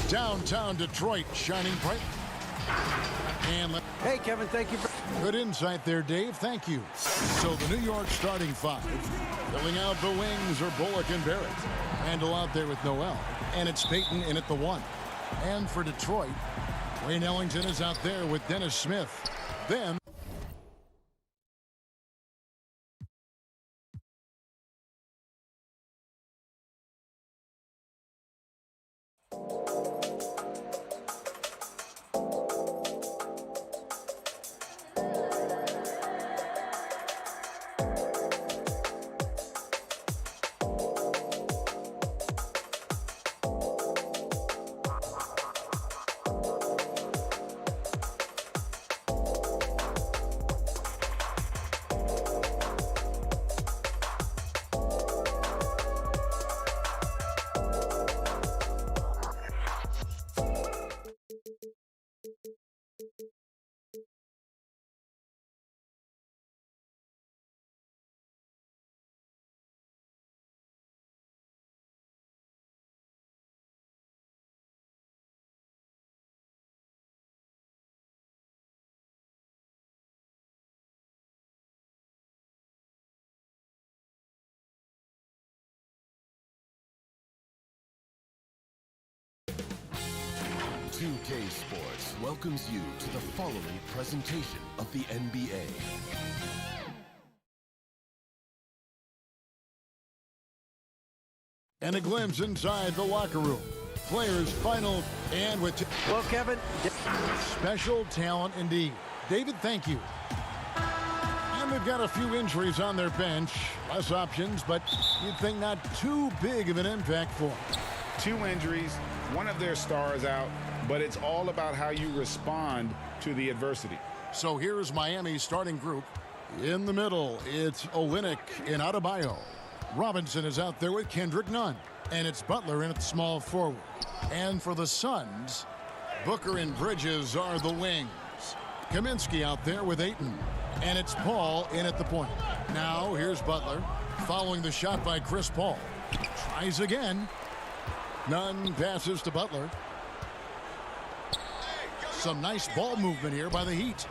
Downtown Detroit shining bright. And hey, Kevin, thank you. Good insight there, Dave. Thank you. So the New York starting five, filling out the wings are Bullock and Barrett. Handle out there with Noel. And it's Peyton in at the one. And for Detroit, Wayne Ellington is out there with Dennis Smith. Then UK Sports welcomes you to the following presentation of the NBA. and a glimpse inside the locker room. Players final and with Well, Kevin. special talent indeed. David, thank you. And they've got a few injuries on their bench. Less options, but you'd think not too big of an impact for them. 2 injuries, one of their stars out, but it's all about how you respond to the adversity. So here's Miami's starting group. In the middle, it's Olynyk and Adebayo. Robinson is out there with Kendrick Nunn. And it's Butler in at small forward. And for the Suns, Booker and Bridges are the wings. Kaminsky out there with Ayton. And it's Paul in at the point. Now here's Butler following the shot by Chris Paul. Tries again. Nunn passes to Butler. Some nice ball movement here by the Heat.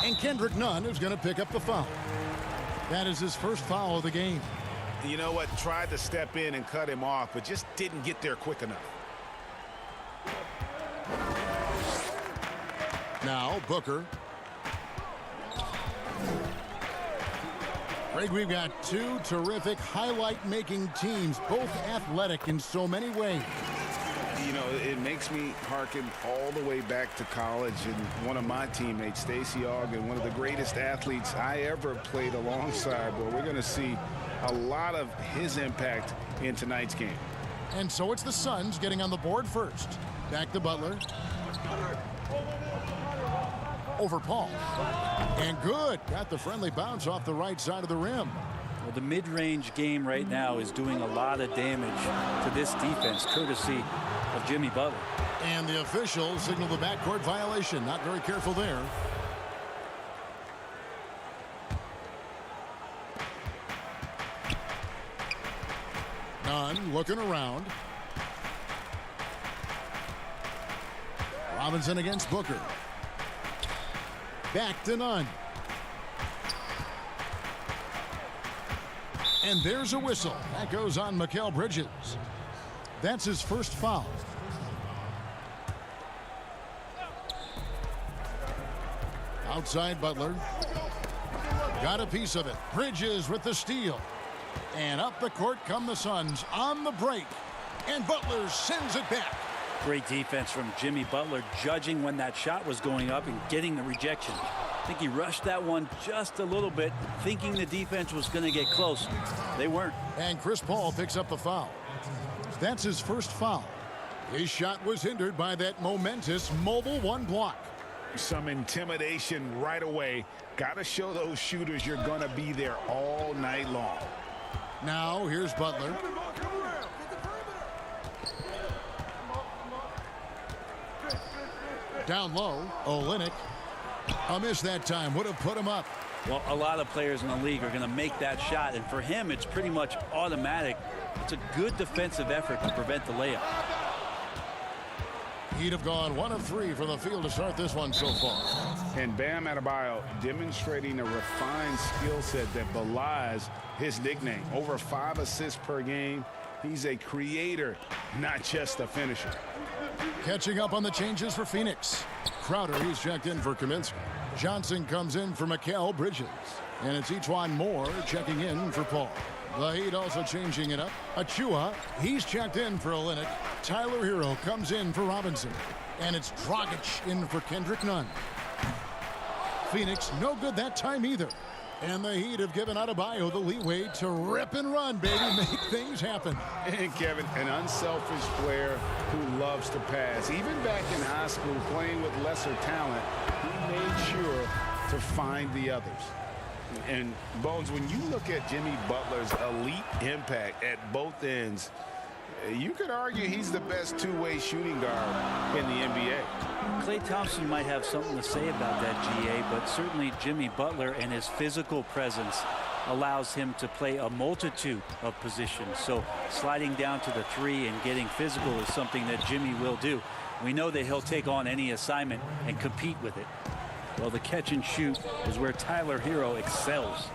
And Kendrick Nunn is going to pick up the foul. That is his first foul of the game. You know what? Tried to step in and cut him off, but just didn't get there quick enough. Now Booker. Greg, we've got 2 terrific highlight-making teams, both athletic in so many ways. You know, it makes me hearken all the way back to college, and one of my teammates, Stacey Ogden, one of the greatest athletes I ever played alongside. Well, we're going to see a lot of his impact in tonight's game. And so it's the Suns getting on the board first. Back to Butler. Over Paul. And good. Got the friendly bounce off the right side of the rim. Well, the mid-range game right now is doing a lot of damage to this defense, courtesy of Jimmy Butler. And the officials signal the backcourt violation. Not very careful there. Nunn looking around. Robinson against Booker. Back to Nunn. And there's a whistle. That goes on Mikal Bridges. That's his first foul. Outside Butler. Got a piece of it. Bridges with the steal. And up the court come the Suns on the break. And Butler sends it back. Great defense from Jimmy Butler, judging when that shot was going up and getting the rejection. I think he rushed that one just a little bit, thinking the defense was going to get close. They weren't. And Chris Paul picks up the foul. That's his first foul. His shot was hindered by that momentous mobile one block. Some intimidation right away. Got to show those shooters you're going to be there all night long. Now here's Butler. Down low, Olynyk. A miss that time would have put him up. Well, a lot of players in the league are going to make that shot, and for him, it's pretty much automatic. It's a good defensive effort to prevent the layup. He'd have gone 1 of 3 from the field to start this one so far. And Bam Adebayo demonstrating a refined skill set that belies his nickname. Over 5 assists per game. He's a creator, not just a finisher. Catching up on the changes for Phoenix. Crowder, he's checked in for Kaminsky. Johnson comes in for Mikal Bridges. And it's Etuan Moore checking in for Paul. The Heat also changing it up. Achua, he's checked in for Olynyk. Tyler Hero comes in for Robinson. And it's Dragic in for Kendrick Nunn. Phoenix no good that time either. And the Heat have given Adebayo the leeway to rip and run, baby. Make things happen. And Kevin, an unselfish player who loves to pass. Even back in high school, playing with lesser talent, he made sure to find the others. And Bones, when you look at Jimmy Butler's elite impact at both ends, you could argue he's the best two-way shooting guard in the NBA. Klay Thompson might have something to say about that, GA, but certainly Jimmy Butler and his physical presence allows him to play a multitude of positions. So sliding down to the 3 and getting physical is something that Jimmy will do. We know that he'll take on any assignment and compete with it. Well, the catch and shoot is where Tyler Hero excels.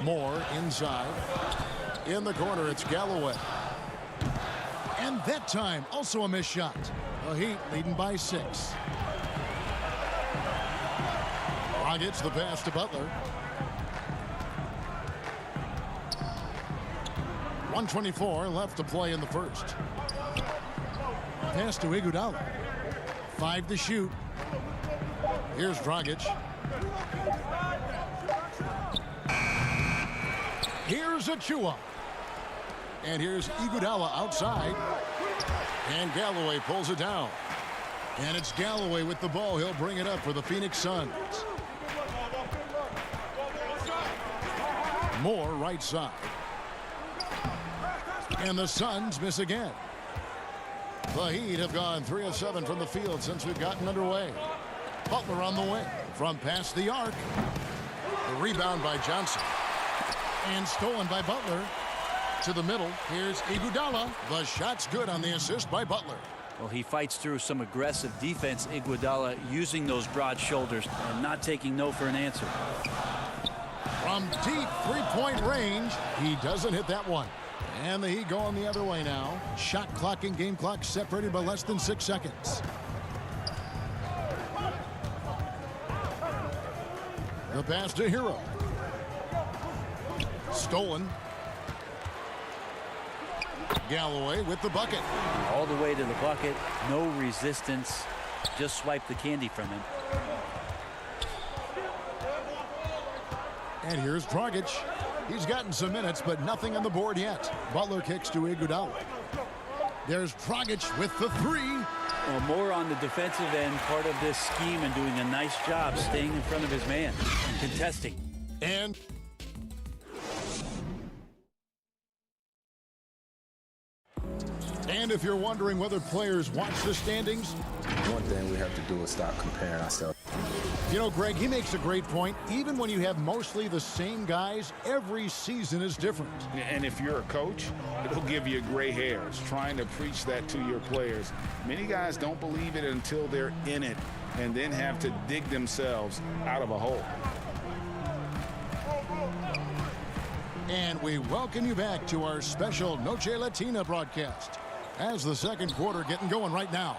Moore inside. In the corner, it's Galloway. And that time, also a missed shot. The Heat leading by 6. Gets the pass to Butler. 1:24 left to play in the first. Pass to Iguodala. 5 to shoot. Here's Dragic. Here's Achua. And here's Iguodala outside. And Galloway pulls it down. And it's Galloway with the ball. He'll bring it up for the Phoenix Suns. Moore right side. And the Suns miss again. The Heat have gone 3 of 7 from the field since we've gotten underway. Butler on the wing from past the arc. The rebound by Johnson. And stolen by Butler. To the middle. Here's Iguodala. The shot's good on the assist by Butler. Well, he fights through some aggressive defense. Iguodala using those broad shoulders and not taking no for an answer. From deep three-point range, he doesn't hit that one. And the Heat going the other way now. Shot clock and game clock separated by less than 6 seconds. The pass to Hero. Stolen. Galloway with the bucket. All the way to the bucket. No resistance. Just swipe the candy from him. And here's Dragic. He's gotten some minutes, but nothing on the board yet. Butler kicks to Iguodala. There's Dragic with the 3. Well, more on the defensive end, part of this scheme, and doing a nice job staying in front of his man and contesting. And if you're wondering whether players watch the standings, one thing we have to do is stop comparing ourselves. You know, Greg, he makes a great point. Even when you have mostly the same guys, every season is different. And if you're a coach, it'll give you gray hairs trying to preach that to your players. Many guys don't believe it until they're in it and then have to dig themselves out of a hole. And we welcome you back to our special Noche Latina broadcast as the second quarter getting going right now.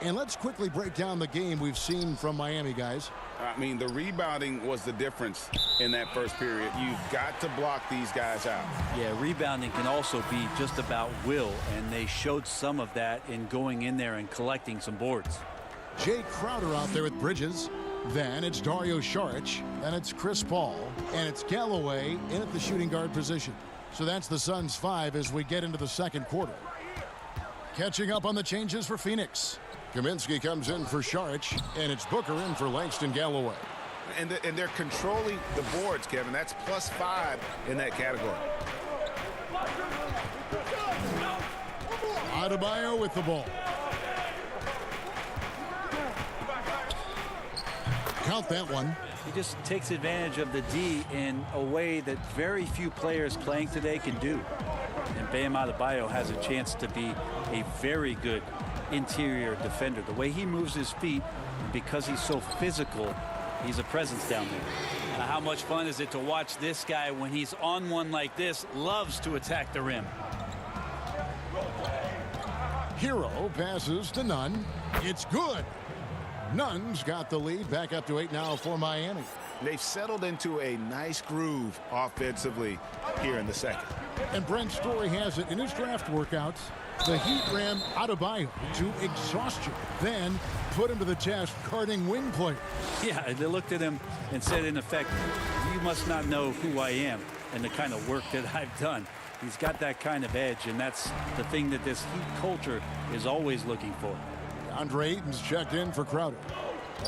And let's quickly break down the game we've seen from Miami, guys. I mean, the rebounding was the difference in that first period. You've got to block these guys out. Yeah, rebounding can also be just about will, and they showed some of that in going in there and collecting some boards. Jay Crowder out there with Bridges. Then it's Dario Saric. Then it's Chris Paul. And it's Galloway in at the shooting guard position. So that's the Suns' 5 as we get into the second quarter. Catching up on the changes for Phoenix. Kaminsky comes in for Saric, and it's Booker in for Langston Galloway. And they're controlling the boards, Kevin. That's +5 in that category. Adebayo with the ball. count that one. He just takes advantage of the D in a way that very few players playing today can do. And Bam Adebayo has a chance to be a very good interior defender. The way he moves his feet, because he's so physical, he's a presence down there. How much fun is it to watch this guy when he's on one like this? Loves to attack the rim. Hero passes to Nunn. It's good. Nunn's got the lead, back up to 8 now for Miami. They've settled into a nice groove offensively here in the second. And Brent Story has it in his draft workouts. The Heat ran Adebayo to exhaustion, then put him to the test guarding wing players. Yeah, they looked at him and said, in effect, you must not know who I am and the kind of work that I've done. He's got that kind of edge, and that's the thing that this Heat culture is always looking for. Andre Ayton's checked in for Crowder.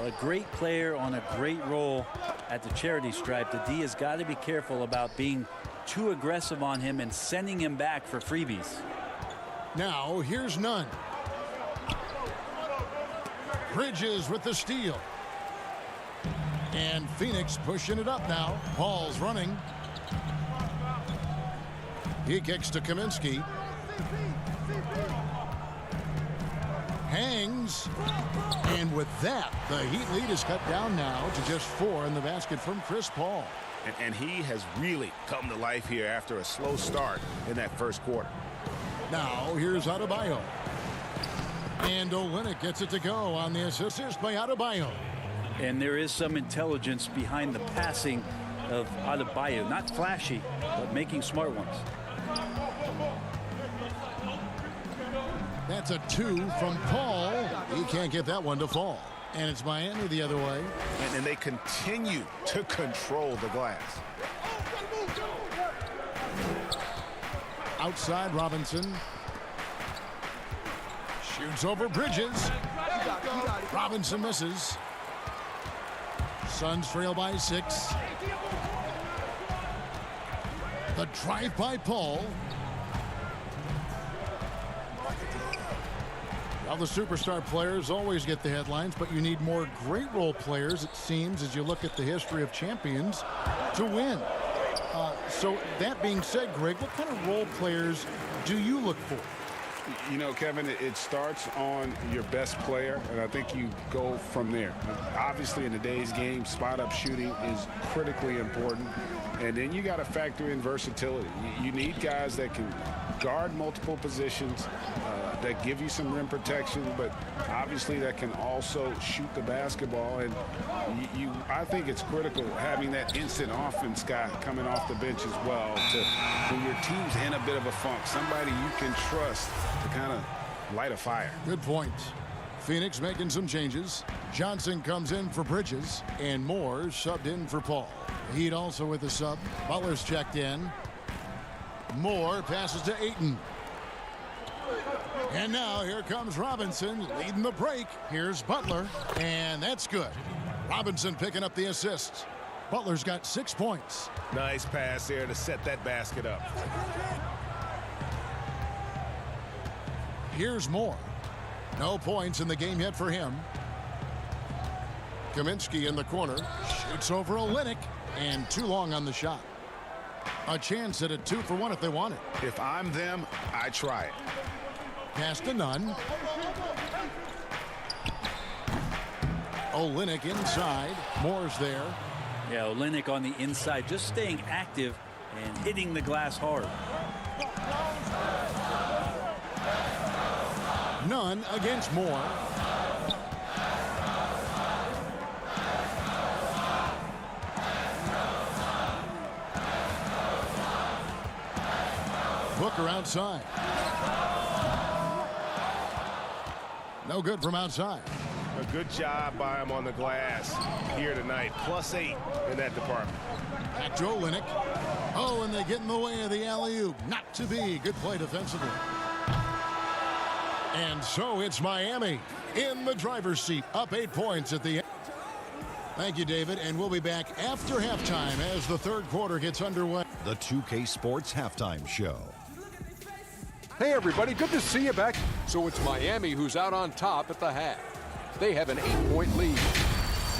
A great player on a great role at the charity stripe. The D has got to be careful about being too aggressive on him and sending him back for freebies. Now here's Nunn. Bridges with the steal. And Phoenix pushing it up now. Paul's running. He kicks to Kaminsky. Hangs. And with that, the Heat lead is cut down now to just 4 in the basket from Chris Paul. And he has really come to life here after a slow start in that first quarter. Now here's Adebayo. And Olynyk gets it to go on the assist by Adebayo. And there is some intelligence behind the passing of Adebayo. Not flashy, but making smart ones. That's a 2 from Paul. He can't get that one to fall. And it's Miami the other way. And they continue to control the glass. Outside Robinson. Shoots over Bridges. Robinson misses. Suns trail by 6. The drive by Paul. Well, the superstar players always get the headlines, but you need more great role players, it seems, as you look at the history of champions, to win. So that being said, Greg, what kind of role players do you look for? You know, Kevin, it starts on your best player, and I think you go from there. Obviously, in today's game, spot-up shooting is critically important, and then you got to factor in versatility. You need guys that can guard multiple positions, that give you some rim protection, but obviously that can also shoot the basketball. And I think it's critical having that instant offense guy coming off the bench as well to when your team's in a bit of a funk, somebody you can trust to kind of light a fire. Good point. Phoenix making some changes. Johnson comes in for Bridges, and Moore subbed in for Paul. Heat also with a sub. Butler's checked in. Moore passes to Ayton. And now here comes Robinson leading the break. Here's Butler, and that's good. Robinson picking up the assist. Butler's got 6 points. Nice pass there to set that basket up. Here's Moore. No points in the game yet for him. Kaminsky in the corner. Shoots over Olynyk, and too long on the shot. A chance at a 2-for-1 if they want it. If I'm them, I try it. Pass to Nunn. Olynyk inside. Moore's there. Yeah, Olynyk on the inside, just staying active and hitting the glass hard. Nunn against Moore. Booker outside. No good from outside. A good job by him on the glass here tonight. +8 in that department. Back to Olynyk. Oh, and they get in the way of the alley-oop. Not to be. Good play defensively. And so it's Miami in the driver's seat, up 8 points at the end. Thank you, David, and we'll be back after halftime as the third quarter gets underway. The 2K Sports Halftime Show. Hey everybody, good to see you back. So it's Miami who's out on top at the half. They have an 8-point lead.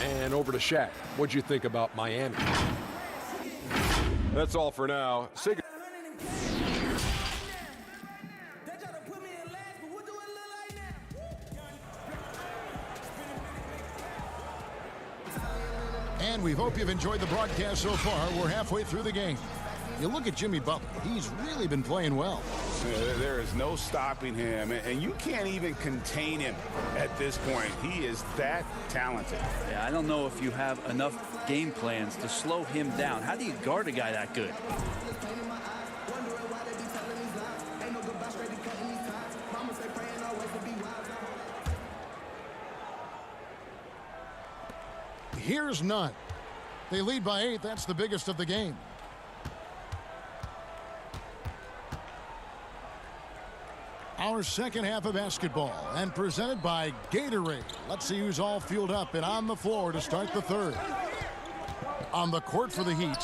And over to Shaq. What'd you think about Miami? That's all for now. Say good. And we hope you've enjoyed the broadcast so far. We're halfway through the game. You look at Jimmy Butler. He's really been playing well. There is no stopping him, and you can't even contain him at this point. He is that talented. Yeah, I don't know if you have enough game plans to slow him down. How do you guard a guy that good? Here's none. They lead by 8. That's the biggest of the game. Our second half of basketball, and presented by Gatorade. Let's see who's all fueled up and on the floor to start the third. On the court for the Heat,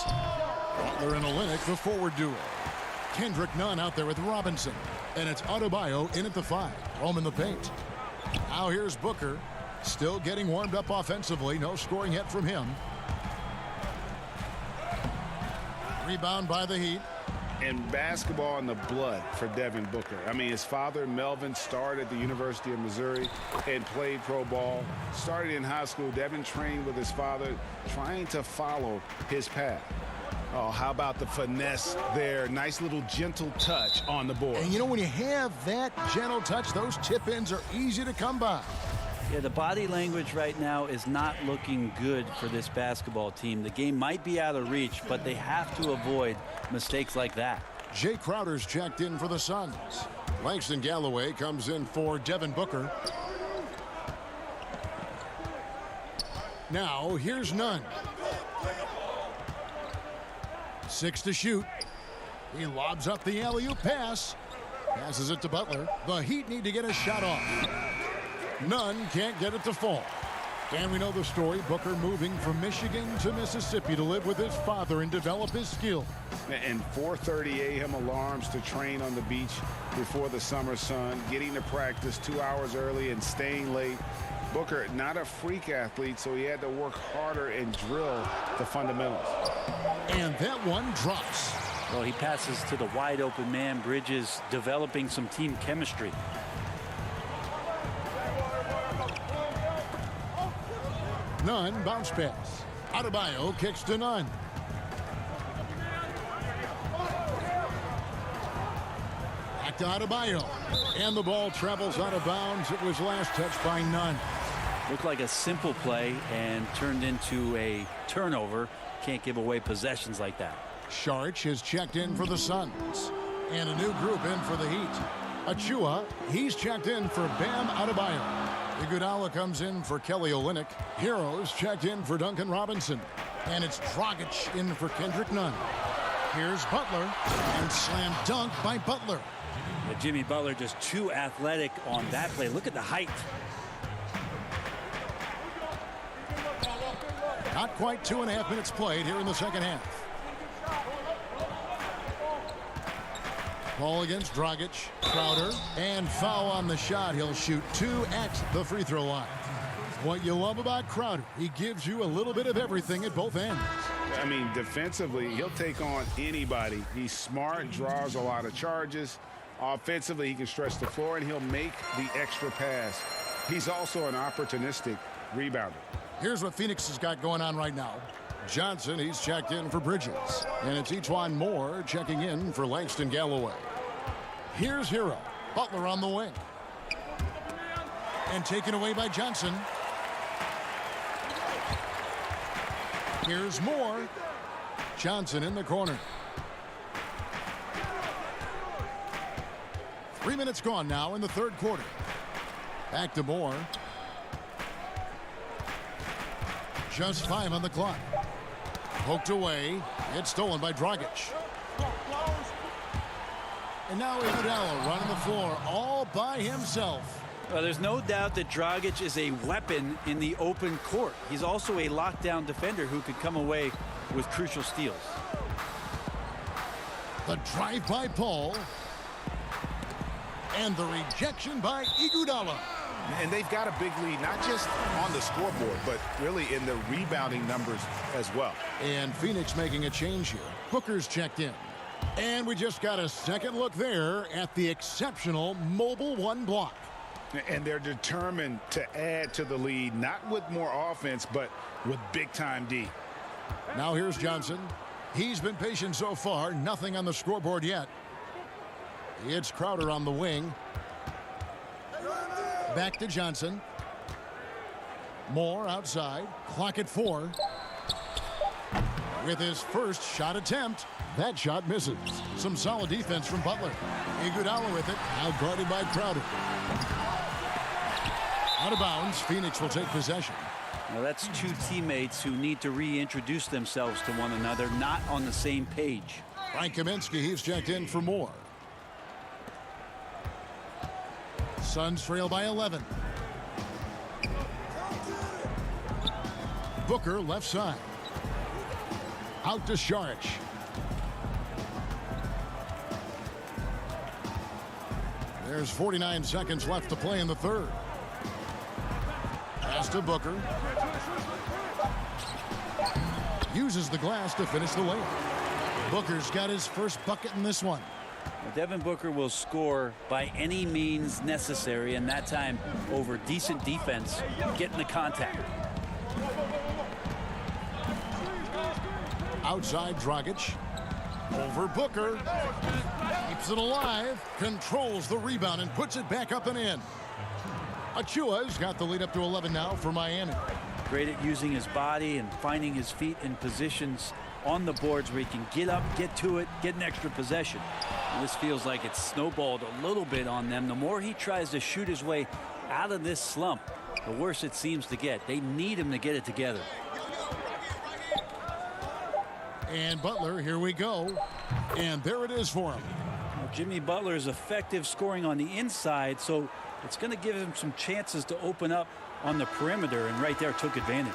Butler and Olynyk, the forward duo. Kendrick Nunn out there with Robinson. And it's Adebayo in at the 5. Home in the paint. Now here's Booker. Still getting warmed up offensively. No scoring yet from him. Rebound by the Heat. And basketball in the blood for Devin Booker. I mean, his father, Melvin, started at the University of Missouri and played pro ball. Started in high school. Devin trained with his father, trying to follow his path. Oh, how about the finesse there? Nice little gentle touch on the board. And you know, when you have that gentle touch, those tip-ins are easy to come by. Yeah, the body language right now is not looking good for this basketball team. The game might be out of reach, but they have to avoid mistakes like that. Jay Crowder's checked in for the Suns. Langston Galloway comes in for Devin Booker. Now, here's Nunn. 6 to shoot. He lobs up the alley-oop pass. Passes it to Butler. The Heat need to get a shot off. Nunn can't get it to fall. And we know the story. Booker moving from Michigan to Mississippi to live with his father and develop his skill. And 4:30 a.m. alarms to train on the beach before the summer sun. Getting to practice 2 hours early and staying late. Booker, not a freak athlete, so he had to work harder and drill the fundamentals. And that one drops. Well, he passes to the wide open man. Bridges developing some team chemistry. Nunn, bounce pass. Adebayo kicks to Nunn. Back to Adebayo. And the ball travels out of bounds. It was last touched by Nunn. Looked like a simple play and turned into a turnover. Can't give away possessions like that. Sharch is checked in for the Suns. And a new group in for the Heat. Achua, he's checked in for Bam Adebayo. Iguodala comes in for Kelly Olynyk. Heroes checked in for Duncan Robinson. And it's Dragic in for Kendrick Nunn. Here's Butler. And slam dunk by Butler. Yeah, Jimmy Butler just too athletic on that play. Look at the height. Not quite 2.5 minutes played here in the second half. Ball against Dragic. Crowder. And foul on the shot. He'll shoot 2 at the free throw line. What you love about Crowder, he gives you a little bit of everything at both ends. I mean, defensively, he'll take on anybody. He's smart, draws a lot of charges. Offensively, he can stretch the floor, and he'll make the extra pass. He's also an opportunistic rebounder. Here's what Phoenix has got going on right now. Johnson, he's checked in for Bridges. And it's E'Twaun Moore checking in for Langston Galloway. Here's Hero. Butler on the wing. And taken away by Johnson. Here's Moore. Johnson in the corner. 3 minutes gone now in the third quarter. Back to Moore. Just 5 on the clock. Poked away. It's stolen by Dragic. And now Iguodala running the floor all by himself. Well, there's no doubt that Dragic is a weapon in the open court. He's also a lockdown defender who could come away with crucial steals. The drive by Paul. And the rejection by Iguodala. And they've got a big lead, not just on the scoreboard, but really in the rebounding numbers as well. And Phoenix making a change here. Booker's checked in. And we just got a second look there at the exceptional mobile one block. And they're determined to add to the lead, not with more offense, but with big-time D. Now here's Johnson. He's been patient so far. Nothing on the scoreboard yet. It's Crowder on the wing. Back to Johnson. Moore outside. Clock at 4. With his first shot attempt, that shot misses. Some solid defense from Butler. Iguodala with it. Now guarded by Crowder. Out of bounds. Phoenix will take possession. Now that's two teammates who need to reintroduce themselves to one another, not on the same page. Frank Kaminsky, he's checked in for Moore. Suns trail by 11. Booker left side. Out to Saric. There's 49 seconds left to play in the third. Pass to Booker. Uses the glass to finish the layup. Booker's got his first bucket in this one. Devin Booker will score by any means necessary, and that time over decent defense, getting the contact. Outside Dragic. Over Booker. Keeps it alive. Controls the rebound and puts it back up and in. Achua's got the lead up to 11 now for Miami. Great at using his body and finding his feet in positions on the boards where he can get up, get to it, get an extra possession. And this feels like it's snowballed a little bit on them. The more he tries to shoot his way out of this slump, the worse it seems to get. They need him to get it together. And Butler, here we go. And there it is for him. Well, Jimmy Butler is effective scoring on the inside, so it's going to give him some chances to open up on the perimeter, and right there took advantage.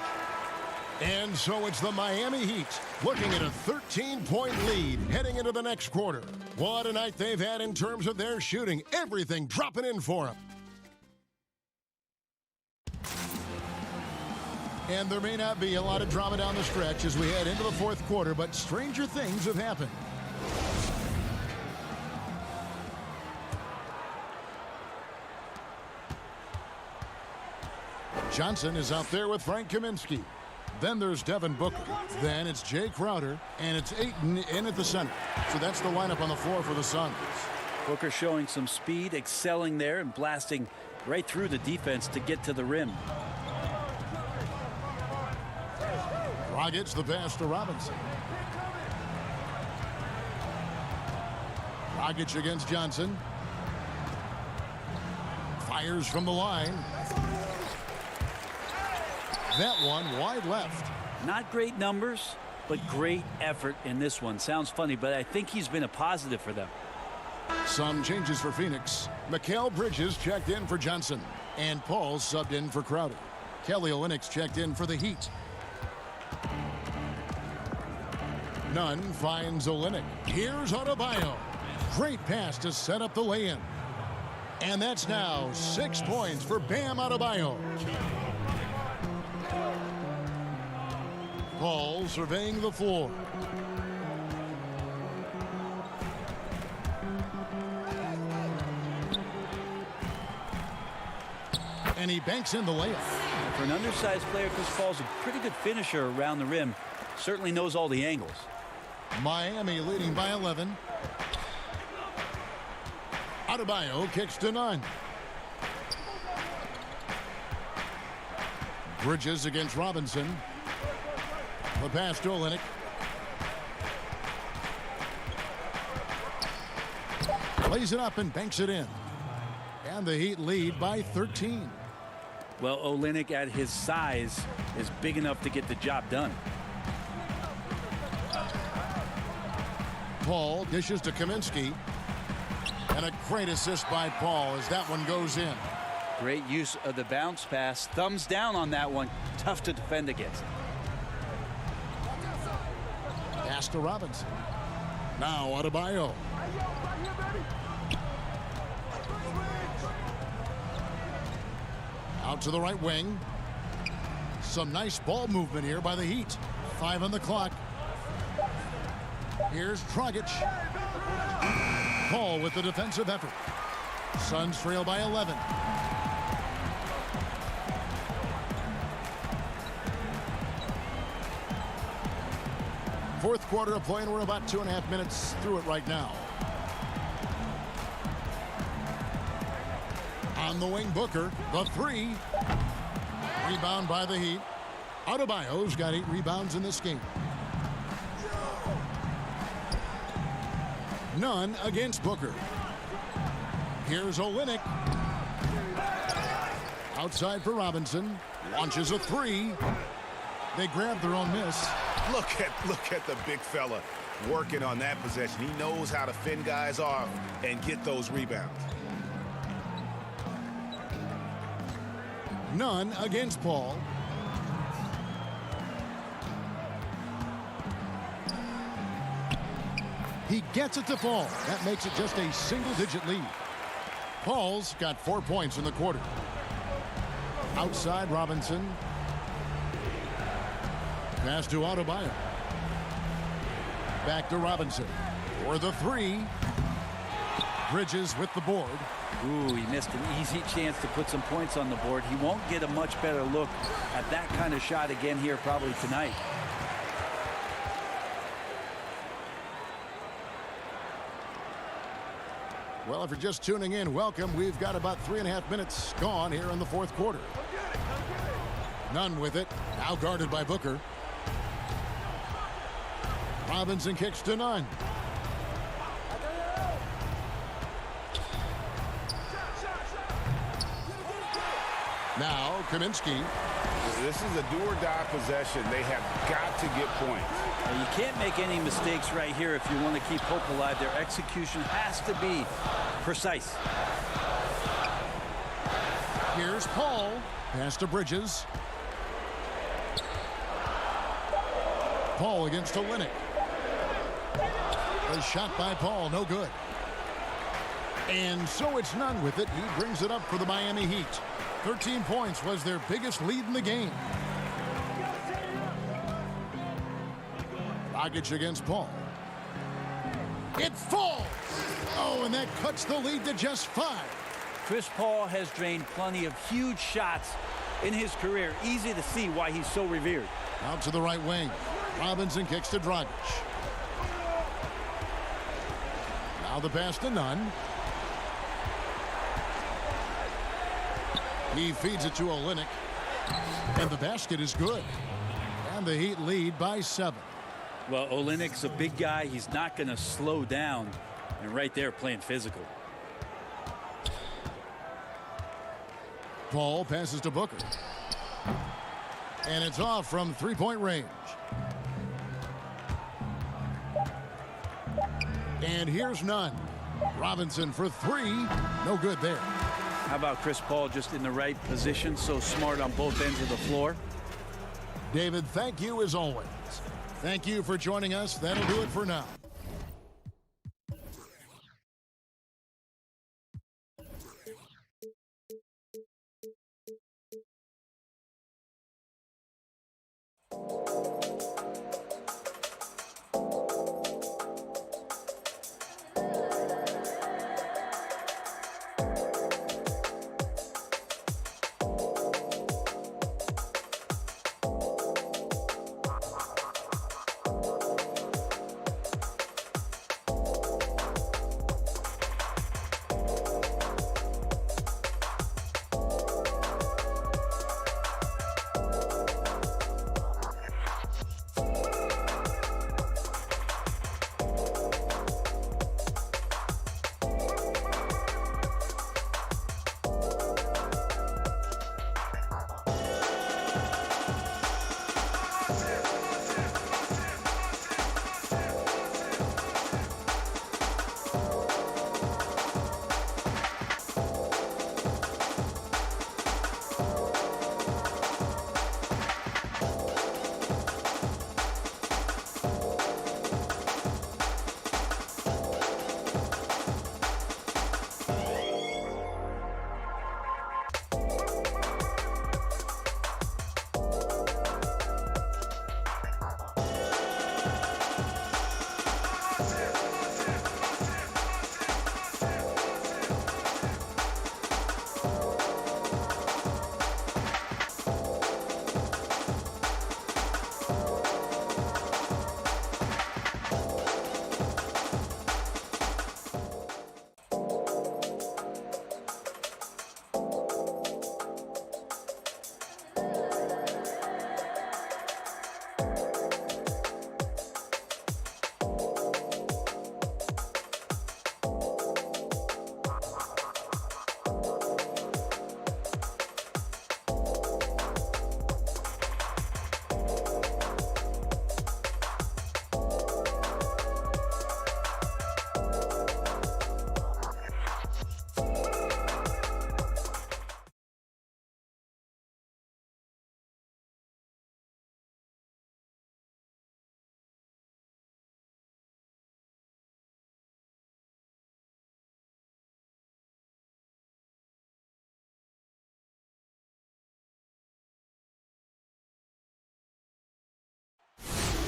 And so it's the Miami Heat looking at a 13-point lead heading into the next quarter. What a night they've had in terms of their shooting. Everything dropping in for them. And there may not be a lot of drama down the stretch as we head into the fourth quarter, but stranger things have happened. Johnson is out there with Frank Kaminsky. Then there's Devin Booker. Then it's Jay Crowder, and it's Ayton in at the center. So that's the lineup on the floor for the Suns. Booker showing some speed, excelling there, and blasting right through the defense to get to the rim. Dragic the pass to Robinson. Dragic against Johnson. Fires from the line. That one wide left. Not great numbers, but great effort in this one. Sounds funny, but I think he's been a positive for them. Some changes for Phoenix. Mikal Bridges checked in for Johnson. And Paul subbed in for Crowder. Kelly Olynyk's checked in for the Heat. Nunn finds Olynyk. Here's Adebayo. Great pass to set up the lay-in. And that's now 6 points for Bam Adebayo. Paul surveying the floor. And he banks in the layup. For an undersized player, Chris Paul's a pretty good finisher around the rim. Certainly knows all the angles. Miami leading by 11. Adebayo kicks to Nunn. Bridges against Robinson. The pass to Olynyk. Lays it up and banks it in. And the Heat lead by 13. Well, Olynyk at his size is big enough to get the job done. Paul dishes to Kaminsky. And a great assist by Paul as that one goes in. Great use of the bounce pass. Thumbs down on that one. Tough to defend against. Pass to Robinson. Now Adebayo. Out to the right wing. Some nice ball movement here by the Heat. 5 on the clock. Here's Dragic. Paul with the defensive effort. Suns trail by 11. Fourth quarter of play, and we're about 2.5 minutes through it right now. On the wing, Booker, the three. Rebound by the Heat. Adebayo's got 8 rebounds in this game. None against Booker. Here's Olynyk. Outside for Robinson. Launches a three. They grab their own miss. Look at the big fella working on that possession. He knows how to fend guys off and get those rebounds. None against Paul. He gets it to fall. That makes it just a single-digit lead. Paul's got 4 points in the quarter. Outside Robinson. Pass to Adebayo. Back to Robinson. For the three. Bridges with the board. Ooh, he missed an easy chance to put some points on the board. He won't get a much better look at that kind of shot again here probably tonight. Well, if you're just tuning in, welcome. We've got about 3.5 minutes gone here in the fourth quarter. None with it. Now guarded by Booker. Robinson kicks to Nunn. Now Kaminsky. This is a do-or-die possession. They have got to get points. Well, you can't make any mistakes right here if you want to keep hope alive. Their execution has to be precise. Here's Paul. Pass to Bridges. Paul against Olynyk. A shot by Paul, no good. And so it's Nunn with it. He brings it up for the Miami Heat. 13 points was their biggest lead in the game. Dragic against Paul. It falls. Oh, and that cuts the lead to just 5. Chris Paul has drained plenty of huge shots in his career. Easy to see why he's so revered. Out to the right wing. Robinson kicks to Dragic. Now the pass to Nunn. He feeds it to Olynyk. And the basket is good. And the Heat lead by 7. Well, Olynyk's a big guy. He's not going to slow down. And right there playing physical. Paul passes to Booker. And it's off from three-point range. And here's Nunn. Robinson for 3. No good there. How about Chris Paul just in the right position, so smart on both ends of the floor? David, thank you as always. Thank you for joining us. That'll do it for now.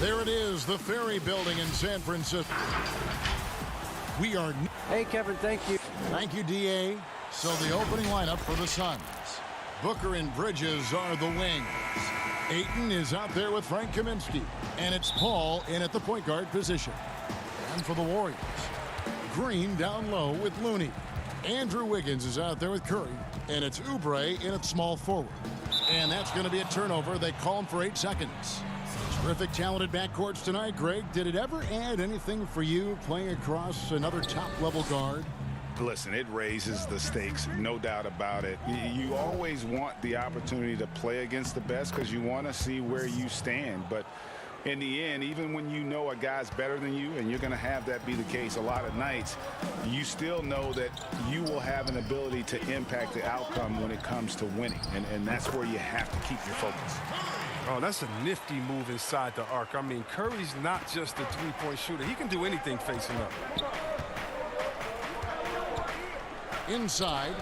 There it is, the Ferry Building in San Francisco. We are... Hey, Kevin, thank you. Thank you, D.A. So the opening lineup for the Suns. Booker and Bridges are the wings. Ayton is out there with Frank Kaminsky. And it's Paul in at the point guard position. And for the Warriors, Green down low with Looney. Andrew Wiggins is out there with Curry. And it's Oubre in at small forward. And that's going to be a turnover. They call him for 8 seconds. Terrific, talented backcourts tonight, Greg. Did it ever add anything for you playing across another top-level guard? Listen, it raises the stakes, no doubt about it. You always want the opportunity to play against the best because you want to see where you stand. But in the end, even when you know a guy's better than you, and you're going to have that be the case a lot of nights, you still know that you will have an ability to impact the outcome when it comes to winning. And that's where you have to keep your focus. Oh, that's a nifty move inside the arc. I mean, Curry's not just a three-point shooter. He can do anything facing up. Inside.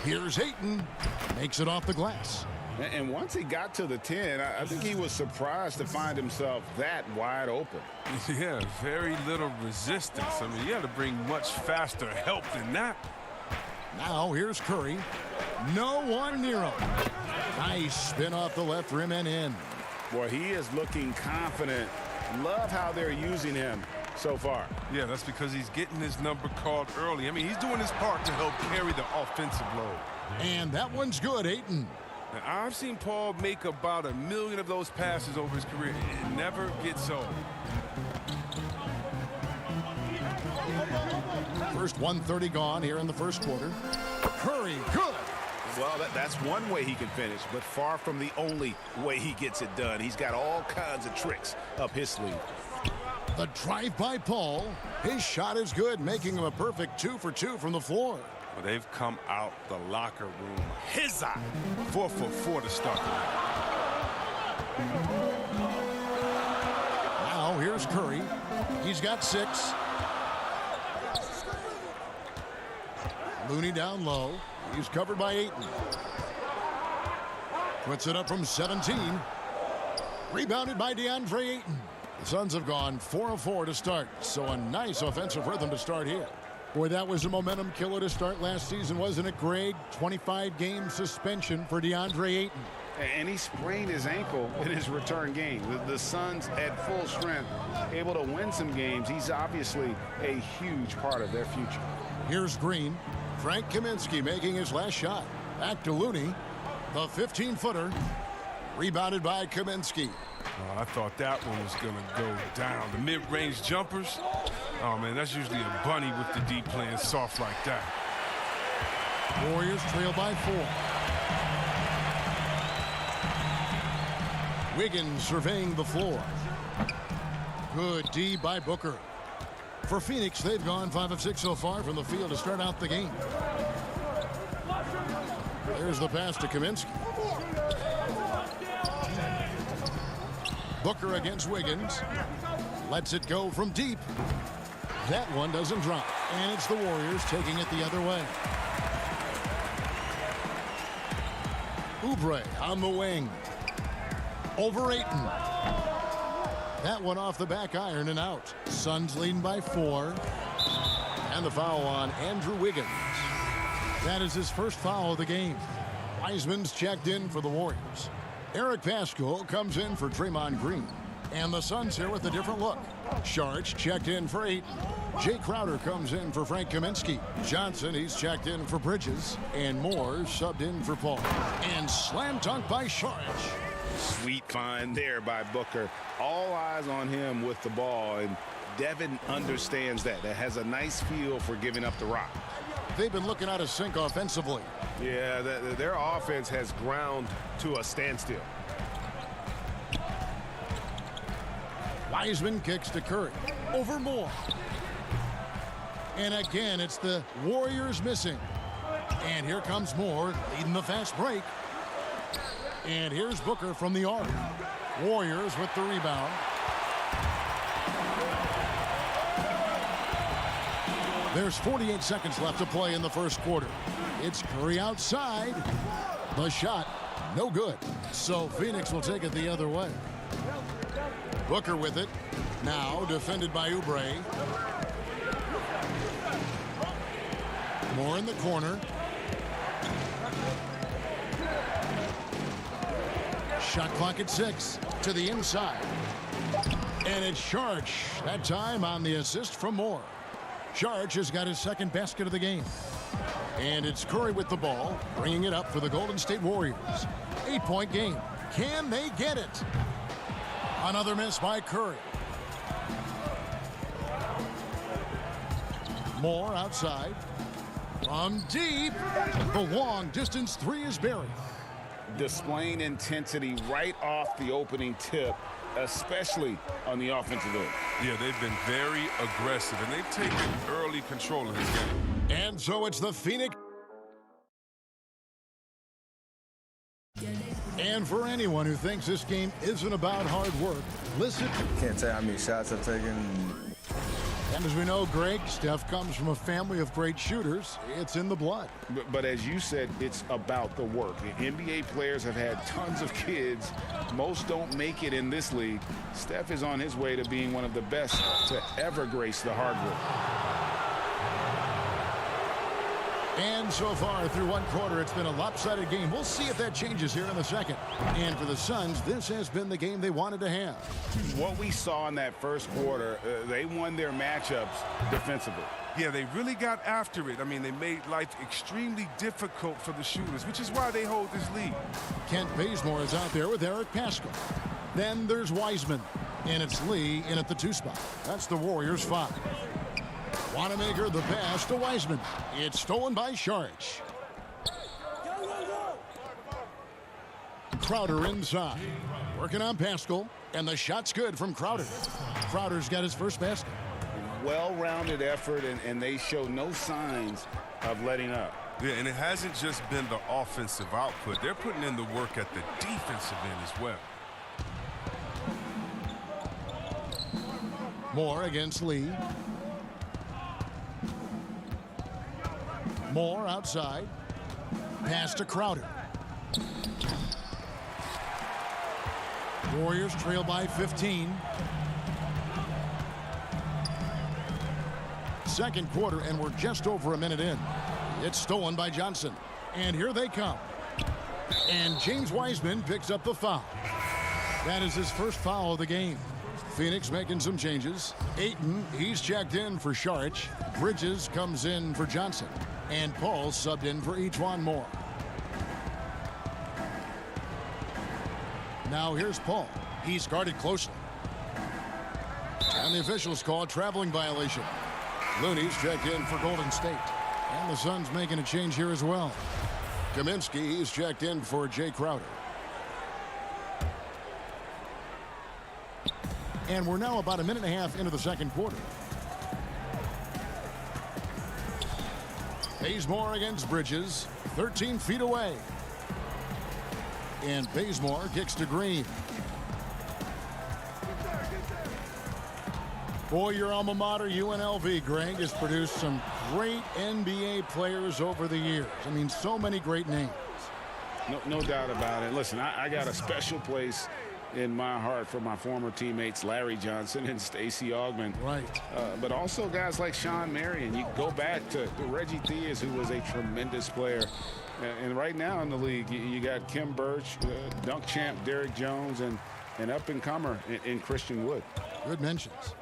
Here's Ayton. Makes it off the glass. And once he got to the 10, I think he was surprised to find himself that wide open. Yeah, very little resistance. I mean, you got to bring much faster help than that. Now here's Curry. No one near him. Nice spin off the left rim and in. Boy, he is looking confident. Love how they're using him so far. Yeah, that's because he's getting his number called early. I mean, he's doing his part to help carry the offensive load. And that one's good, Ayton. Now, I've seen Paul make about 1 million of those passes over his career. It never gets old. First 1:30 gone here in the first quarter. Curry, good. Well, that's one way he can finish, but far from the only way he gets it done. He's got all kinds of tricks up his sleeve. The drive by Paul. His shot is good, making him a perfect 2 for 2 from the floor. Well, they've come out the locker room. His eye. 4 for 4 to start. Now here's Curry. He's got 6. Looney down low. He's covered by Ayton. Puts it up from 17. Rebounded by DeAndre Ayton. The Suns have gone 4 of 4 to start, so a nice offensive rhythm to start here. Boy, that was a momentum killer to start last season, wasn't it, Greg? 25-game suspension for DeAndre Ayton. And he sprained his ankle in his return game. The Suns at full strength, able to win some games. He's obviously a huge part of their future. Here's Green. Frank Kaminsky making his last shot. Back to Looney. The 15-footer. Rebounded by Kaminsky. Oh, I thought that one was going to go down. The mid-range jumpers. Oh, man, that's usually a bunny with the D playing soft like that. Warriors trail by 4. Wiggins surveying the floor. Good D by Booker. For Phoenix, they've gone 5 of 6 so far from the field to start out the game. There's the pass to Kaminsky. Booker against Wiggins. Lets it go from deep. That one doesn't drop. And it's the Warriors taking it the other way. Oubre on the wing. Over Ayton. That one off the back iron and out. Suns leading by 4. And the foul on Andrew Wiggins. That is his first foul of the game. Wiseman's checked in for the Warriors. Eric Pascal comes in for Draymond Green. And the Suns here with a different look. Sharch checked in for Ayton. Jay Crowder comes in for Frank Kaminsky. Johnson, he's checked in for Bridges. And Moore subbed in for Paul. And slam dunk by Sharch. Sweet find there by Booker. All eyes on him with the ball, and Devin understands that. That has a nice feel for giving up the rock. They've been looking out of sync offensively. Yeah, their offense has ground to a standstill. Wiseman kicks to Curry. Over Moore. And again, it's the Warriors missing. And here comes Moore leading the fast break. And here's Booker from the arc. Warriors with the rebound. There's 48 seconds left to play in the first quarter. It's Curry outside. The shot, no good. So Phoenix will take it the other way. Booker with it. Now defended by Oubre. Moore in the corner. Shot clock at 6. To the inside. And it's Sharch. That time on the assist from Moore. Sharch has got his second basket of the game. And it's Curry with the ball, bringing it up for the Golden State Warriors. 8-point game. Can they get it? Another miss by Curry. Moore outside. From deep. The long distance three is buried. Displaying intensity right off the opening tip, especially on the offensive end. Yeah, they've been very aggressive, and they've taken early control of this game. And so it's the Phoenix. And for anyone who thinks this game isn't about hard work, listen. Can't tell how many shots I've taken. And as we know, Greg, Steph comes from a family of great shooters. It's in the blood. But as you said, it's about the work. The NBA players have had tons of kids. Most don't make it in this league. Steph is on his way to being one of the best to ever grace the hardwood. And so far through one quarter, it's been a lopsided game. We'll see if that changes here in the second. And for the Suns, this has been the game they wanted to have. What we saw in that first quarter, they won their matchups defensively. Yeah, they really got after it. I mean, they made life extremely difficult for the shooters, which is why they hold this lead. Kent Bazemore is out there with Eric Paschall. Then there's Wiseman. And it's Lee in at the 2 spot. That's the Warriors' 5. Wanamaker the pass to Wiseman. It's stolen by Sharch. Crowder inside. Working on Paschall. And the shot's good from Crowder. Crowder's got his first basket. Well-rounded effort, and they show no signs of letting up. Yeah, and it hasn't just been the offensive output. They're putting in the work at the defensive end as well. Moore against Lee. Moore outside. Pass to Crowder. Warriors trail by 15. Second quarter, and we're just over a minute in. It's stolen by Johnson. And here they come. And James Wiseman picks up the foul. That is his first foul of the game. Phoenix making some changes. Ayton, he's checked in for Sharch. Bridges comes in for Johnson. And Paul subbed in for E'Twaun Moore. Now here's Paul. He's guarded closely. And the officials call a traveling violation. Looney's checked in for Golden State. And the Suns making a change here as well. Kaminsky, he's checked in for Jay Crowder. And we're now about a minute and a half into the second quarter. Bazemore against Bridges, 13 feet away. And Bazemore kicks to Green. Boy, your alma mater, UNLV, Greg, has produced some great NBA players over the years. I mean, so many great names. No doubt about it. Listen, I got a special place in my heart for my former teammates Larry Johnson and Stacey Augmon. Right. But also guys like Sean Marion. You go back to Reggie Theus, who was a tremendous player. And right now in the league, you got Kim Birch, dunk champ Derrick Jones, and up-and-comer in Christian Wood. Good mentions.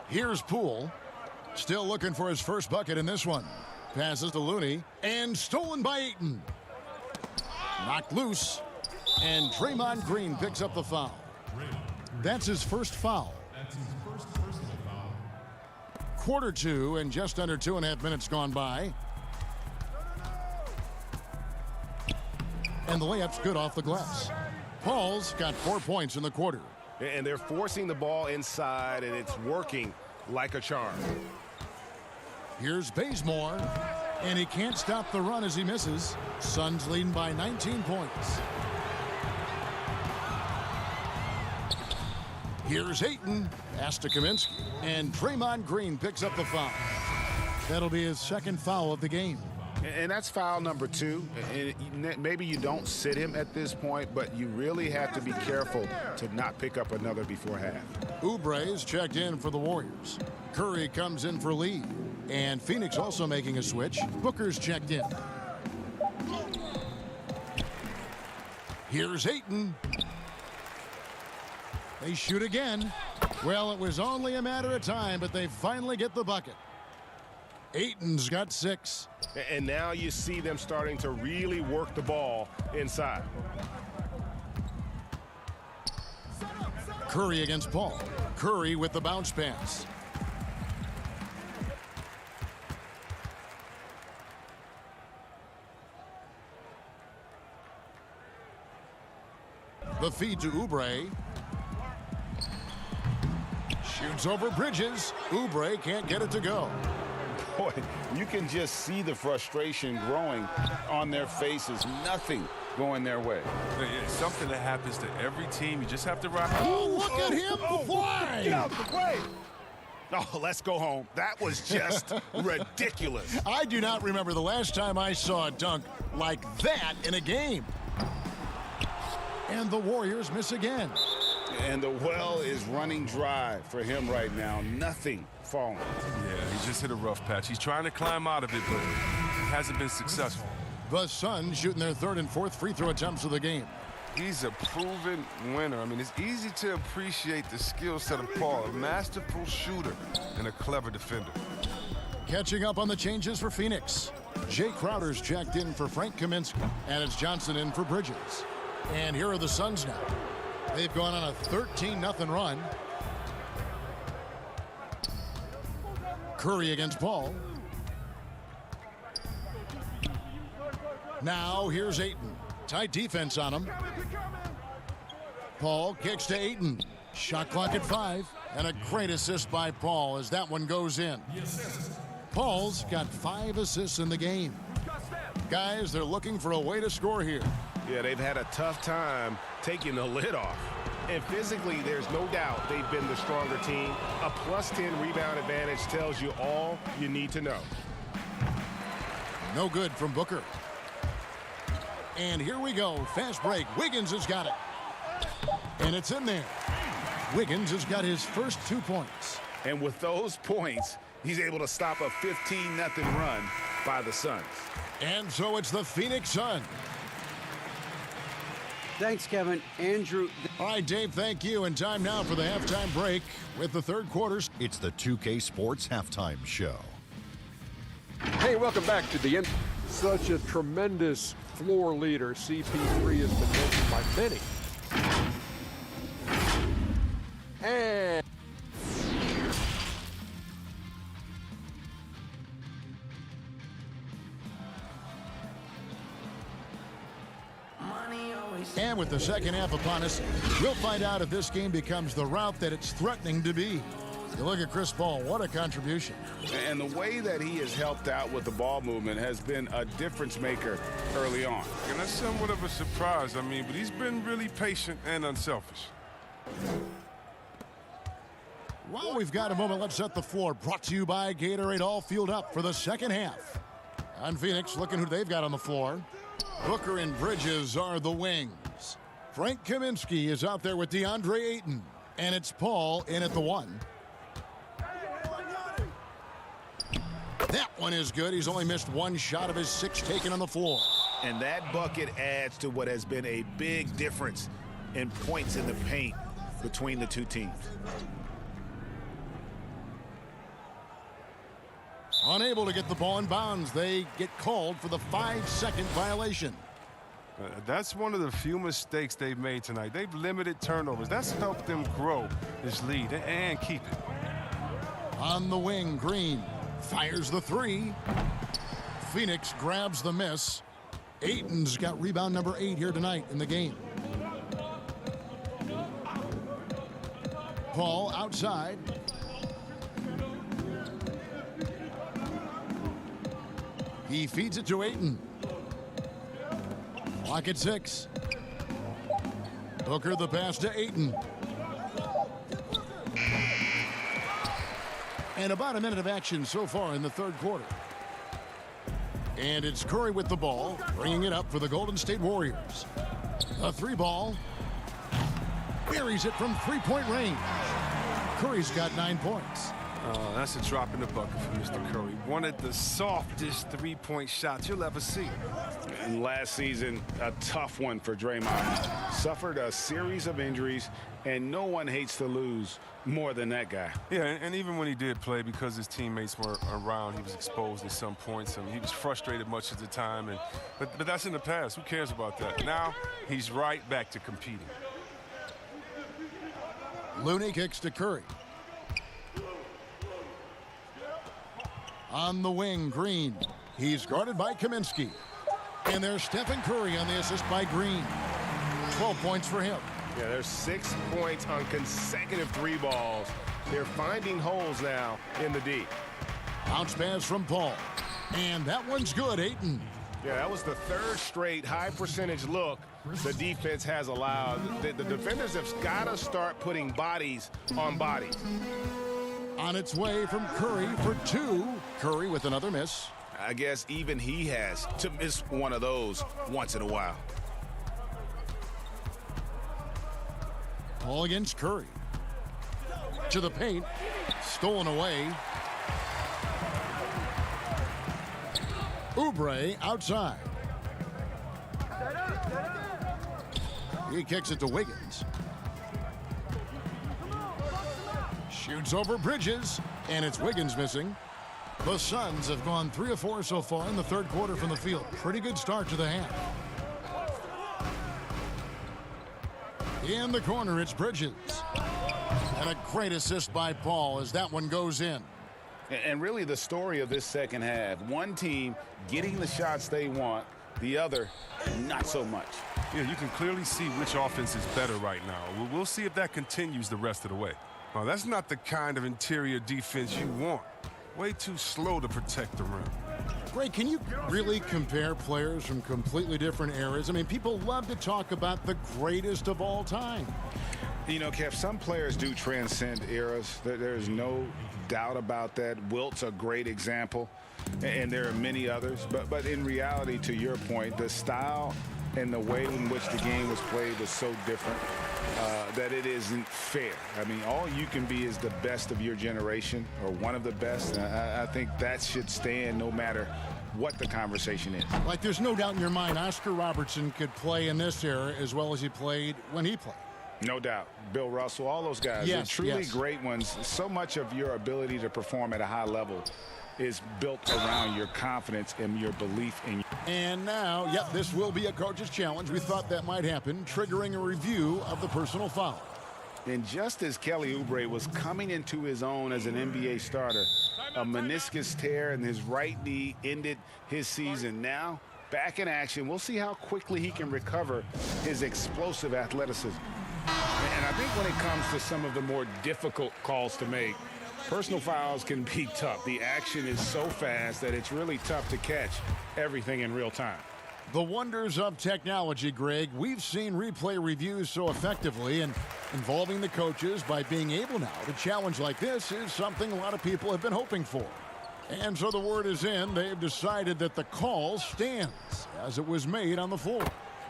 Here's Poole. Still looking for his first bucket in this one. Passes to Looney. And stolen by Ayton. Knocked loose. And Draymond Green picks up the foul. That's his first foul. Quarter 2 and just under 2.5 minutes gone by. And the layup's good off the glass. Paul's got 4 points in the quarter. And they're forcing the ball inside, and it's working like a charm. Here's Bazemore. And he can't stop the run as he misses. Suns leading by 19 points. Here's Ayton. Pass to Kaminsky. And Draymond Green picks up the foul. That'll be his second foul of the game. And that's foul number 2. And maybe you don't sit him at this point, but you really have to be careful to not pick up another before half. Oubre's checked in for the Warriors. Curry comes in for Lee. And Phoenix also making a switch. Booker's checked in. Here's Ayton. They shoot again. Well, it was only a matter of time, but they finally get the bucket. Ayton's got 6. And now you see them starting to really work the ball inside. Curry against Paul. Curry with the bounce pass. The feed to Oubre. Shoots over Bridges. Oubre can't get it to go. Boy, you can just see the frustration growing on their faces. Nothing going their way. It's something that happens to every team. You just have to rock. Oh, look at him fly! Get out the way! Oh, let's go home. That was just ridiculous. I do not remember the last time I saw a dunk like that in a game. And the Warriors miss again. And the well is running dry for him right now. Nothing falling. Yeah, he just hit a rough patch. He's trying to climb out of it, but hasn't been successful. The Suns shooting their 3rd and 4th free throw attempts of the game. He's a proven winner. I mean, it's easy to appreciate the skill set of Paul, a masterful shooter and a clever defender. Catching up on the changes for Phoenix. Jay Crowder's checked in for Frank Kaminsky, and it's Johnson in for Bridges. And here are the Suns now. They've gone on a 13-0 run. Curry against Paul. Now here's Ayton. Tight defense on him. Paul kicks to Ayton. Shot clock at 5. And a great assist by Paul as that one goes in. Paul's got 5 assists in the game. Guys, they're looking for a way to score here. Yeah, they've had a tough time taking the lid off. And physically, there's no doubt they've been the stronger team. A +10 rebound advantage tells you all you need to know. No good from Booker. And here we go. Fast break. Wiggins has got it. And it's in there. Wiggins has got his first 2 points. And with those points, he's able to stop a 15-0 run by the Suns. And so it's the Phoenix Suns. Thanks, Kevin. Andrew. All right, Dave, thank you. And time now for the halftime break with the third quarter. It's the 2K Sports Halftime Show. Hey, welcome back to the end. Such a tremendous floor leader. CP3 has been mentioned by many. And And with the second half upon us, we'll find out if this game becomes the route that it's threatening to be. You look at Chris Paul, what a contribution. And the way that he has helped out with the ball movement has been a difference maker early on. And that's somewhat of a surprise, but he's been really patient and unselfish. While we've got a moment, let's set the floor. Brought to you by Gatorade, all fueled up for the second half. On Phoenix, looking who they've got on the floor. Booker and Bridges are the wings. Frank Kaminsky is out there with DeAndre Ayton. And it's Paul in at the 1. That one is good. He's only missed 1 shot of his 6 taken on the floor. And that bucket adds to what has been a big difference in points in the paint between the two teams. Unable to get the ball in bounds. They get called for the 5-second violation. That's one of the few mistakes they've made tonight. They've limited turnovers. That's helped them grow this lead and keep it. On the wing, Green fires the 3. Phoenix grabs the miss. Ayton's got rebound number 8 here tonight in the game. Paul outside. He feeds it to Ayton. Clock at 6. Booker the pass to Ayton. And about a minute of action so far in the third quarter. And it's Curry with the ball, bringing it up for the Golden State Warriors. A 3-ball. Buries it from three-point range. Curry's got 9 points. That's a drop in the bucket for Mr. Curry. One of the softest three-point shots you'll ever see. And last season, a tough one for Draymond. Suffered a series of injuries, and no one hates to lose more than that guy. Yeah, and even when he did play, because his teammates were around, he was exposed at some points. He was frustrated much of the time. But that's in the past. Who cares about that? Now he's right back to competing. Looney kicks to Curry. On the wing, Green. He's guarded by Kaminsky. And there's Stephen Curry on the assist by Green. 12 points for him. Yeah, there's 6 points on consecutive 3 balls. They're finding holes now in the D. Bounce pass from Paul. And that one's good, Ayton. Yeah, that was the 3rd straight high percentage look the defense has allowed. The defenders have got to start putting bodies on bodies. On its way from Curry for 2. Curry with another miss. I guess even he has to miss one of those once in a while. Ball against Curry. To the paint. Stolen away. Oubre outside. He kicks it to Wiggins. Shoots over Bridges, and it's Wiggins missing. The Suns have gone 3 of 4 so far in the 3rd quarter from the field. Pretty good start to the half. In the corner, it's Bridges. And a great assist by Paul as that one goes in. And really the story of this second half, one team getting the shots they want, the other not so much. Yeah, you can clearly see which offense is better right now. We'll see if that continues the rest of the way. Now, that's not the kind of interior defense you want. Way too slow to protect the rim. Greg, can you really compare players from completely different eras? I mean, people love to talk about the greatest of all time. You know, Kev, some players do transcend eras. There's no doubt about that. Wilt's a great example, and there are many others. But in reality, to your point, the style and the way in which the game was played was so different that it isn't fair. I mean, all you can be is the best of your generation or one of the best. I think that should stand no matter what the conversation is. Like, there's no doubt in your mind Oscar Robertson could play in this era as well as he played when he played. No doubt. Bill Russell, all those guys. Yes, They're truly yes. great ones. So much of your ability to perform at a high level is built around your confidence and your belief in you. And now, yep, this will be a coach's challenge. We thought that might happen, triggering a review of the personal foul. And just as Kelly Oubre was coming into his own as an NBA starter, a meniscus tear in his right knee ended his season. Now, back in action, we'll see how quickly he can recover his explosive athleticism. And I think when it comes to some of the more difficult calls to make, personal fouls can be tough. The action is so fast that it's really tough to catch everything in real time. The wonders of technology, Greg. We've seen replay reviews so effectively, and involving the coaches by being able now to challenge like this is something a lot of people have been hoping for. And so the word is in. They've decided that the call stands as it was made on the floor.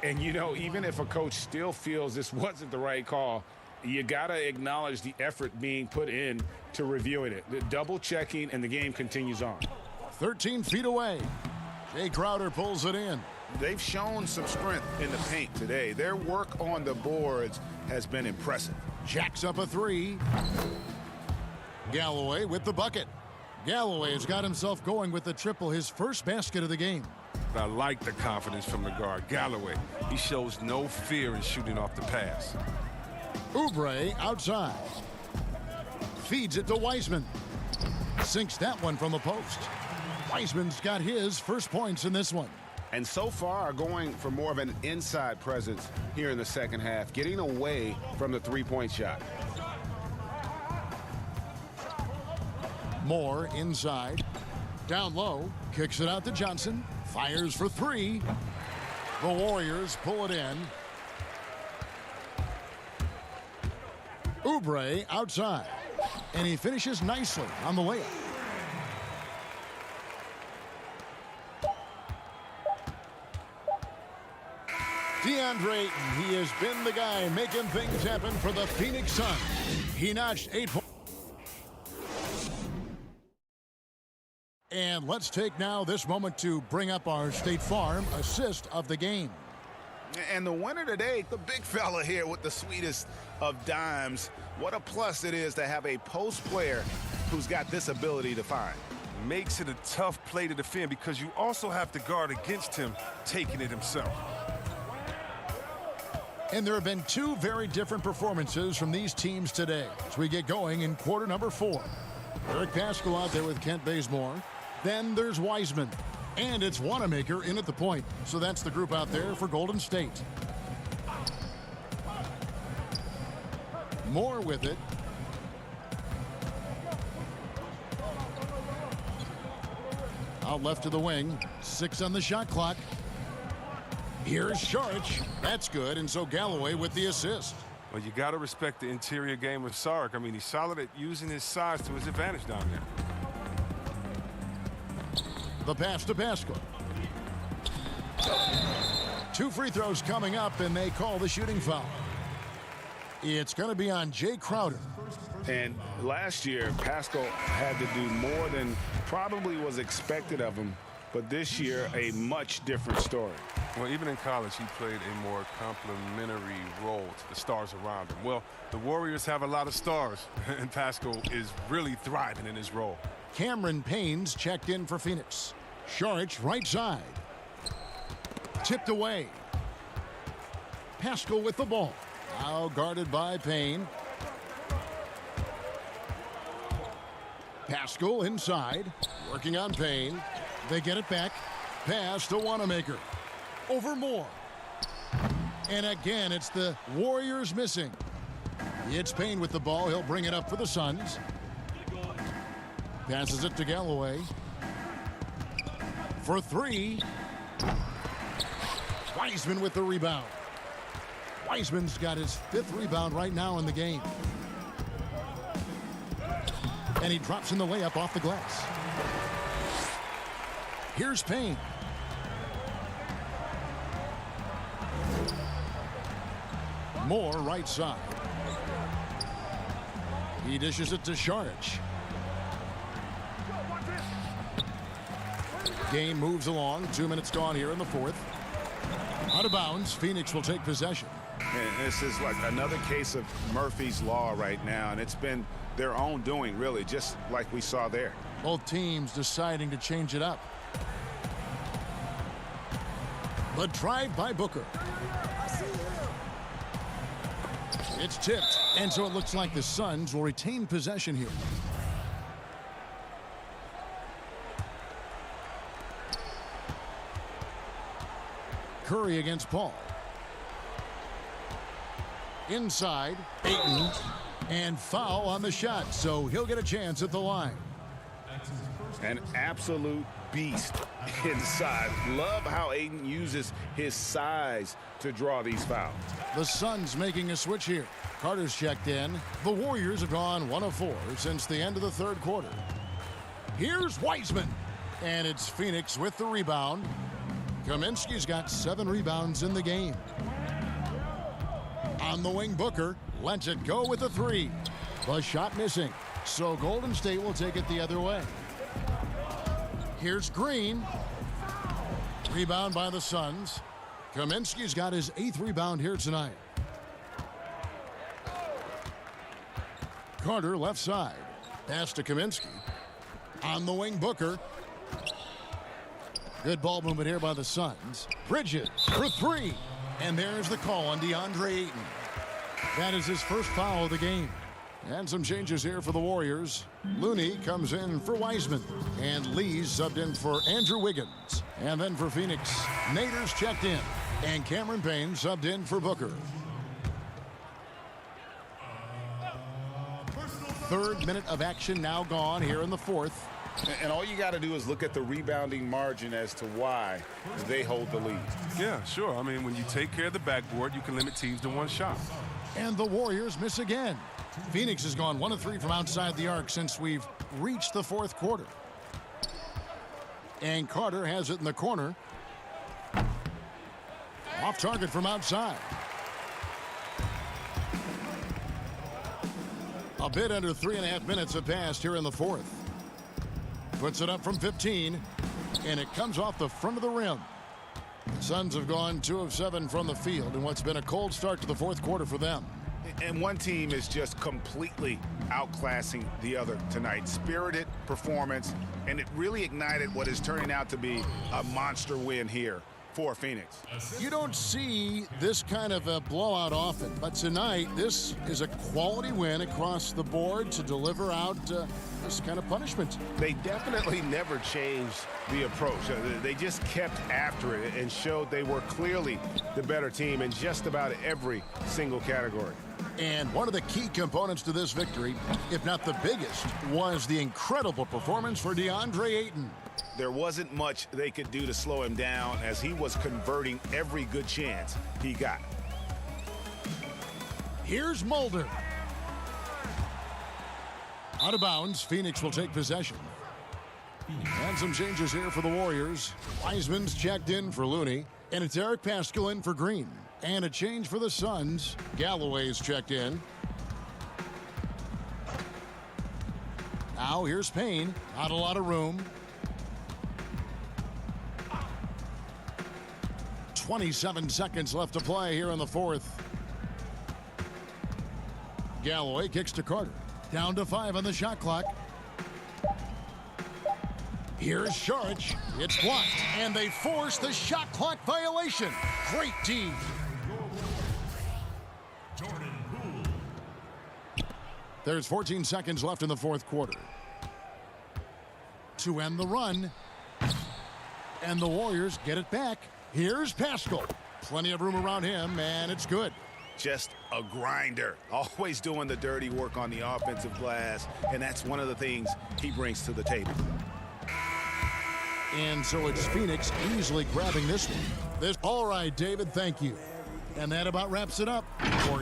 And, you know, even if a coach still feels this wasn't the right call, you got to acknowledge the effort being put in to reviewing it. The double checking, and the game continues on. 13 feet away. Jay Crowder pulls it in. They've shown some strength in the paint today. Their work on the boards has been impressive. Jacks up a 3. Galloway with the bucket. Galloway has got himself going with the triple, his first basket of the game. I like the confidence from the guard. Galloway, he shows no fear in shooting off the pass. Oubre outside. Feeds it to Wiseman. Sinks that one from the post. Wiseman's got his first points in this one. And so far are going for more of an inside presence here in the second half, getting away from the three-point shot. Moore inside. Down low. Kicks it out to Johnson. Fires for 3. The Warriors pull it in. Oubre outside. And he finishes nicely on the layup. DeAndre Ayton, he has been the guy making things happen for the Phoenix Suns. He notched 8 points. And let's take now this moment to bring up our State Farm assist of the game. And the winner today, the big fella here with the sweetest of dimes. What a plus it is to have a post player who's got this ability to find. Makes it a tough play to defend because you also have to guard against him taking it himself. And there have been two very different performances from these teams today as we get going in quarter number 4. Eric Paschal out there with Kent Bazemore. Then there's Wiseman. And it's Wanamaker in at the point. So that's the group out there for Golden State. Moore with it. Out left to the wing. 6 on the shot clock. Here's Saric. That's good. And so Galloway with the assist. Well, you got to respect the interior game of Saric. I mean, he's solid at using his size to his advantage down there. The pass to Paschal. 2 free throws coming up, and they call the shooting foul. It's going to be on Jay Crowder. And last year, Paschal had to do more than probably was expected of him. But this year, a much different story. Well, even in college, he played a more complementary role to the stars around him. Well, the Warriors have a lot of stars, and Paschal is really thriving in his role. Cameron Payne's checked in for Phoenix. Saric right side. Tipped away. Paschal with the ball. Now guarded by Payne. Paschal inside. Working on Payne. They get it back. Pass to Wanamaker. Over Moore. And again, it's the Warriors missing. It's Payne with the ball. He'll bring it up for the Suns. Passes it to Galloway. For 3. Wiseman with the rebound. Wiseman's got his 5th rebound right now in the game. And he drops in the layup off the glass. Here's Payne. Moore right side. He dishes it to Saric. Game moves along. 2 minutes gone here in the 4th. Out of bounds. Phoenix will take possession. And this is like another case of Murphy's Law right now, and it's been their own doing, really, just like we saw there. Both teams deciding to change it up. The drive by Booker. It's tipped, and so it looks like the Suns will retain possession here. Curry against Paul. Inside, Ayton, and foul on the shot, so he'll get a chance at the line. An absolute beast inside. Love how Ayton uses his size to draw these fouls. The Suns making a switch here. Carter's checked in. The Warriors have gone 1 of 4 since the end of the 3rd quarter. Here's Wiseman, and it's Phoenix with the rebound. Kaminsky's got 7 rebounds in the game. On the wing, Booker lets it go with a 3. The shot missing, so Golden State will take it the other way. Here's Green. Rebound by the Suns. Kaminsky's got his 8th rebound here tonight. Carter left side. Pass to Kaminsky. On the wing, Booker. Good ball movement here by the Suns. Bridges for 3. And there's the call on DeAndre Ayton. That is his first foul of the game. And some changes here for the Warriors. Looney comes in for Wiseman. And Lee's subbed in for Andrew Wiggins. And then for Phoenix, Nader's checked in. And Cameron Payne subbed in for Booker. 3rd minute of action now gone here in the 4th. And all you got to do is look at the rebounding margin as to why they hold the lead. Yeah, sure. I mean, when you take care of the backboard, you can limit teams to 1 shot. And the Warriors miss again. Phoenix has gone 1 of 3 from outside the arc since we've reached the 4th quarter. And Carter has it in the corner. Off target from outside. A bit under 3.5 minutes have passed here in the fourth. Puts it up from 15, and it comes off the front of the rim. The Suns have gone 2 of 7 from the field in what's been a cold start to the fourth quarter for them. And one team is just completely outclassing the other tonight. Spirited performance, and it really ignited what is turning out to be a monster win here for Phoenix. You don't see this kind of a blowout often, but tonight this is a quality win across the board to deliver out this kind of punishment. They definitely never changed the approach. They just kept after it and showed they were clearly the better team in just about every single category. And one of the key components to this victory, if not the biggest, was the incredible performance for DeAndre Ayton. There wasn't much they could do to slow him down as he was converting every good chance he got. Here's Mulder. Out of bounds, Phoenix will take possession. And some changes here for the Warriors. Wiseman's checked in for Looney, and it's Eric Paschal in for Green. And a change for the Suns. Galloway's checked in. Now here's Payne. Not a lot of room. 27 seconds left to play here in the fourth. Galloway kicks to Carter. Down to 5 on the shot clock. Here's Saric. It's blocked, and they force the shot clock violation. Great D. There's 14 seconds left in the fourth quarter. To end the run. And the Warriors get it back. Here's Paschal. Plenty of room around him, and it's good. Just a grinder, always doing the dirty work on the offensive glass, and that's one of the things he brings to the table. And so it's Phoenix easily grabbing this one. All right, David, thank you. And that about wraps it up for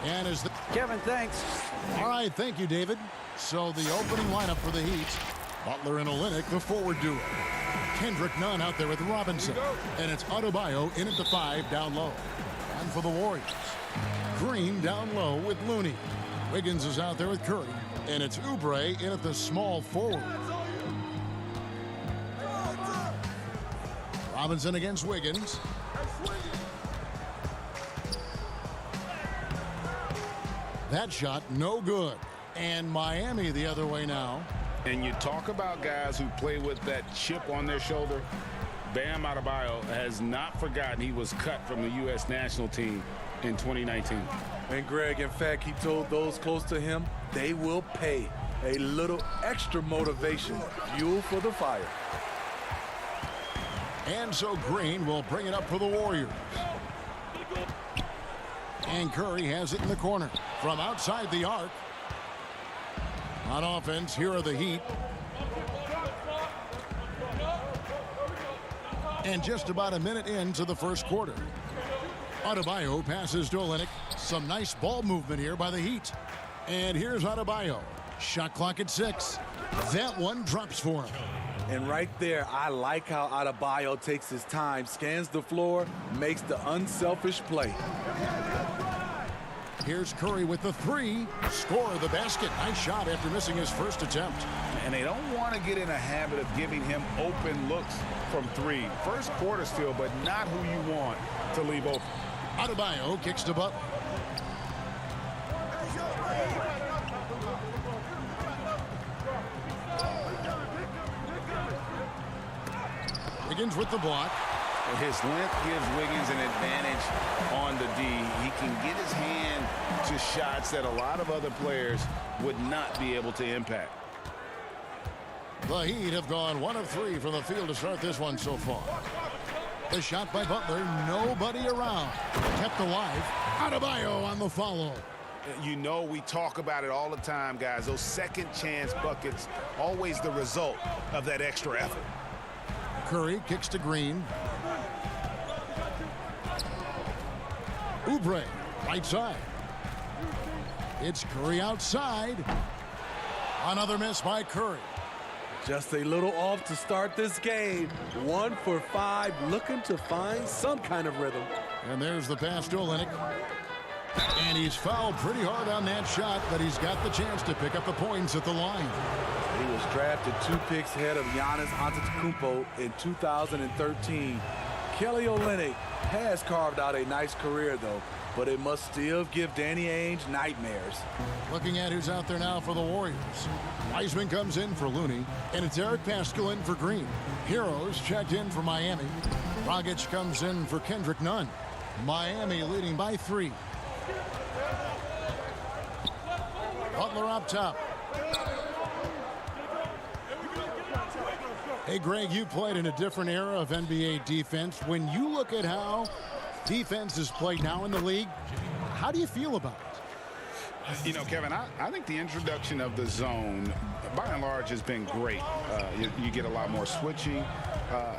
And as the Kevin, thanks. all right, thank you, David. So the opening lineup for the Heat: Butler and Olynyk, the forward duo. Kendrick Nunn out there with Robinson. And it's Adebayo in at the 5 down low. And for the Warriors, Green down low with Looney. Wiggins is out there with Curry. And it's Oubre in at the small forward. Robinson against Wiggins. That shot no good. And Miami the other way now. And you talk about guys who play with that chip on their shoulder. Bam Adebayo has not forgotten he was cut from the U.S. national team in 2019. And Greg, in fact, he told those close to him they will pay a little extra motivation, fuel for the fire. And so Green will bring it up for the Warriors. And Curry has it in the corner from outside the arc. On offense, here are the Heat. And just about a minute into the first quarter. Adebayo passes to Olynyk. Some nice ball movement here by the Heat. And here's Adebayo. Shot clock at 6. That one drops for him. And right there, I like how Adebayo takes his time, scans the floor, makes the unselfish play. Here's Curry with the 3. Score of the basket. Nice shot after missing his first attempt. And they don't want to get in a habit of giving him open looks from 3. First quarter still, but not who you want to leave open. Adebayo kicks to Butler. Wiggins with the block. His length gives Wiggins an advantage on the D. He can get his hand to shots that a lot of other players would not be able to impact. The Heat have gone 1 of 3 from the field to start this one so far. The shot by Butler, nobody around. Kept alive. Adebayo on the follow. You know, we talk about it all the time, guys. Those second chance buckets, always the result of that extra effort. Curry kicks to Green. Oubre, right side. It's Curry outside. Another miss by Curry. Just a little off to start this game. 1 for 5, looking to find some kind of rhythm. And there's the pass to Olynyk. And he's fouled pretty hard on that shot, but he's got the chance to pick up the points at the line. He was drafted 2 picks ahead of Giannis Antetokounmpo in 2013. Kelly Olynyk has carved out a nice career, though, but it must still give Danny Ainge nightmares. Looking at who's out there now for the Warriors. Wiseman comes in for Looney, and it's Eric Paschall in for Green. Heroes checked in for Miami. Dragic comes in for Kendrick Nunn. Miami leading by 3. Butler up top. Hey, Greg, you played in a different era of NBA defense. When you look at how defense is played now in the league, how do you feel about it? You know, Kevin, I think the introduction of the zone, by and large, has been great. You get a lot more switching,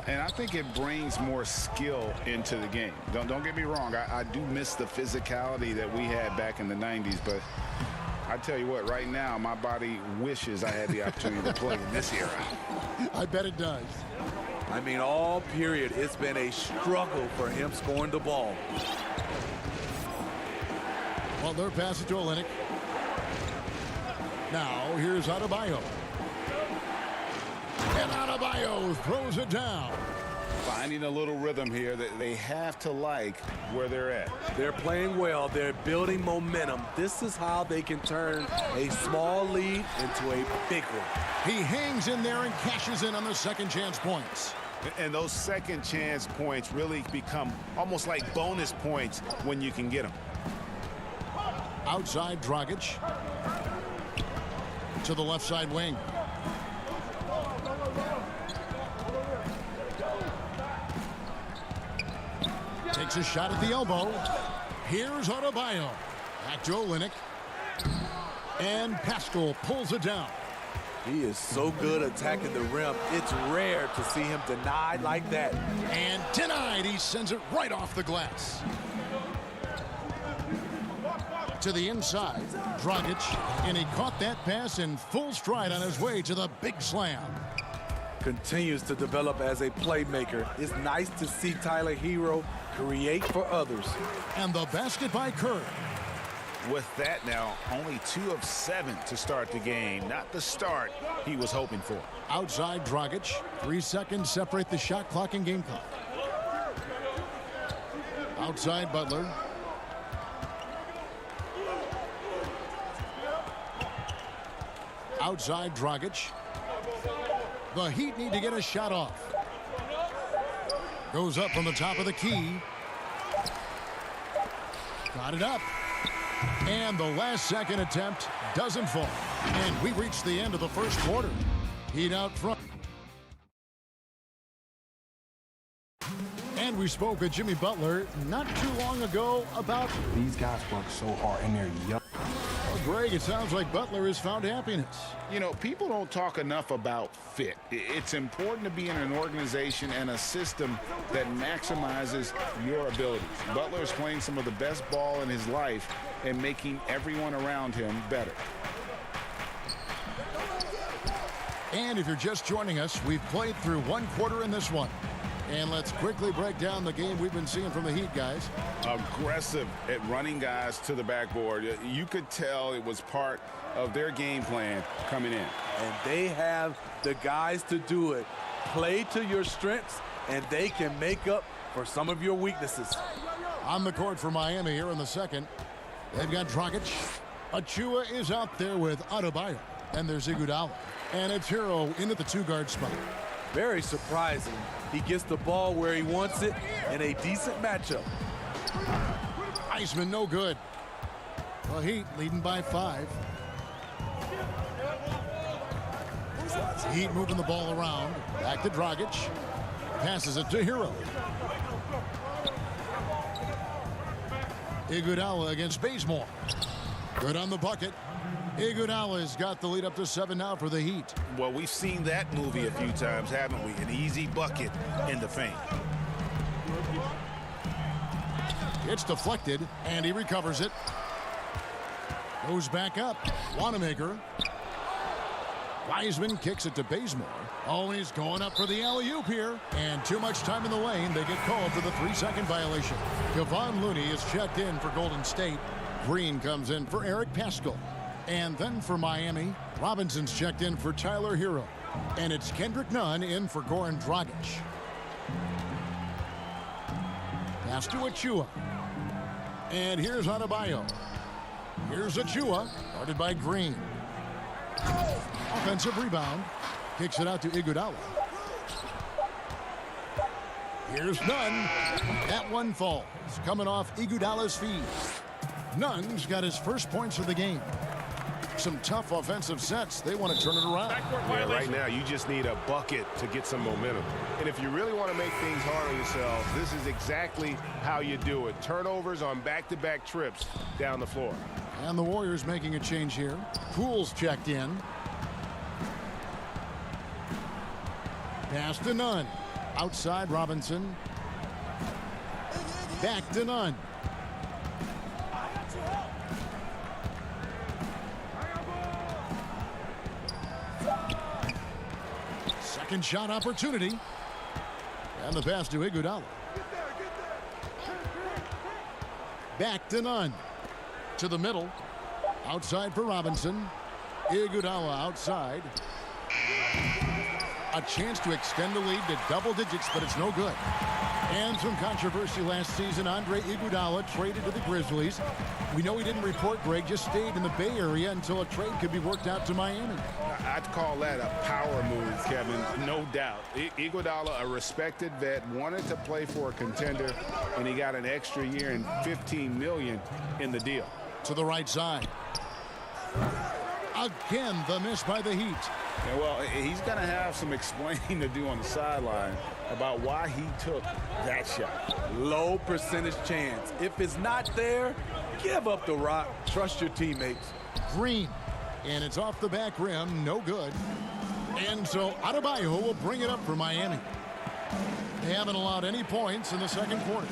and I think it brings more skill into the game. Don't get me wrong. I do miss the physicality that we had back in the 90s, but I tell you what, right now, my body wishes I had the opportunity to play in this era. I bet it does. I mean, all period, it's been a struggle for him scoring the ball. Butler passes to Olynyk. Now, here's Adebayo. And Adebayo throws it down. Finding a little rhythm here that they have to like where they're at. They're playing well. They're building momentum. This is how they can turn a small lead into a big one. He hangs in there and cashes in on the second chance points. And those second chance points really become almost like bonus points when you can get them. Outside Dragic. To the left side wing. Takes a shot at the elbow. Here's Adebayo. Back to Olynyk. And Paschall pulls it down. He is so good attacking the rim. It's rare to see him denied like that. And denied. He sends it right off the glass. to the inside. Dragic, and he caught that pass in full stride on his way to the big slam. Continues to develop as a playmaker. It's nice to see Tyler Hero create for others. And the basket by Kerr. With that now, only 2 of 7 to start the game. Not the start he was hoping for. Outside Dragic. 3 seconds separate the shot clock and game clock. Outside Butler. Outside Dragic. The Heat need to get a shot off. Goes up from the top of the key. Got it up. And the last second attempt doesn't fall. And we reach the end of the first quarter. Heat out front. And we spoke with Jimmy Butler not too long ago about these guys work so hard and they're young. Well, Greg, it sounds like Butler has found happiness. You know, people don't talk enough about fit. It's important to be in an organization and a system that maximizes your abilities. Butler is playing some of the best ball in his life and making everyone around him better. And if you're just joining us, we've played through 1 quarter in this one. And let's quickly break down the game we've been seeing from the Heat, guys. Aggressive at running guys to the backboard. You could tell it was part of their game plan coming in. And they have the guys to do it. Play to your strengths, and they can make up for some of your weaknesses. On the court for Miami here in the second. They've got Dragic. Achua is out there with Adebayo. And there's Iguodala. And it's Hero in at the 2-guard spot. Very surprising. He gets the ball where he wants it in a decent matchup. Iceman no good. The Heat leading by 5. Heat moving the ball around. Back to Dragic. Passes it to Hero. Iguodala against Bazemore. Good on the bucket. Iguodala's got the lead up to 7 now for the Heat. Well, we've seen that movie a few times, haven't we? An easy bucket in the paint. It's deflected, and he recovers it. Goes back up. Wanamaker. Wiseman kicks it to Bazemore. Oh, he's going up for the alley-oop here. And too much time in the lane. They get called for the 3-second violation. Kevon Looney is checked in for Golden State. Green comes in for Eric Paschall. And then for Miami, Robinson's checked in for Tyler Hero. And it's Kendrick Nunn in for Goran Dragic. Pass to Achua. And here's Adebayo. Here's Achua, guarded by Green. Offensive rebound. Kicks it out to Iguodala. Here's Nunn. That one falls. Coming off Iguodala's feet. Nunn's got his first points of the game. Some tough offensive sets. They want to turn it around. Yeah, right now you just need a bucket to get some momentum. And if you really want to make things hard on yourself, this is exactly how you do it. Turnovers on back-to-back trips down the floor. And the Warriors making a change here. Poole's checked in. Pass to Nunn. Outside Robinson. Back to Nunn. Second shot opportunity. And the pass to Iguodala. Back to Nunn. To the middle. Outside for Robinson. Iguodala outside. A chance to extend the lead to double digits, but it's no good. And some controversy last season. Andre Iguodala traded to the Grizzlies. We know he didn't report, Greg, just stayed in the Bay Area until a trade could be worked out to Miami. I'd call that a power move, Kevin, no doubt. Iguodala, a respected vet, wanted to play for a contender, and he got an extra year and $15 million in the deal. To the right side. Again, the miss by the Heat. Yeah, well, he's going to have some explaining to do on the sideline about why he took that shot. Low percentage chance. If it's not there, give up the rock. Trust your teammates. Green. And it's off the back rim. No good. And so Adebayo will bring it up for Miami. They haven't allowed any points in the second quarter.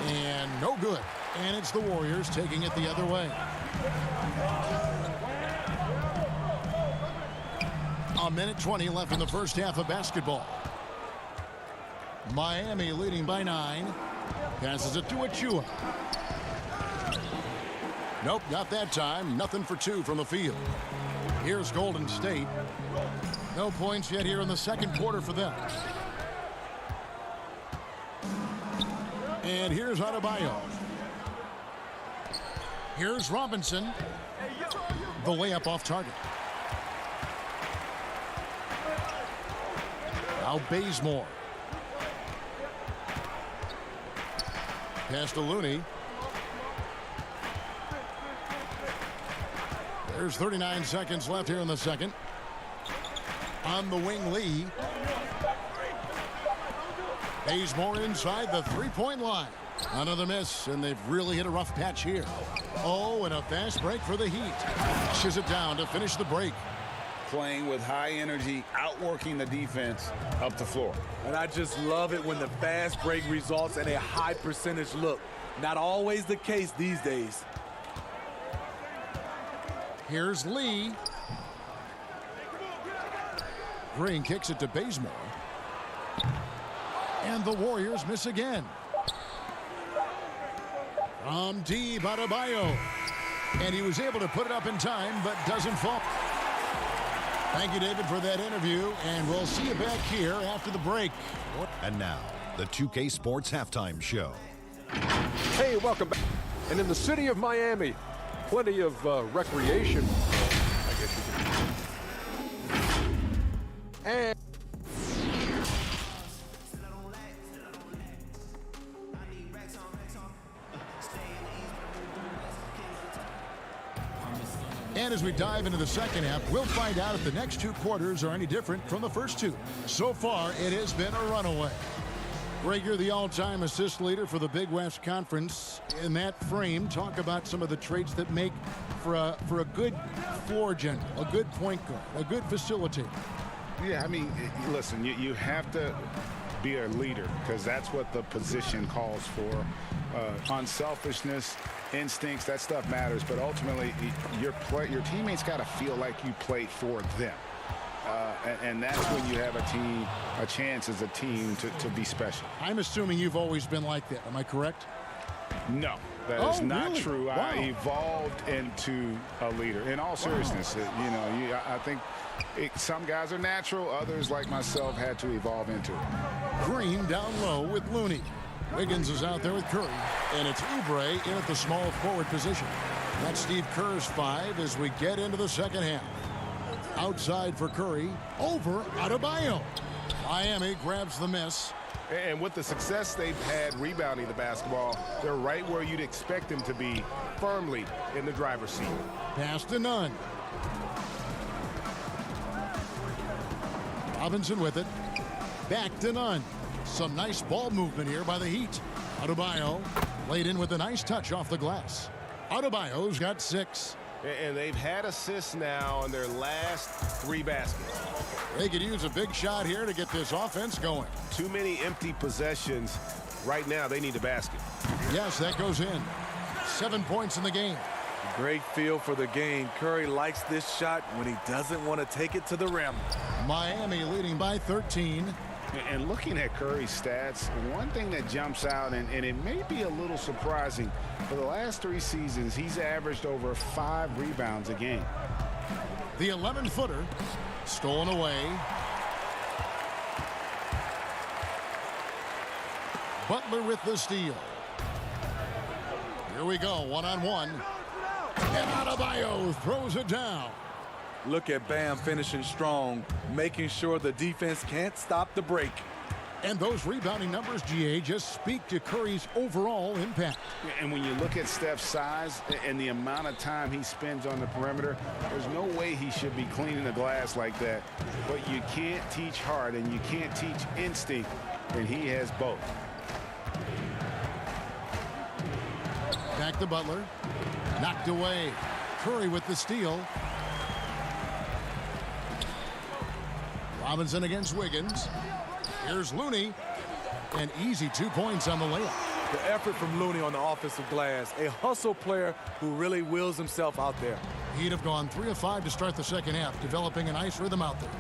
And no good. And it's the Warriors taking it the other way. A minute 20 left in the first half of basketball. Miami leading by 9. Passes it to Achua. Nope, not that time. Nothing for 2 from the field. Here's Golden State. No points yet here in the second quarter for them. And here's Adebayo. Here's Robinson. The layup off target. Now Bazemore. Pass to Looney. There's 39 seconds left here in the second. On the wing, Lee. Bazemore inside the three-point line. Another miss, and they've really hit a rough patch here. Oh, and a fast break for the Heat. Pushes it down to finish the break. Playing with high energy, outworking the defense up the floor. And I just love it when the fast break results in a high percentage look. Not always the case these days. Here's Lee. Green kicks it to Bazemore. And the Warriors miss again. From deep, Adebayo. And he was able to put it up in time, but doesn't fall. Thank you, David, for that interview, and we'll see you back here after the break. And now, the 2K Sports Halftime Show. Hey, welcome back. And in the city of Miami, plenty of recreation, I guess you could. And And as we dive into the second half, we'll find out if the next 2 quarters are any different from the first 2. So far, it has been a runaway. Greg, you're the all-time assist leader for the Big West Conference. In that frame, talk about some of the traits that make for a good floor general, a good point guard, a good facilitator. Yeah, I mean, listen, you have to be a leader because that's what the position calls for. Unselfishness, instincts, that stuff matters, but ultimately your teammates got to feel like you played for them. And that's when you have a chance as a team to be special. I'm assuming you've always been like that. Am I correct? No, that is not really? true. Wow. I evolved into a leader. In all seriousness, I think some guys are natural. Others, like myself, had to evolve into it. Green down low with Looney. Wiggins is out there with Curry. And it's Oubre in at the small forward position. That's Steve Kerr's 5 as we get into the second half. Outside for Curry. Over Adebayo. Miami grabs the miss. And with the success they've had rebounding the basketball, they're right where you'd expect them to be, firmly in the driver's seat. Pass to Nunn. Robinson with it. Back to Nunn. Some nice ball movement here by the Heat. Adebayo laid in with a nice touch off the glass. Adebayo's got 6. And they've had assists now on their last 3 baskets. They could use a big shot here to get this offense going. Too many empty possessions. Right now, they need a basket. Yes, that goes in. 7 points in the game. Great feel for the game. Curry likes this shot when he doesn't want to take it to the rim. Miami leading by 13. And looking at Curry's stats, one thing that jumps out, and it may be a little surprising, for the last 3 seasons, he's averaged over 5 rebounds a game. The 11-footer stolen away. Butler with the steal. Here we go, one-on-one. And Adebayo throws it down. Look at Bam finishing strong, making sure the defense can't stop the break. And those rebounding numbers, GA, just speak to Curry's overall impact. And when you look at Steph's size and the amount of time he spends on the perimeter, there's no way he should be cleaning the glass like that. But you can't teach heart and you can't teach instinct, and he has both. Back to Butler. Knocked away. Curry with the steal. Robinson against Wiggins. Here's Looney. An easy 2 points on the layup. The effort from Looney on the offensive glass. A hustle player who really wills himself out there. He'd have gone 3 of 5 to start the second half, developing a nice rhythm out there.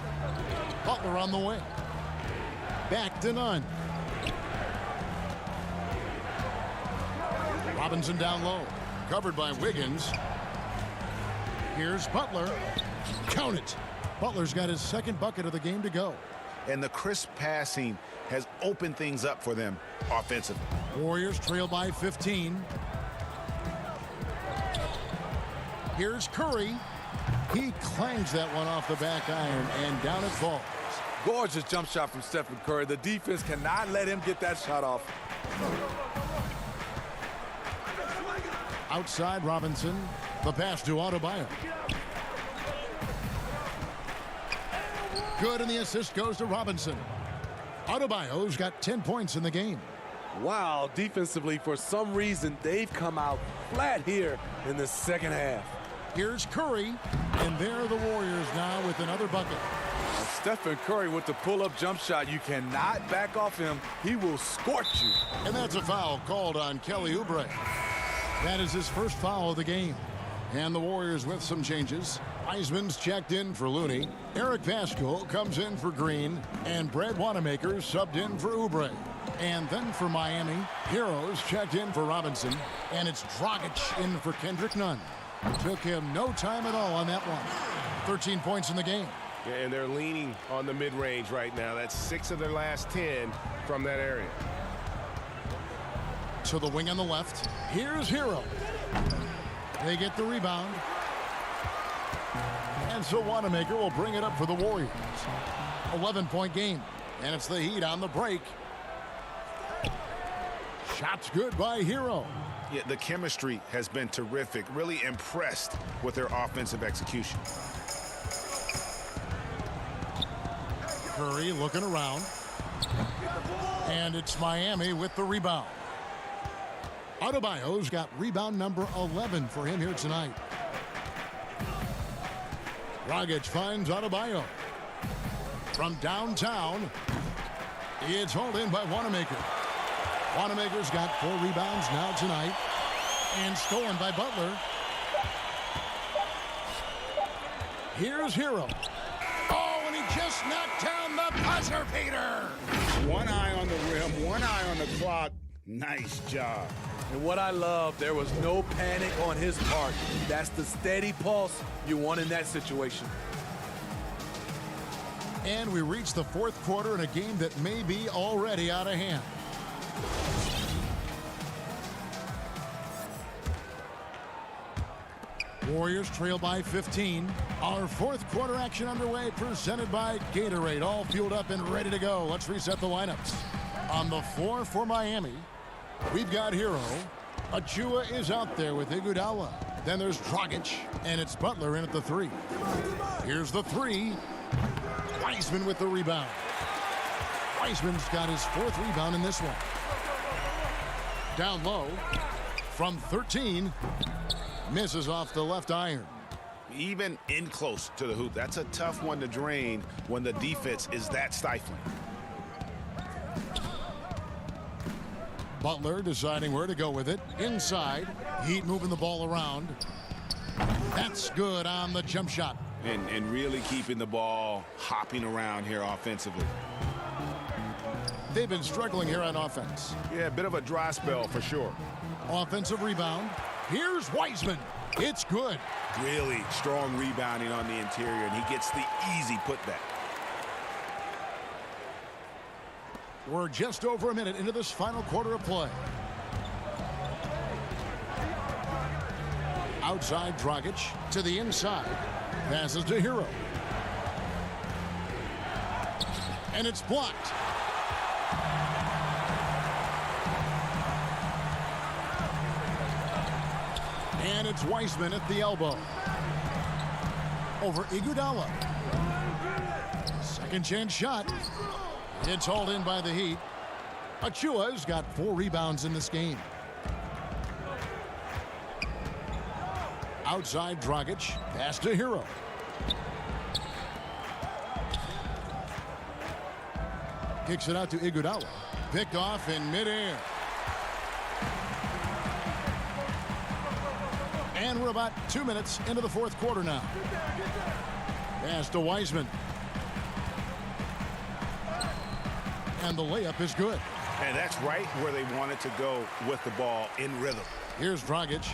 Butler on the way. Back to Nunn. Robinson down low. Covered by Wiggins. Here's Butler. Count it. Butler's got his second bucket of the game to go. And the crisp passing has opened things up for them offensively. Warriors trail by 15. Here's Curry. He clangs that one off the back iron, and down it falls. Gorgeous jump shot from Stephen Curry. The defense cannot let him get that shot off. Outside Robinson. The pass to Adebayo. Good, and the assist goes to Robinson. Adebayo's got 10 points in the game. Wow, defensively, for some reason, they've come out flat here in the second half. Here's Curry, and there are the Warriors now with another bucket. Stephen Curry with the pull-up jump shot. You cannot back off him. He will scorch you. And that's a foul called on Kelly Oubre. That is his first foul of the game. And the Warriors with some changes. Wiseman's checked in for Looney. Eric Pascal comes in for Green. And Brad Wanamaker subbed in for Oubre. And then for Miami, Heroes checked in for Robinson. And it's Dragic in for Kendrick Nunn. Took him no time at all on that one. 13 points in the game. Yeah, and they're leaning on the mid-range right now. That's 6 of their last 10 from that area. To the wing on the left. Here's Hero. They get the rebound. And so Wanamaker will bring it up for the Warriors. 11-point game. And it's the Heat on the break. Shots good by Hero. Yeah, the chemistry has been terrific. Really impressed with their offensive execution. Curry looking around. And it's Miami with the rebound. Adebayo's got rebound number 11 for him here tonight. Dragic finds Adebayo. From downtown, it's hauled in by Wanamaker. Wanamaker's got 4 rebounds now tonight. And stolen by Butler. Here's Hero. Oh, and he just knocked down the buzzer beater. One eye on the rim, one eye on the clock. Nice job. And what I love, there was no panic on his part. That's the steady pulse you want in that situation. And we reach the fourth quarter in a game that may be already out of hand. Warriors trail by 15. Our fourth quarter action underway, presented by Gatorade. All fueled up and ready to go. Let's reset the lineups. On the floor for Miami, we've got Hero. Achua is out there with Iguodala. Then there's Dragic, and it's Butler in at the 3. Here's the 3. Wiseman with the rebound. Wiseman's got his 4th rebound in this one. Down low from 13. Misses off the left iron. Even in close to the hoop, that's a tough one to drain when the defense is that stifling. Butler deciding where to go with it. Inside. Heat moving the ball around. That's good on the jump shot. And really keeping the ball hopping around here offensively. They've been struggling here on offense. Yeah, a bit of a dry spell for sure. Offensive rebound. Here's Wiseman. It's good. Really strong rebounding on the interior, and he gets the easy putback. We're just over a minute into this final quarter of play. Outside Dragic to the inside. Passes to Hero. And it's blocked. And it's Wiseman at the elbow. Over Iguodala. Second chance shot. It's hauled in by the Heat. Achua's got 4 rebounds in this game. Outside Dragic. Pass to Hero. Kicks it out to Iguodala. Picked off in midair. And we're about 2 minutes into the fourth quarter now. Pass to Wiseman. And the layup is good. And that's right where they wanted to go with the ball, in rhythm. Here's Dragic.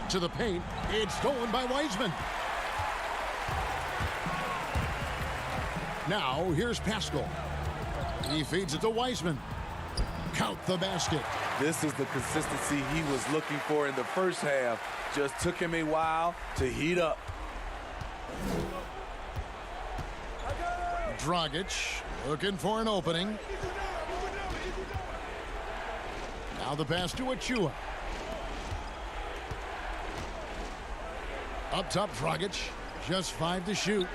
To the paint. It's stolen by Wiseman. Now here's Pascal. He feeds it to Wiseman. Count the basket. This is the consistency he was looking for in the first half. Just took him a while to heat up. Dragic looking for an opening. Now the pass to Achua. Up top, Dragic. Just 5 to shoot.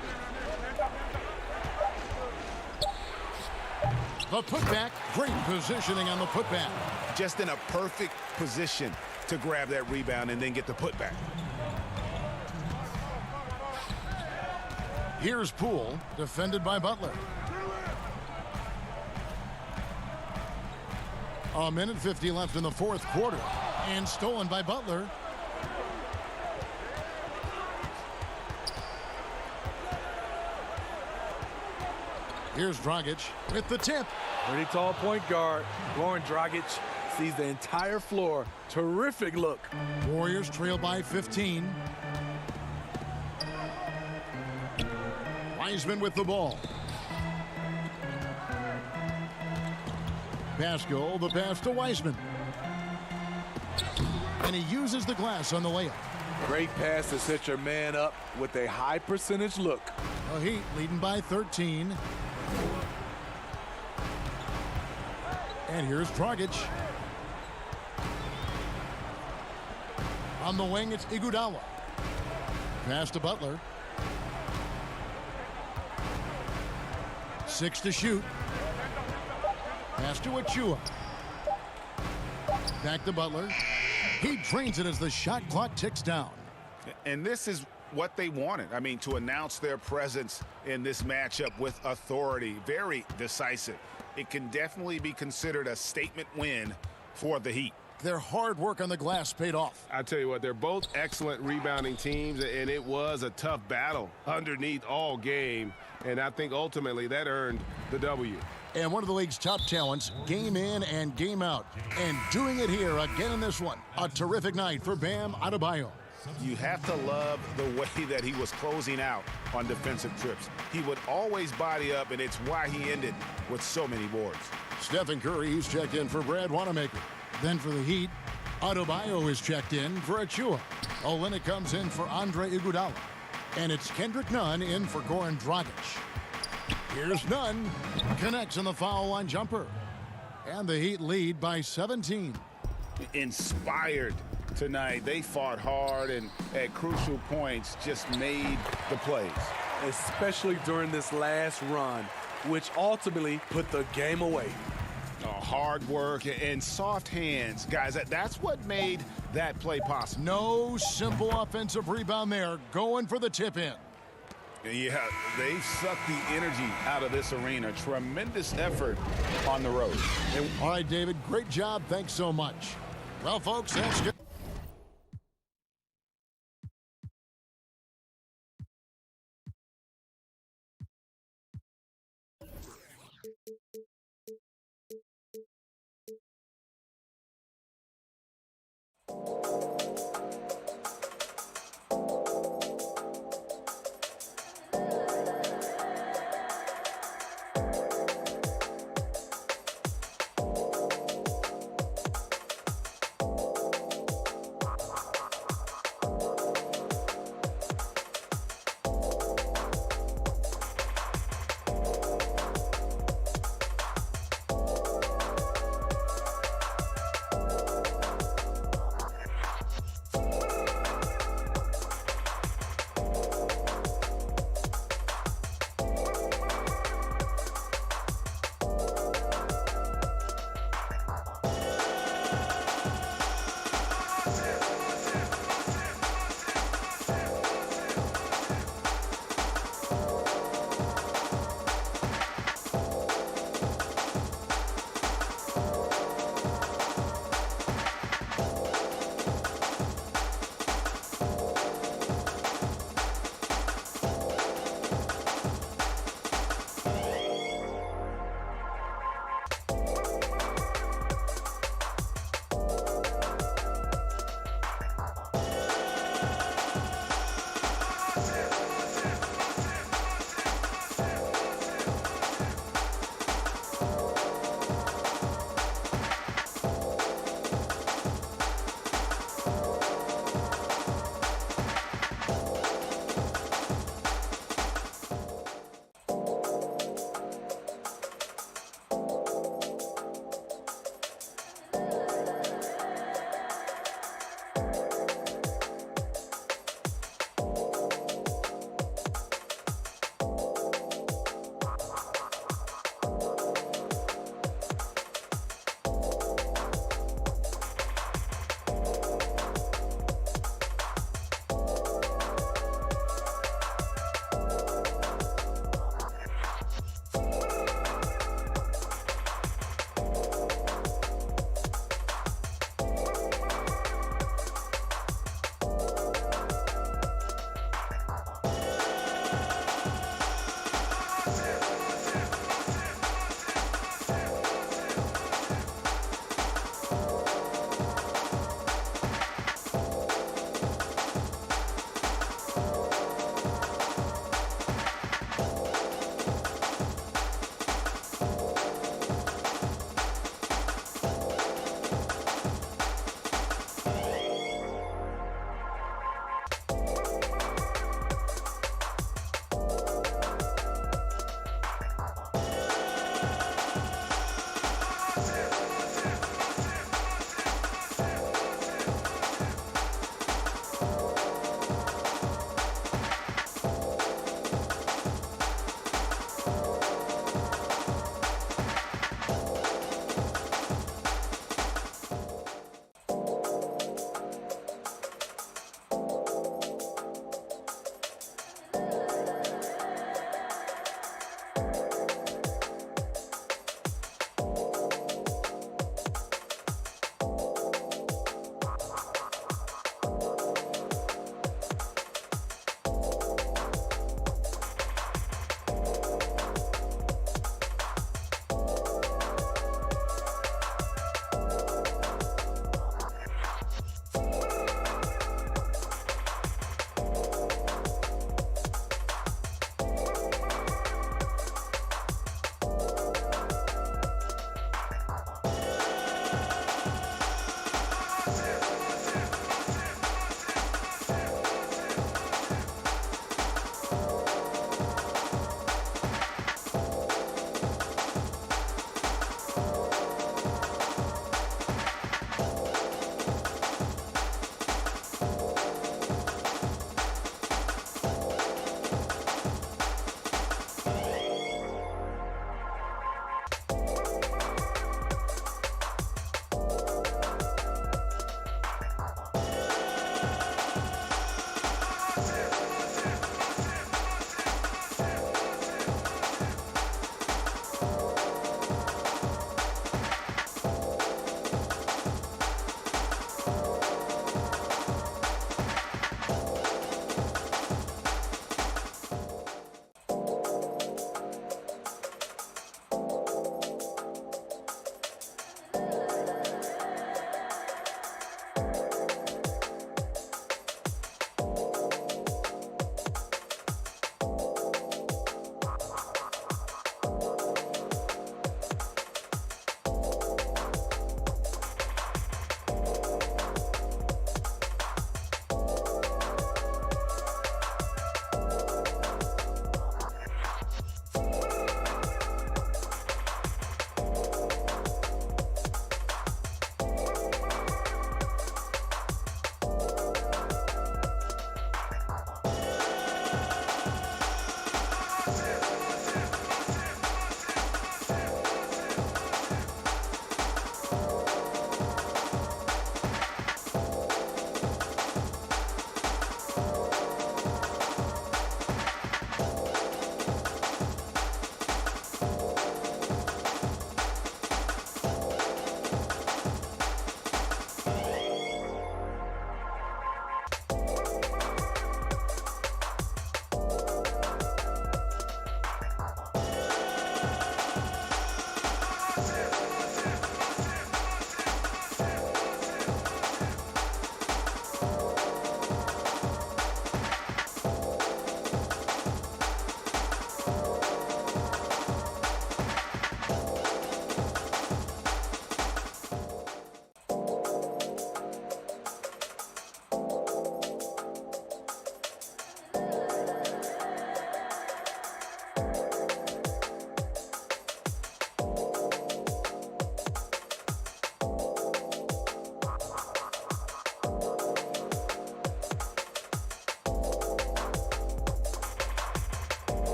The putback. Great positioning on the putback. Just in a perfect position to grab that rebound and then get the putback. Here's Poole, defended by Butler. A minute 50 left in the fourth quarter. And stolen by Butler. Here's Dragic with the tip. Pretty tall point guard. Goran Dragic sees the entire floor. Terrific look. Warriors trail by 15. Wiseman with the ball. Pascal, the pass to Wiseman. And he uses the glass on the layup. Great pass to set your man up with a high percentage look. The Heat leading by 13. And here's Dragic. On the wing, it's Iguodala. Pass to Butler. 6 to shoot. Pass to Achua. Back to Butler. He drains it as the shot clock ticks down. And this is what they wanted. I mean, to announce their presence in this matchup with authority. Very decisive. It can definitely be considered a statement win for the Heat. Their hard work on the glass paid off. I tell you what, they're both excellent rebounding teams, and it was a tough battle underneath all game. And I think ultimately that earned the W. And one of the league's top talents, game in and game out. And doing it here again in this one. A terrific night for Bam Adebayo. You have to love the way that he was closing out on defensive trips. He would always body up, and it's why he ended with so many boards. Stephen Curry, he's checked in for Brad Wanamaker. Then for the Heat, Adebayo is checked in for Achua. Olynyk comes in for Andre Iguodala. And it's Kendrick Nunn in for Goran Dragic. Here's Nunn. Connects on the foul line jumper. And the Heat lead by 17. Inspired tonight. They fought hard and at crucial points just made the plays. Especially during this last run, which ultimately put the game away. Hard work and soft hands, guys. That's what made that play possible. No simple offensive rebound there. Going for the tip in. Yeah, they sucked the energy out of this arena. Tremendous effort on the road. All right, David, great job. Thanks so much. Well, folks, that's good.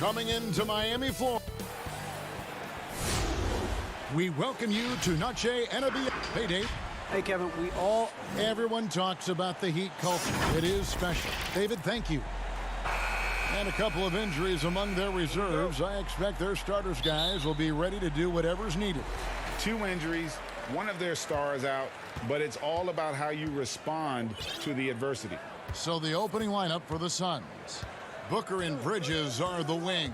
coming into Miami, Florida. We welcome you to Noche NBA. Hey, Dave. Hey, Kevin, Everyone talks about the Heat culture. It is special. David, thank you. And a couple of injuries among their reserves. I expect their starters guys will be ready to do whatever's needed. 2 injuries, one of their stars out, but it's all about how you respond to the adversity. So the opening lineup for the Suns. Booker and Bridges are the wings.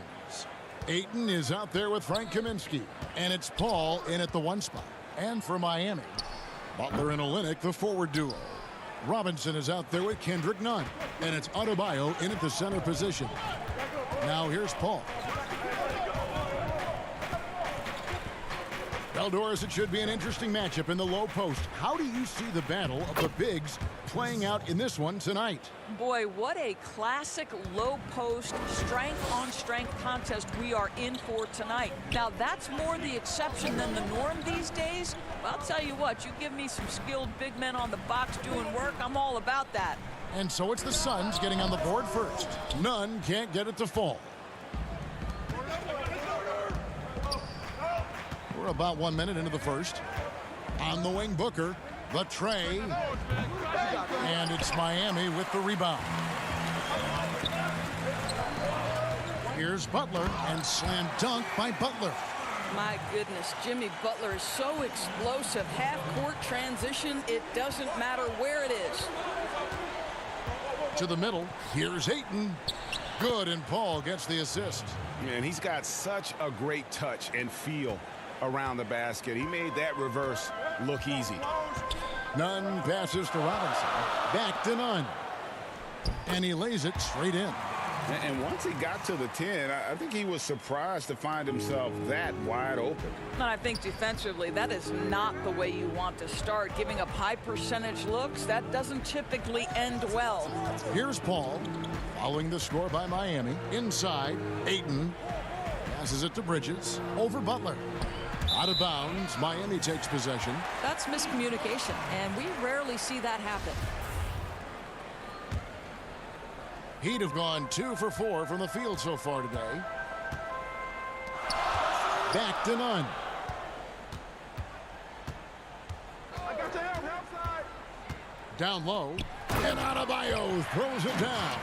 Ayton is out there with Frank Kaminsky. And it's Paul in at the 1 spot. And for Miami, Butler and Olynyk, the forward duo. Robinson is out there with Kendrick Nunn. And it's Adebayo in at the center position. Now here's Paul. Eldors, it should be an interesting matchup in the low post. How do you see the battle of the bigs playing out in this one tonight? Boy, what a classic low post strength-on-strength contest we are in for tonight. Now, that's more the exception than the norm these days. But I'll tell you what, you give me some skilled big men on the box doing work, I'm all about that. And so it's the Suns getting on the board first. None can't get it to fall. We're about 1 minute into the first. On the wing, Booker, the tray, and it's Miami with the rebound. Here's Butler, and slam dunk by Butler. My goodness, Jimmy Butler is so explosive. Half-court transition, it doesn't matter where it is. To the middle, here's Ayton. Good, and Paul gets the assist. Man, he's got such a great touch and feel around the basket. He made that reverse look easy. Nunn passes to Robinson. Back to Nunn. And he lays it straight in. And once he got to the 10, I think he was surprised to find himself that wide open. And I think defensively, that is not the way you want to start. Giving up high percentage looks, that doesn't typically end well. Here's Paul, following the score by Miami. Inside, Ayton passes it to Bridges. Over Butler. Out of bounds, Miami takes possession. That's miscommunication, and we rarely see that happen. Heat have gone 2 for 4 from the field so far today. Back to Nunn. Down low, and Adebayo throws it down.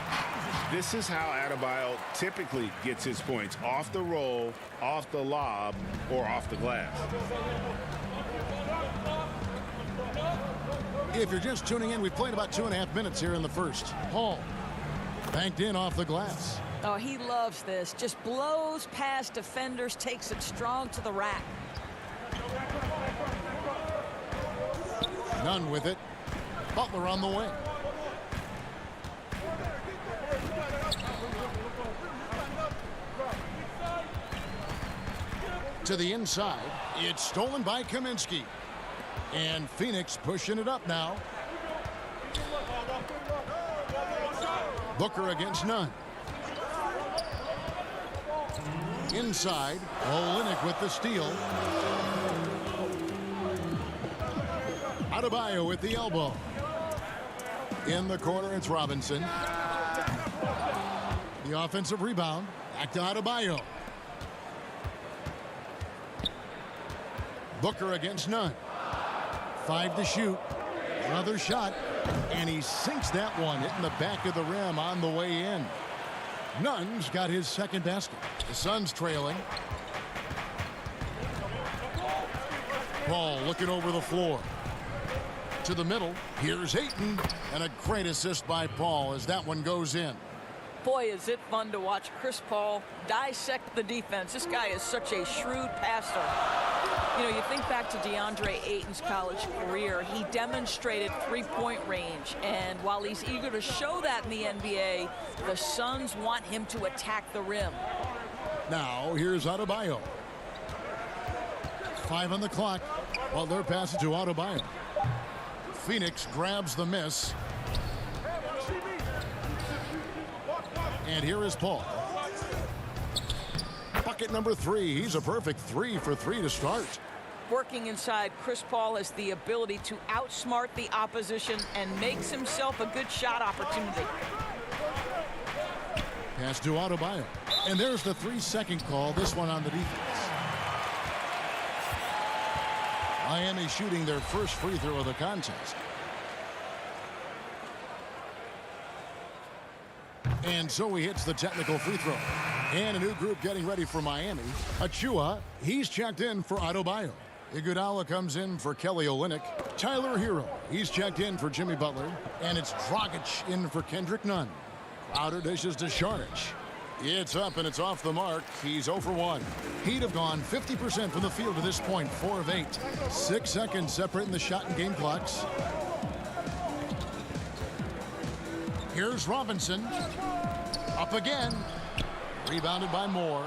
This is how Adebayo typically gets his points: off the roll, off the lob, or off the glass. If you're just tuning in, we've played about 2.5 minutes here in the first. Paul banked in off the glass. Oh, he loves this. Just blows past defenders, takes it strong to the rack. Nunn with it. Butler on the wing. To the inside. It's stolen by Kaminsky. And Phoenix pushing it up now. Booker against Nunn. Inside. Olynyk with the steal. Adebayo with the elbow. In the corner, it's Robinson. The offensive rebound. Back to Adebayo. Booker against Nunn. 5 to shoot. Another shot. And he sinks that one, hitting the back of the rim on the way in. Nunn's got his second basket. The Suns trailing. Paul looking over the floor. To the middle. Here's Ayton. And a great assist by Paul as that one goes in. Boy, is it fun to watch Chris Paul dissect the defense. This guy is such a shrewd passer. You know, you think back to DeAndre Ayton's college career. He demonstrated three-point range. And while he's eager to show that in the NBA, the Suns want him to attack the rim. Now, here's Adebayo. 5 on the clock. Butler passes to Adebayo. Phoenix grabs the miss. And here is Paul. Bucket number 3. He's a perfect 3 for 3 to start. Working inside, Chris Paul has the ability to outsmart the opposition and makes himself a good shot opportunity. Pass to Adebayo. And there's the 3-second call, this one on the defense. Miami shooting their first free throw of the contest. And so he hits the technical free throw. And a new group getting ready for Miami. Achua, he's checked in for Adebayo. Iguodala comes in for Kelly Olynyk. Tyler Hero, he's checked in for Jimmy Butler. And it's Dragic in for Kendrick Nunn. Crowder dishes to Šarić. It's up and it's off the mark. He's 0 for 1. He'd have gone 50% from the field to this point, 4 of 8. 6 seconds separating the shot and game clocks. Here's Robinson. Up again. Rebounded by Moore.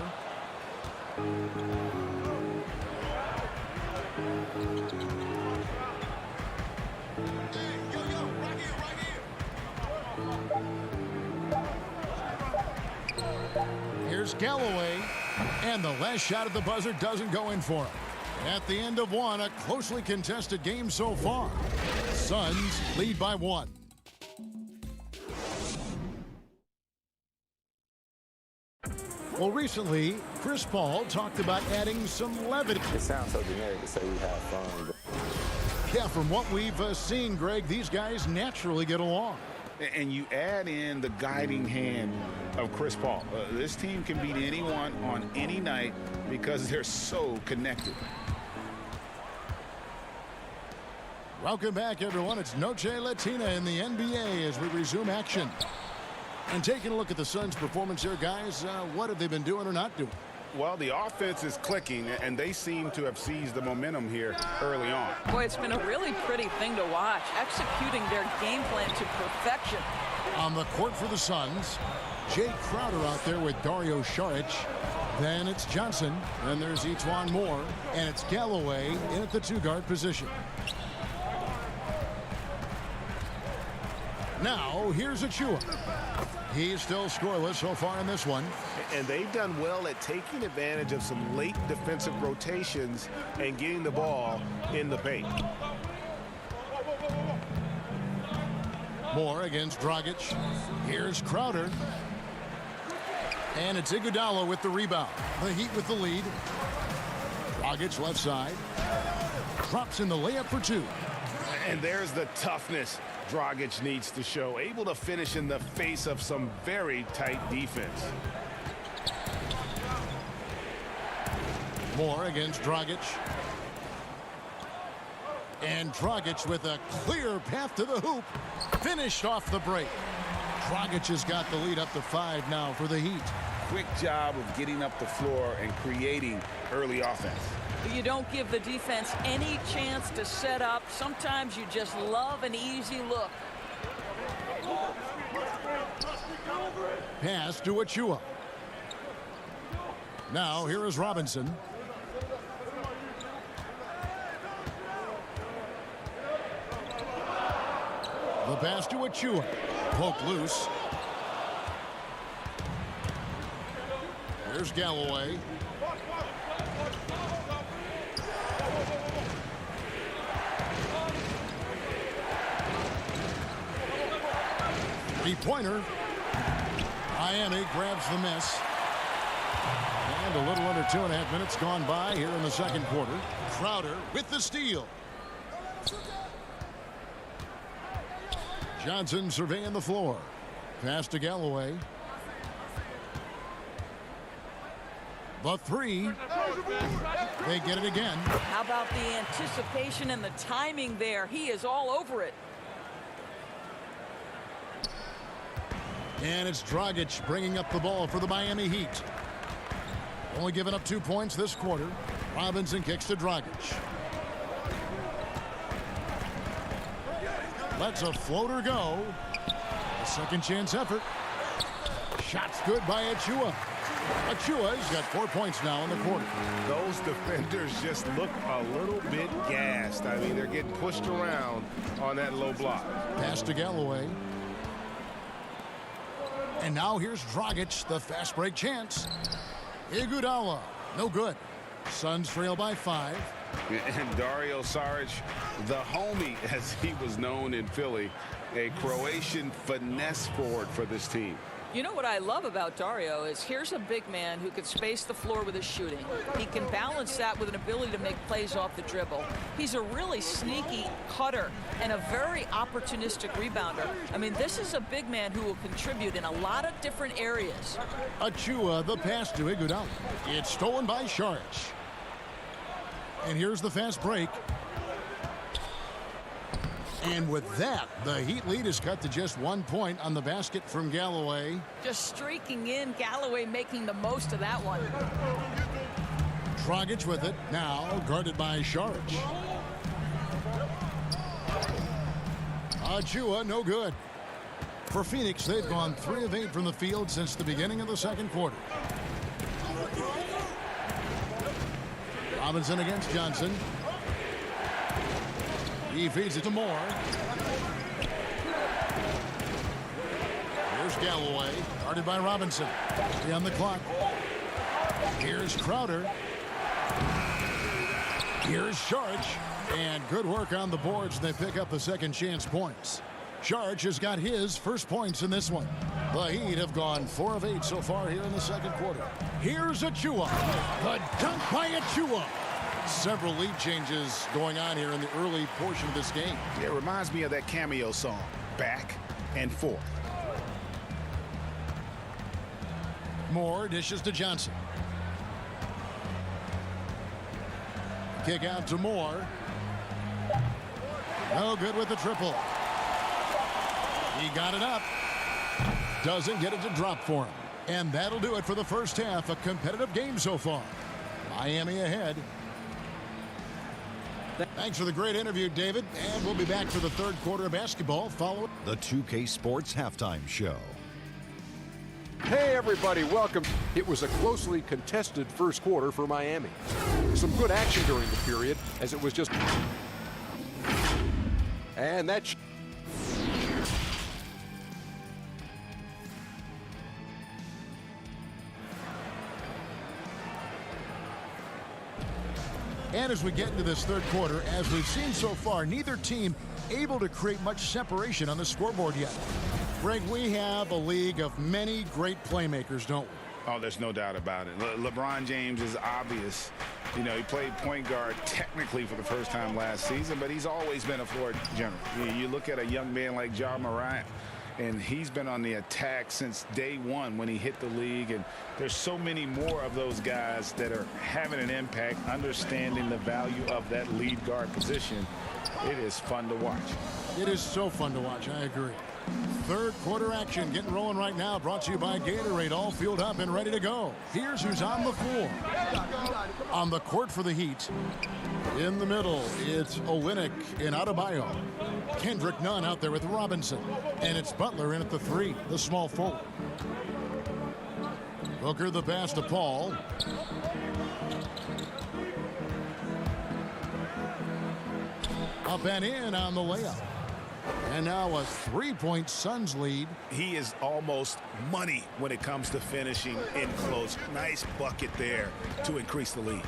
Here's Galloway, and the last shot at the buzzer doesn't go in for him. At the end of one, a closely contested game so far. Suns lead by 1. Well, recently, Chris Paul talked about adding some levity. It sounds so generic to say we have fun. But... Yeah, from what we've seen, Greg, these guys naturally get along. And you add in the guiding hand of Chris Paul. This team can beat anyone on any night because they're so connected. Welcome back, everyone. It's Noche Latina in the NBA as we resume action. And taking a look at the Suns' performance here, guys, what have they been doing or not doing? Well, the offense is clicking, and they seem to have seized the momentum here early on. Boy, it's been a really pretty thing to watch, executing their game plan to perfection. On the court for the Suns, Jay Crowder out there with Dario Šarić. Then it's Johnson, then there's Etuan Moore, and it's Galloway in at the 2-guard position. Now, here's Achua. He's still scoreless so far in this one. And they've done well at taking advantage of some late defensive rotations and getting the ball in the paint. Moore against Dragic. Here's Crowder. And it's Iguodala with the rebound. The Heat with the lead. Dragic left side. Drops in the layup for 2. And there's the toughness Dragic needs to show. Able to finish in the face of some very tight defense. Moore against Dragic. And Dragic with a clear path to the hoop. Finished off the break. Dragic has got the lead up to 5 now for the Heat. Quick job of getting up the floor and creating early offense. You don't give the defense any chance to set up. Sometimes you just love an easy look. Pass to Achua. Now here is Robinson. The pass to Achua. Poked loose. Here's Galloway. Three-pointer. Miami grabs the miss. And a little under 2.5 minutes gone by here in the second quarter. Crowder with the steal. Johnson surveying the floor. Pass to Galloway. The 3. They get it again. How about the anticipation and the timing there? He is all over it. And it's Dragic bringing up the ball for the Miami Heat. Only giving up 2 points this quarter. Robinson kicks to Dragic. Lets a floater go. A second chance effort. Shot's good by Achua. Achua's got 4 points now in the quarter. Those defenders just look a little bit gassed. I mean, they're getting pushed around on that low block. Pass to Galloway. And now here's Dragic, the fast break chance. Iguodala, no good. Suns trail by 5. And Dario Šarić, the homie, as he was known in Philly, a Croatian finesse forward for this team. You know what I love about Dario is here's a big man who can space the floor with his shooting. He can balance that with an ability to make plays off the dribble. He's a really sneaky cutter and a very opportunistic rebounder. I mean, this is a big man who will contribute in a lot of different areas. Achua, the pass to Iguodala. It's stolen by Saric. And here's the fast break. And with that, the Heat lead is cut to just 1 point on the basket from Galloway. Just streaking in, Galloway making the most of that one. Dragic with it, now guarded by Saric. Achua, no good. For Phoenix, they've gone 3 of 8 from the field since the beginning of the second quarter. Robinson against Johnson. He feeds it to Moore. Here's Galloway, guarded by Robinson. Stay on the clock. Here's Crowder. Here's Saric. And good work on the boards. They pick up the second chance points. Saric has got his first points in this one. The Heat have gone 4 of 8 so far here in the second quarter. Here's Achua. The dunk by Achua. Several lead changes going on here in the early portion of this game. It reminds me of that cameo song, Back and Forth. Moore dishes to Johnson. Kick out to Moore. No good with the triple. He got it up. Doesn't get it to drop for him. And that'll do it for the first half. A competitive game so far. Miami ahead. Thanks for the great interview, David. And we'll be back for the third quarter of basketball following the 2K Sports Halftime Show. Hey, everybody, welcome. It was a closely contested first quarter for Miami. Some good action during the period, as it was just... And that... And as we get into this third quarter, as we've seen so far, neither team able to create much separation on the scoreboard yet. Greg, we have a league of many great playmakers, don't we? Oh, there's no doubt about it. LeBron James is obvious. You know, he played point guard technically for the first time last season, but he's always been a floor general. You look at a young man like Ja Morant, and he's been on the attack since day one when he hit the league. And there's so many more of those guys that are having an impact, understanding the value of that lead guard position. It is fun to watch. It is so fun to watch. I agree. Third quarter action getting rolling right now. Brought to you by Gatorade. All fueled up and ready to go. Here's who's on the floor. On the court for the Heat. In the middle, it's Olynyk and Adebayo. Kendrick Nunn out there with Robinson. And it's Butler in at the 3, the small forward. Booker the pass to Paul. Up and in on the layup. And now a 3-point Suns lead. He is almost money when it comes to finishing in close. Nice bucket there to increase the lead.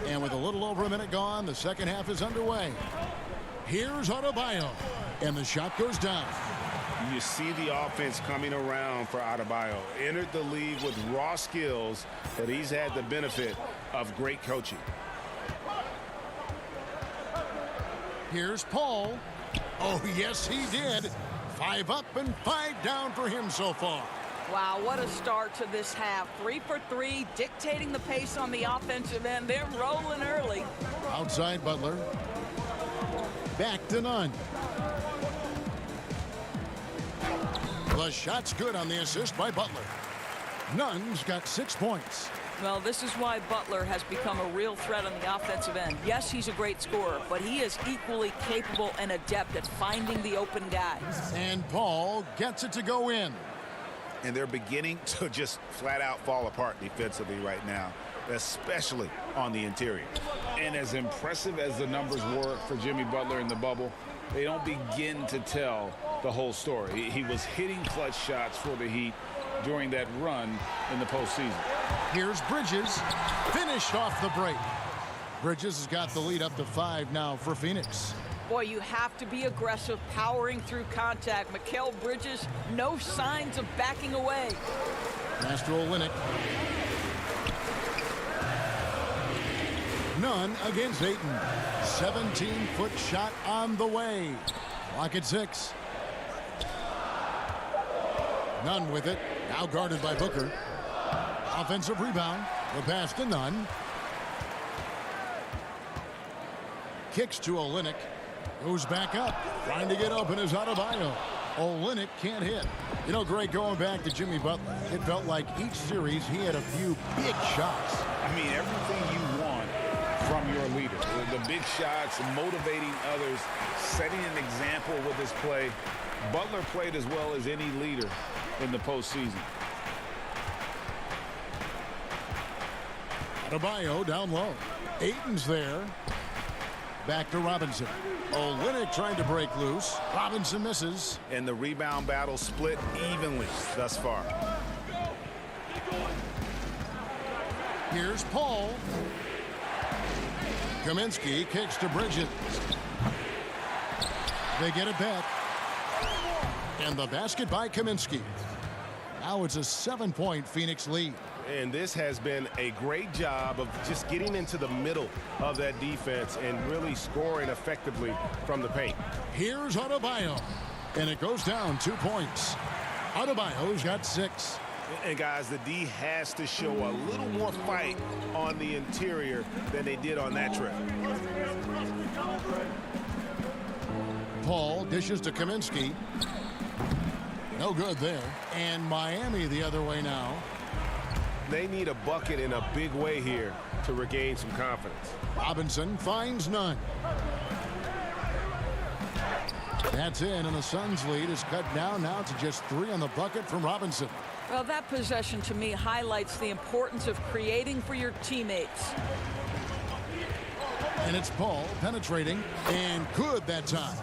And with a little over a minute gone, the second half is underway. Here's Adebayo. And the shot goes down. You see the offense coming around for Adebayo. Entered the league with raw skills, but he's had the benefit of great coaching. Here's Paul. Oh, yes, he did. 5 up and 5 down for him so far. Wow, what a start to this half. 3 for 3, dictating the pace on the offensive end. They're rolling early. Outside Butler. Back to Nunn. The shot's good on the assist by Butler. Nunn's got 6 points. Well, this is why Butler has become a real threat on the offensive end. Yes, he's a great scorer, but he is equally capable and adept at finding the open guy. And Paul gets it to go in. And they're beginning to just flat out fall apart defensively right now, especially on the interior. And as impressive as the numbers were for Jimmy Butler in the bubble, they don't begin to tell the whole story. He was hitting clutch shots for the Heat during that run in the postseason. Here's Bridges, finished off the break. Bridges has got the lead up to 5 now for Phoenix. Boy, you have to be aggressive, powering through contact. Mikal Bridges, no signs of backing away. Pass to Olynyk. None against Ayton. 17-foot shot on the way. Clock at 6. Nunn with it. Now guarded by Booker. Offensive rebound. The pass to Nunn. Kicks to Olynyk. Goes back up. Trying to get open is Adebayo. Olynyk can't hit. You know, Greg, going back to Jimmy Butler, it felt like each series he had a few big shots. I mean, everything you want from your leader. The big shots, motivating others, setting an example with his play. Butler played as well as any leader in the postseason. Adebayo down low. Ayton's there. Back to Robinson. Olynyk trying to break loose. Robinson misses. And the rebound battle split evenly thus far. Here's Paul. Kaminsky kicks to Bridges. They get it back. And the basket by Kaminsky. Now it's a 7-point Phoenix lead. And this has been a great job of just getting into the middle of that defense and really scoring effectively from the paint. Here's Adebayo. And it goes down 2 points. Adebayo's got 6. And guys, the D has to show a little more fight on the interior than they did on that trip. Paul dishes to Kaminsky. No good there. And Miami the other way now. They need a bucket in a big way here to regain some confidence. Robinson finds none. That's in, and the Suns' lead is cut down now to just 3 on the bucket from Robinson. Well, that possession to me highlights the importance of creating for your teammates. And it's Paul penetrating, and good that time.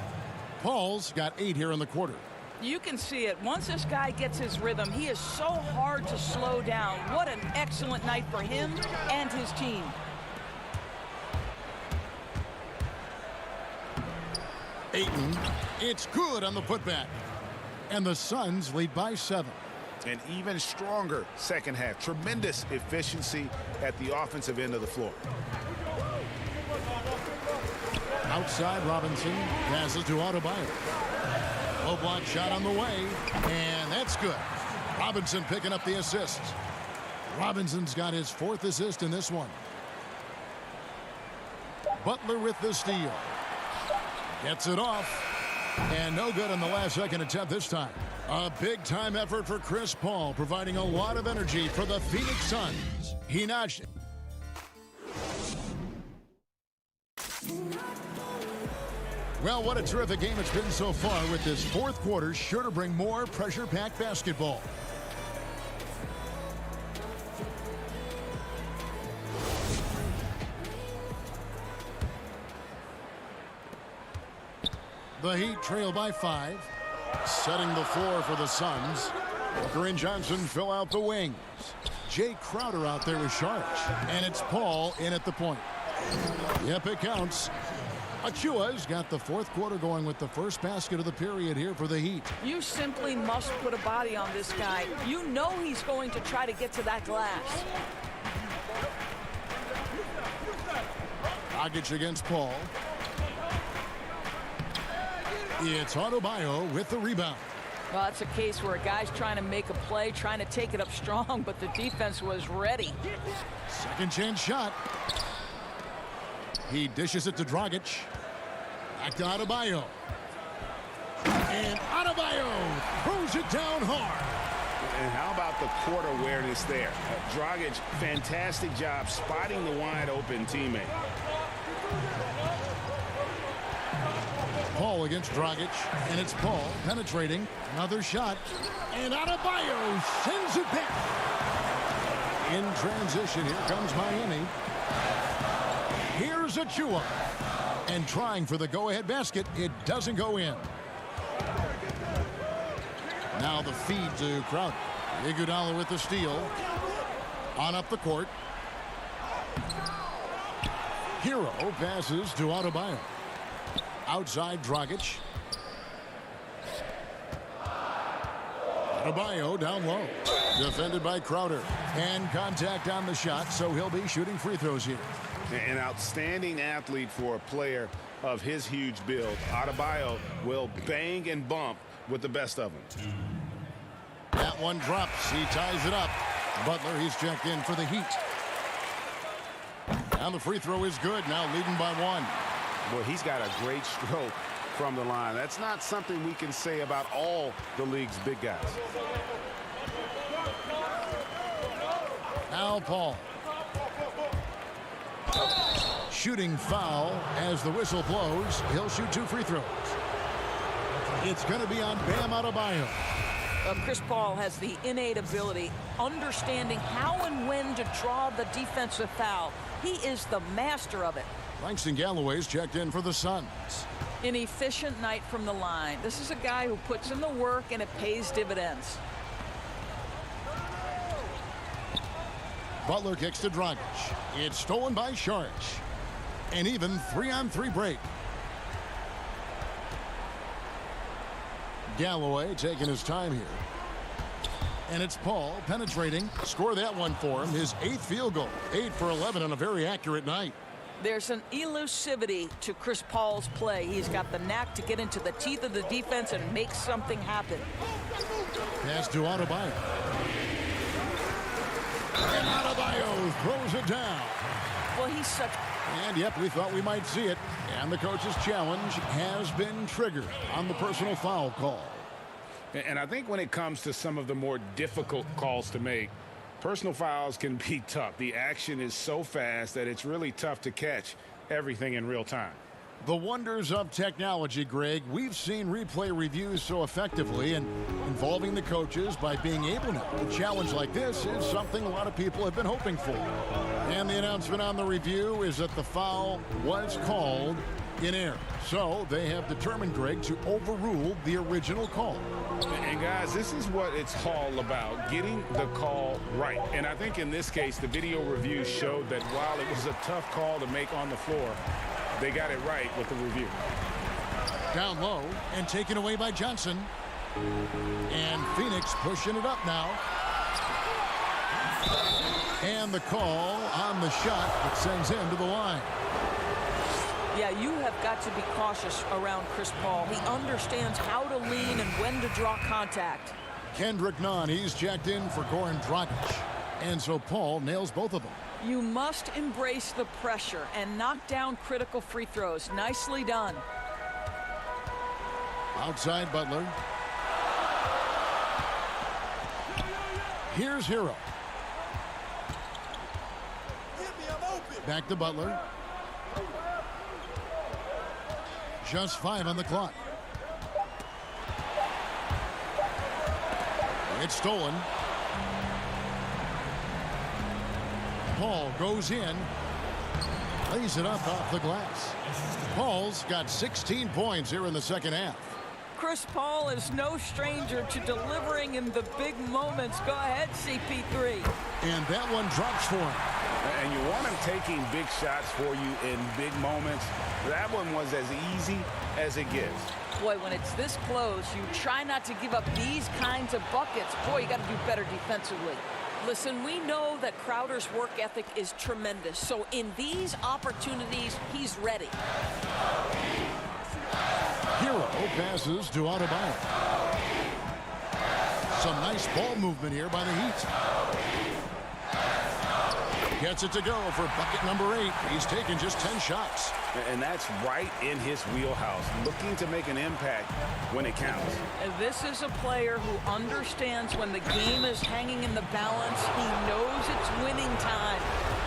Paul's got 8 here in the quarter. You can see it. Once this guy gets his rhythm, he is so hard to slow down. What an excellent night for him and his team. Ayton, it's good on the putback. And the Suns lead by 7. An even stronger second half. Tremendous efficiency at the offensive end of the floor. Outside Robinson passes to Adebayo. Low block shot on the way, and that's good. Robinson picking up the assist. Robinson's got his 4th assist in this one. Butler with the steal. Gets it off, and no good on the last second attempt this time. A big-time effort for Chris Paul, providing a lot of energy for the Phoenix Suns. He notched. Well, what a terrific game it's been so far, with this 4th quarter sure to bring more pressure-packed basketball. The Heat trail by 5. Setting the floor for the Suns. Booker and Johnson fill out the wings. Jay Crowder out there with Sharp. And it's Paul in at the point. Yep, it counts. Achua's got the 4th quarter going with the first basket of the period here for the Heat. You simply must put a body on this guy. You know he's going to try to get to that glass. Dragic against Paul. It's Adebayo with the rebound. Well, it's a case where a guy's trying to make a play, trying to take it up strong, but the defense was ready. Second chance shot. He dishes it to Dragic. Back to Adebayo. And Adebayo throws it down hard. And how about the court awareness there? Dragic, fantastic job spotting the wide open teammate. Paul against Dragic, and it's Paul penetrating. Another shot, and Adebayo sends it back. In transition, here comes Miami. Here's Achua. And trying for the go-ahead basket, it doesn't go in. Now the feed to Crowder. Iguodala with the steal. On up the court. Hero passes to Adebayo. outside Dragic. Adebayo down low. Defended by Crowder. And contact on the shot, so he'll be shooting free throws here. An outstanding athlete for a player of his huge build. Adebayo will bang and bump with the best of them. That one drops. He ties it up. Butler, he's checked in for the Heat. And the free throw is good. Now leading by 1. Boy, he's got a great stroke from the line. That's not something we can say about all the league's big guys. Now Paul. Shooting foul as the whistle blows. He'll shoot 2 free throws. It's going to be on Bam Adebayo. Chris Paul has the innate ability, understanding how and when to draw the defensive foul. He is the master of it. Langston Galloway's checked in for the Suns. An efficient night from the line. This is a guy who puts in the work and it pays dividends. Butler kicks to Dragic. It's stolen by Saric. An even 3-on-3 break. Galloway taking his time here. And it's Paul penetrating. Score that one for him. His 8th field goal. 8 for 11 on a very accurate night. There's an elusivity to Chris Paul's play. He's got the knack to get into the teeth of the defense and make something happen. Pass to Adebayo. And Adebayo throws it down. Well, he's such... And yep, we thought we might see it. And the coach's challenge has been triggered on the personal foul call. And I think when it comes to some of the more difficult calls to make, personal fouls can be tough. The action is so fast that it's really tough to catch everything in real time. The wonders of technology, Greg. We've seen replay reviews so effectively, and involving the coaches by being able now. A challenge like this is something a lot of people have been hoping for. And the announcement on the review is that the foul was called in error. So they have determined, Greg, to overrule the original call. And guys, this is what it's all about, getting the call right. And I think in this case, the video review showed that while it was a tough call to make on the floor, they got it right with the review. Down low and taken away by Johnson. And Phoenix pushing it up now. And the call on the shot that sends him to the line. Yeah, you have got to be cautious around Chris Paul. He understands how to lean and when to draw contact. Kendrick Nunn, he's checked in for Goran Dragic. And so Paul nails both of them. You must embrace the pressure and knock down critical free throws. Nicely done. Outside Butler. Here's Hero. Back to Butler. Just 5 on the clock. It's stolen. Paul goes in. Lays it up off the glass. Paul's got 16 points here in the second half. Chris Paul is no stranger to delivering in the big moments. Go ahead, CP3. And that one drops for him. And you want him taking big shots for you in big moments. That one was as easy as it gets. Boy, when it's this close, you try not to give up these kinds of buckets. Boy, you got to do better defensively. Listen, we know that Crowder's work ethic is tremendous. So in these opportunities, he's ready. Hero passes to Adebayo. Some nice ball movement here by the Heat. Gets it to go for bucket number 8. He's taken just 10 shots. And that's right in his wheelhouse, looking to make an impact when it counts. This is a player who understands when the game is hanging in the balance. He knows it's winning time.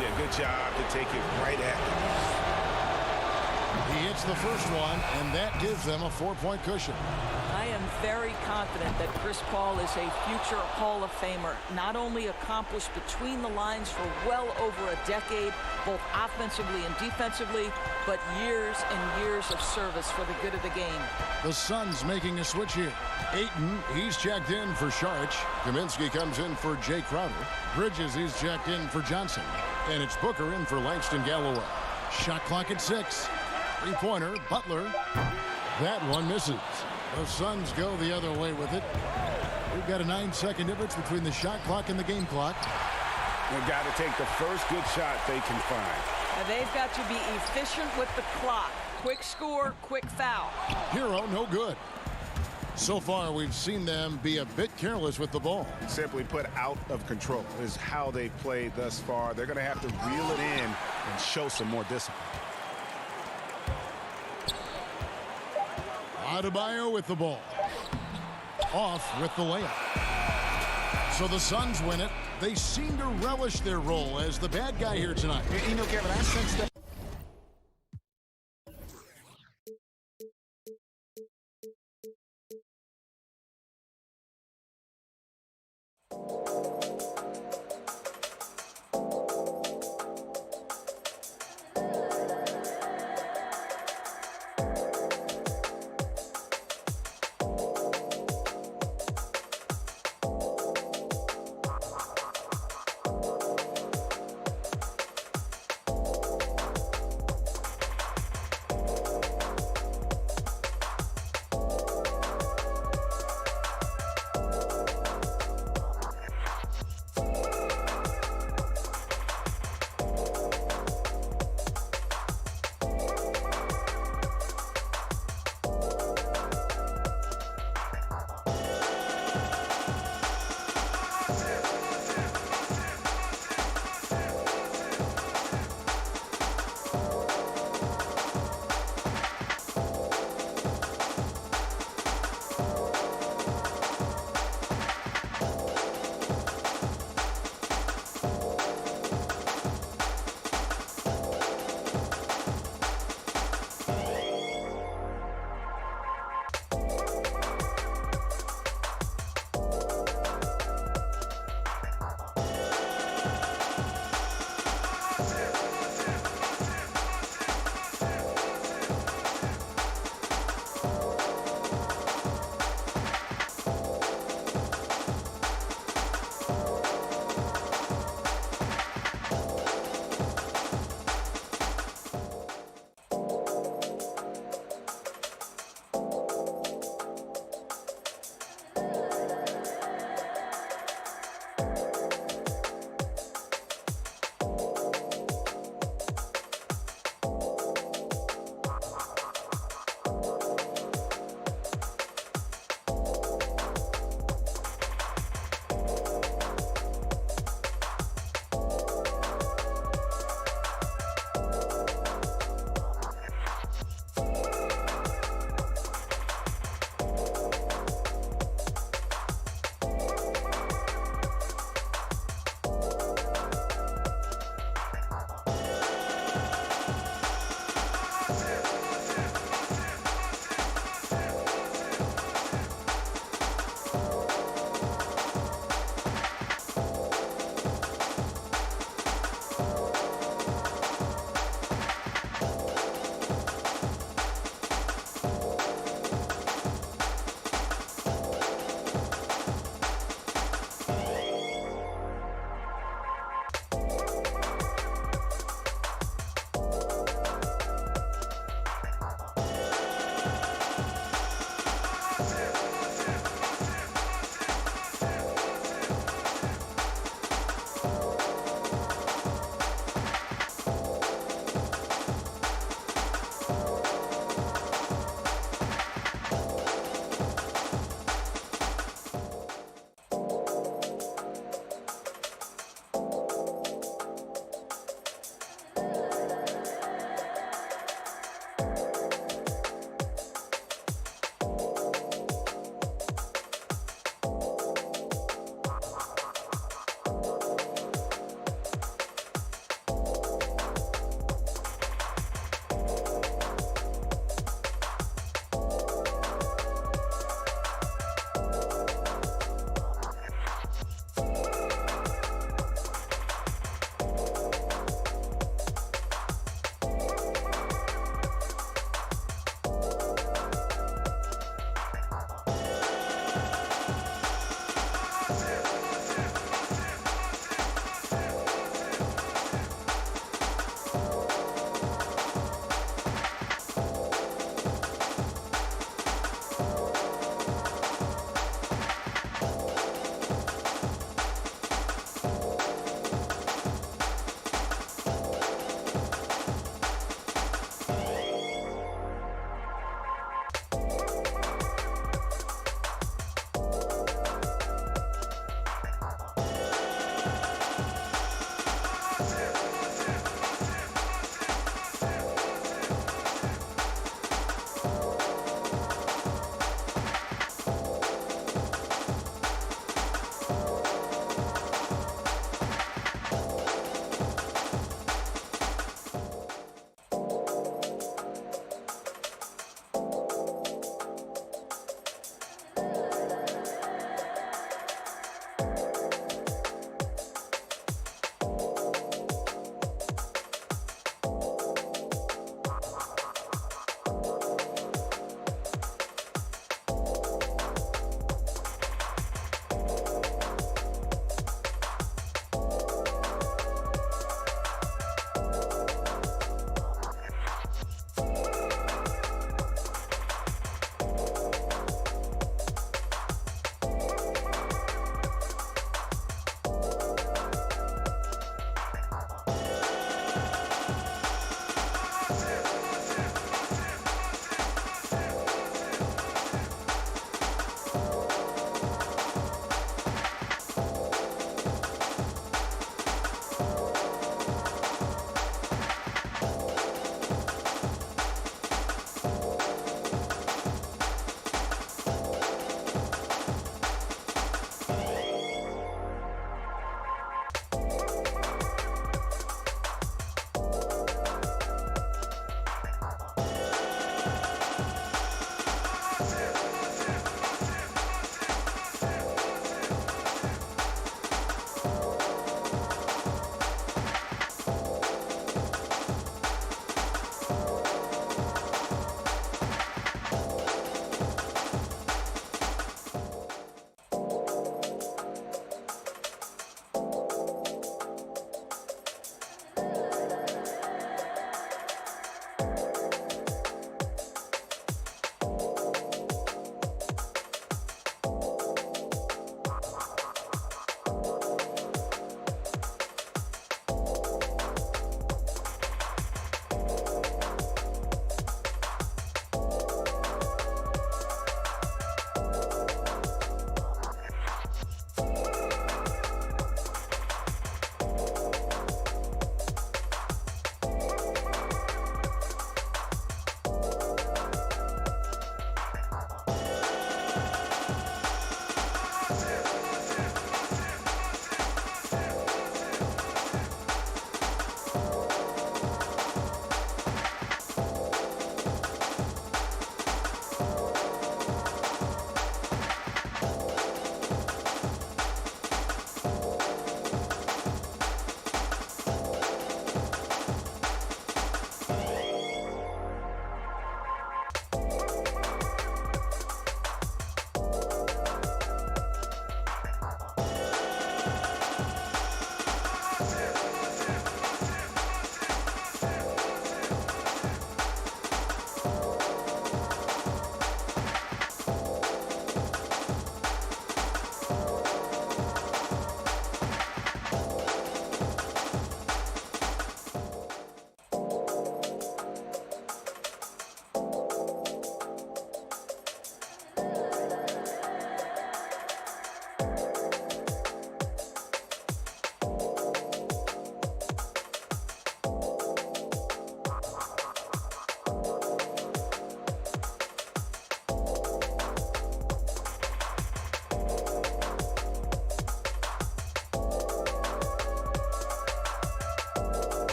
Yeah, good job to take it right at him. He hits the first one, and that gives them a 4-point cushion. I am very confident that Chris Paul is a future Hall of Famer, not only accomplished between the lines for well over a decade, both offensively and defensively, but years and years of service for the good of the game. The Suns making a switch here. Ayton, he's checked in for Saric. Kaminsky comes in for Jay Crowder. Bridges, he's checked in for Johnson. And it's Booker in for Langston Galloway. Shot clock at 6. Three-pointer, Butler. That one misses. The Suns go the other way with it. We've got a 9-second difference between the shot clock and the game clock. They've got to take the first good shot they can find. And they've got to be efficient with the clock. Quick score, quick foul. Hero, no good. So far, we've seen them be a bit careless with the ball. Simply put, out of control is how they've played thus far. They're going to have to reel it in and show some more discipline. Adebayo with the ball. Off with the layup. So the Suns win it. They seem to relish their role as the bad guy here tonight. You know, Kevin, I sense that.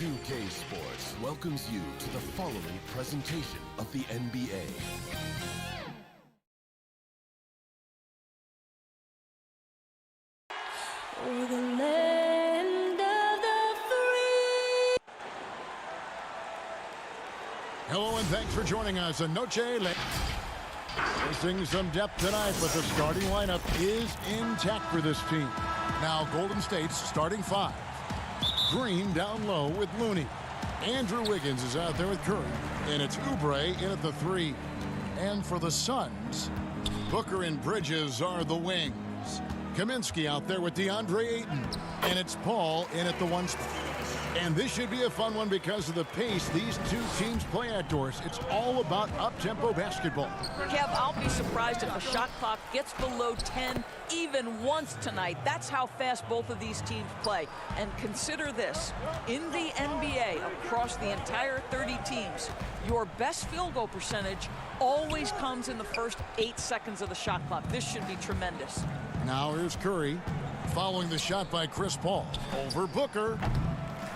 2K Sports welcomes you to the following presentation of the NBA. Over the land of the free. Hello and thanks for joining us. Noche Le. Missing some depth tonight, but the starting lineup is intact for this team. Now Golden State's starting five. Green down low with Looney. Andrew Wiggins is out there with Curry. And it's Oubre in at the 3. And for the Suns, Booker and Bridges are the wings. Kaminsky out there with DeAndre Ayton. And it's Paul in at the 1 spot. And this should be a fun one because of the pace these two teams play outdoors. It's all about up-tempo basketball. Kev, I'll be surprised if the shot clock gets below 10 even once tonight. That's how fast both of these teams play. And consider this. In the NBA, across the entire 30 teams, your best field goal percentage always comes in the first 8 seconds of the shot clock. This should be tremendous. Now here's Curry following the shot by Chris Paul. Over Booker.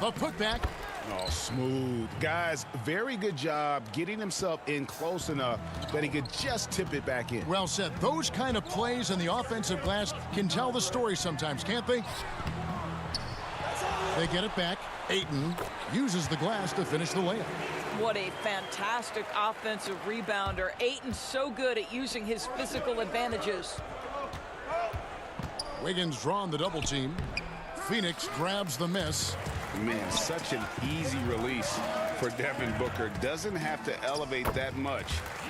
The putback. Oh, smooth. Guys, very good job getting himself in close enough that he could just tip it back in. Well said. Those kind of plays in the offensive glass can tell the story sometimes, can't they? They get it back. Ayton uses the glass to finish the layup. What a fantastic offensive rebounder. Ayton's so good at using his physical advantages. Wiggins drawn the double team. Phoenix grabs the miss. Man, such an easy release for Devin Booker. Doesn't have to elevate that much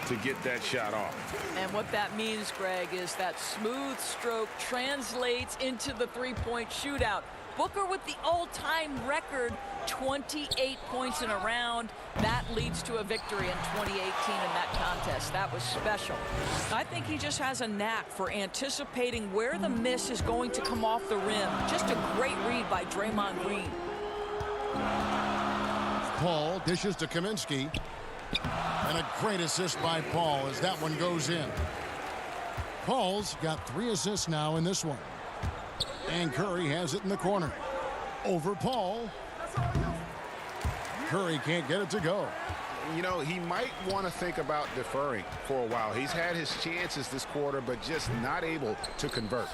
to get that shot off. And what that means, Greg, is that smooth stroke translates into the three-point shootout. Booker with the all-time record, 28 points in a round. That leads to a victory in 2018 in that contest. That was special. I think he just has a knack for anticipating where the miss is going to come off the rim. Just a great read by Draymond Green. Paul dishes to Kaminsky. And a great assist by Paul as that one goes in. Paul's got 3 assists now in this one. And Curry has it in the corner. Over Paul. Curry can't get it to go. You know, he might want to think about deferring for a while. He's had his chances this quarter, but just not able to convert.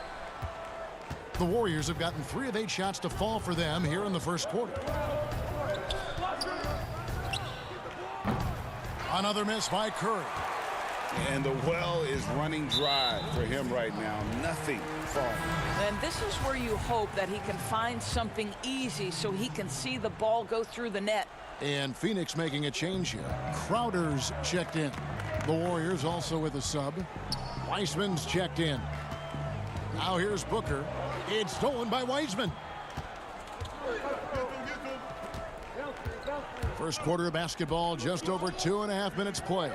The Warriors have gotten 3 of 8 shots to fall for them here in the first quarter. Another miss by Curry. And the well is running dry for him right now. Nothing falling. And this is where you hope that he can find something easy so he can see the ball go through the net. And Phoenix making a change here. Crowder's checked in. The Warriors also with a sub. Weissman's checked in. Now here's Booker. It's stolen by Weissman. First quarter of basketball, just over 2.5 minutes play.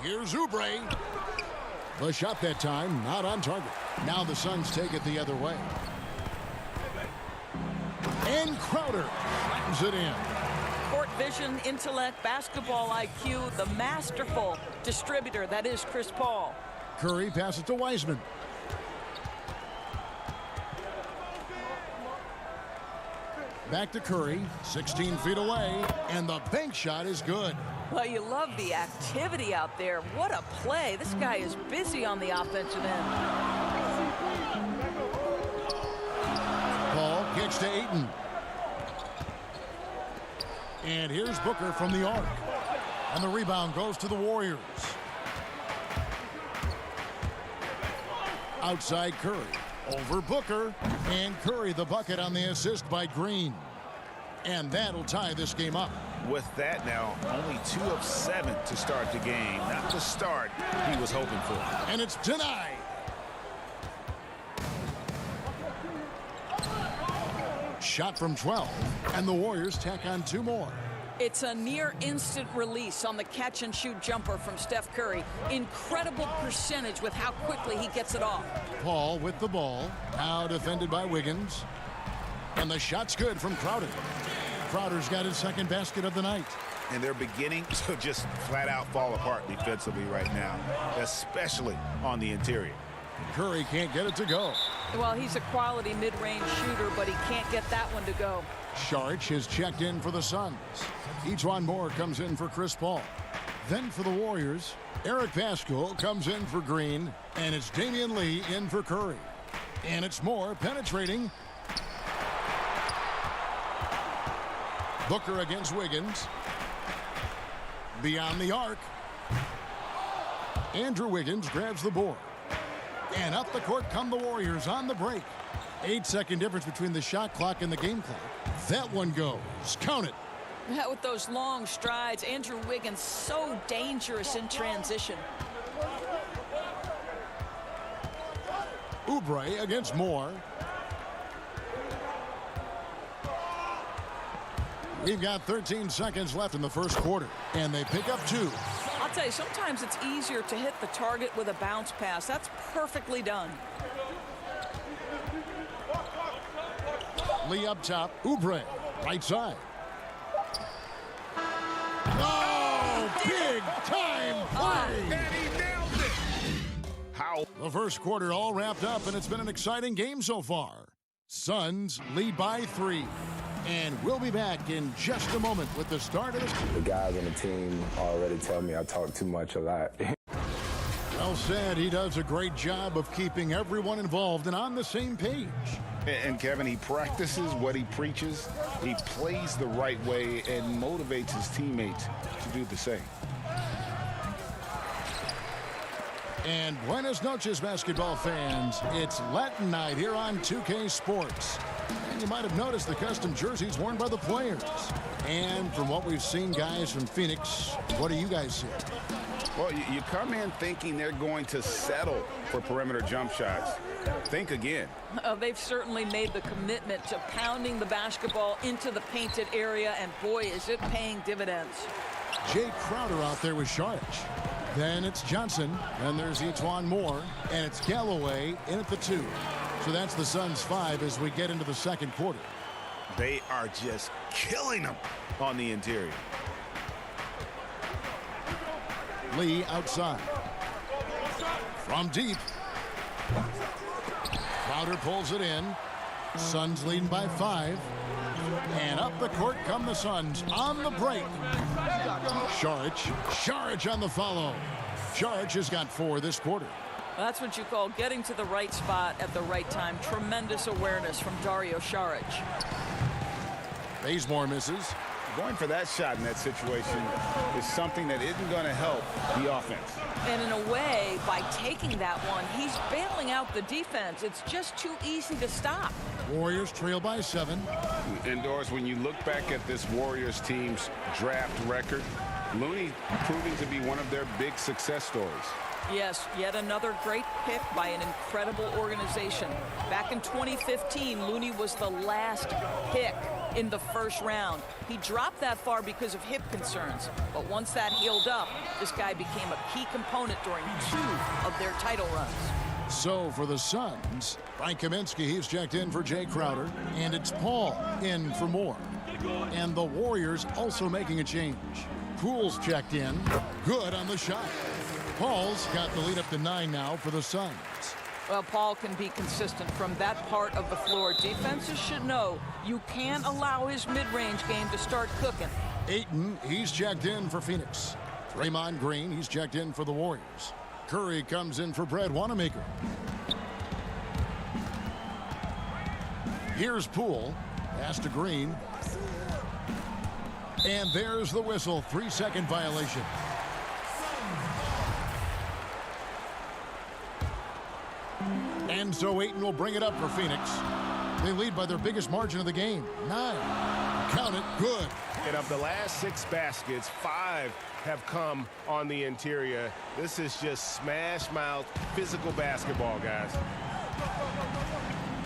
Here's Oubre. The shot that time, not on target. Now the Suns take it the other way. And Crowder slams it in. Court vision, intellect, basketball IQ, the masterful distributor that is Chris Paul. Curry passes to Weissman. Back to Curry, 16 feet away, and the bank shot is good. Well, you love the activity out there. What a play. This guy is busy on the offensive end. Paul kicks to Ayton. And here's Booker from the arc. And the rebound goes to the Warriors. Outside Curry. Over Booker. And Curry the bucket on the assist by Green. And that'll tie this game up. With that now, only 2 of 7 to start the game. Not the start he was hoping for. And it's denied. Shot from 12. And the Warriors tack on 2 more. It's a near instant release on the catch and shoot jumper from Steph Curry. Incredible percentage with how quickly he gets it off. Paul with the ball. Now defended by Wiggins. And the shot's good from Crowder. Crowder's got his second basket of the night. And they're beginning to just flat out fall apart defensively right now, especially on the interior. Curry can't get it to go. Well, he's a quality mid-range shooter, but he can't get that one to go. Saric is checked in for the Suns. Ejuan Moore comes in for Chris Paul. Then for the Warriors, Eric Paschall comes in for Green, and it's Damian Lee in for Curry. And it's Moore penetrating. Booker against Wiggins. Beyond the arc. Andrew Wiggins grabs the board. And up the court come the Warriors on the break. 8-second difference between the shot clock and the game clock. That one goes. Count it. Yeah, with those long strides, Andrew Wiggins so dangerous in transition. Oubre against Moore. We've got 13 seconds left in the first quarter, and they pick up 2. I'll tell you, sometimes it's easier to hit the target with a bounce pass. That's perfectly done. Lee up top. Oubre, right side. Oh, big time play! And he nailed it. How? The first quarter all wrapped up, and it's been an exciting game so far. Suns lead by 3. And we'll be back in just a moment with the start of this. The guys on the team already tell me I talk too much a lot. Well said. He does a great job of keeping everyone involved and on the same page. And Kevin, he practices what he preaches. He plays the right way and motivates his teammates to do the same. And buenas noches, basketball fans. It's Latin night here on 2K Sports. And you might have noticed the custom jerseys worn by the players. And from what we've seen, guys, from Phoenix, what do you guys see? Well, you come in thinking they're going to settle for perimeter jump shots. Think again. They've certainly made the commitment to pounding the basketball into the painted area, and boy, is it paying dividends. Jay Crowder out there with Saric. Then it's Johnson, and there's Ejuan Moore, and it's Galloway in at the 2. So that's the Suns' 5 as we get into the second quarter. They are just killing them on the interior. Lee outside. From deep. Crowder pulls it in. Suns leading by 5. And up the court come the Suns on the break. Saric on the follow. Saric has got 4 this quarter. That's what you call getting to the right spot at the right time. Tremendous awareness from Dario Saric. Bazemore misses. Going for that shot in that situation is something that isn't going to help the offense. And in a way, by taking that one, he's bailing out the defense. It's just too easy to stop. Warriors trail by 7. Indoors, when you look back at this Warriors team's draft record, Looney proving to be one of their big success stories. Yes, yet another great pick by an incredible organization. Back in 2015, Looney was the last pick in the first round. He dropped that far because of hip concerns. But once that healed up, this guy became a key component during 2 of their title runs. So for the Suns, Frank Kaminsky, he's checked in for Jay Crowder, and it's Paul in for Moore. And the Warriors also making a change. Poole's checked in, good on the shot. Paul's got the lead up to 9 now for the Suns. Well, Paul can be consistent from that part of the floor. Defenses should know you can't allow his mid-range game to start cooking. Ayton, he's checked in for Phoenix. Draymond Green, he's checked in for the Warriors. Curry comes in for Brad Wanamaker. Here's Poole. Pass to Green. And there's the whistle. 3-second violation. And so Ayton will bring it up for Phoenix. They lead by their biggest margin of the game, 9. Count it, good. And of the last 6 baskets, 5 have come on the interior. This is just smash mouth physical basketball, guys.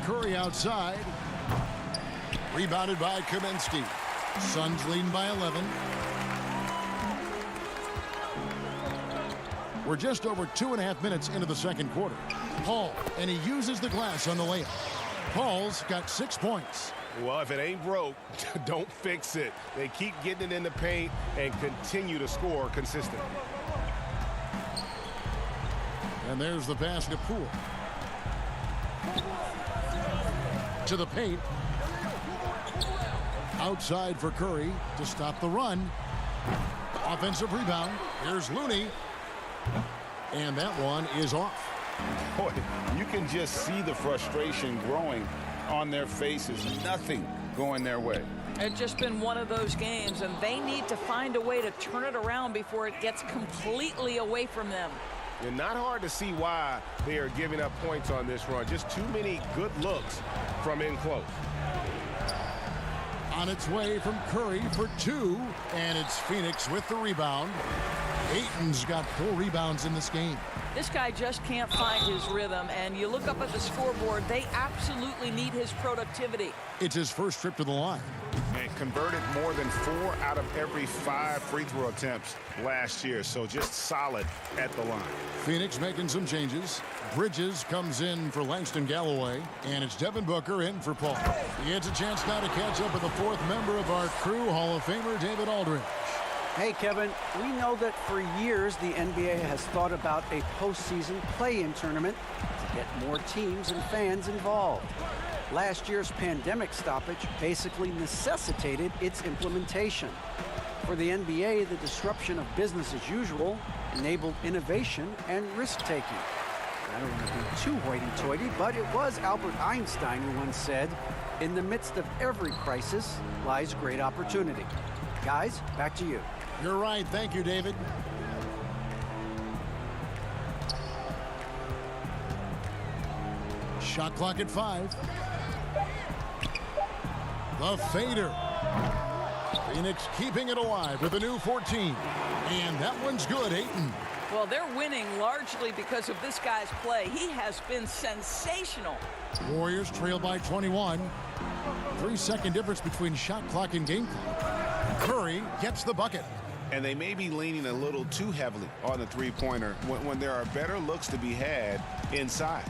Curry outside. Rebounded by Kaminsky. Suns leading by 11. We're just over 2.5 minutes into the second quarter. Paul, and he uses the glass on the layup. Paul's got 6 points. Well, if it ain't broke, don't fix it. They keep getting it in the paint and continue to score consistently. And there's the pass to Poole. To the paint. Outside for Curry to stop the run. Offensive rebound. Here's Looney. And that one is off. Boy, you can just see the frustration growing on their faces. Nothing going their way. It's just been one of those games, and they need to find a way to turn it around before it gets completely away from them. And not hard to see why they are giving up points on this run. Just too many good looks from in close. On its way from Curry for 2, and it's Phoenix with the rebound. Ayton's got 4 rebounds in this game. This guy just can't find his rhythm, and you look up at the scoreboard, they absolutely need his productivity. It's his first trip to the line. And converted more than 4 out of every 5 free throw attempts last year, so just solid at the line. Phoenix making some changes. Bridges comes in for Langston Galloway, and it's Devin Booker in for Paul. He gets a chance now to catch up with the 4th member of our crew, Hall of Famer David Aldridge. Hey, Kevin, we know that for years the NBA has thought about a postseason play-in tournament to get more teams and fans involved. Last year's pandemic stoppage basically necessitated its implementation. For the NBA, the disruption of business as usual enabled innovation and risk-taking. I don't want to be too hoity-toity, but it was Albert Einstein who once said, "In the midst of every crisis lies great opportunity." Guys, back to you. You're right. Thank you, David. Shot clock at 5. The fader. Phoenix keeping it alive with a new 14. And that one's good, Ayton. Well, they're winning largely because of this guy's play. He has been sensational. Warriors trail by 21. 3-second difference between shot clock and game clock. Curry gets the bucket. And they may be leaning a little too heavily on the three-pointer when there are better looks to be had inside.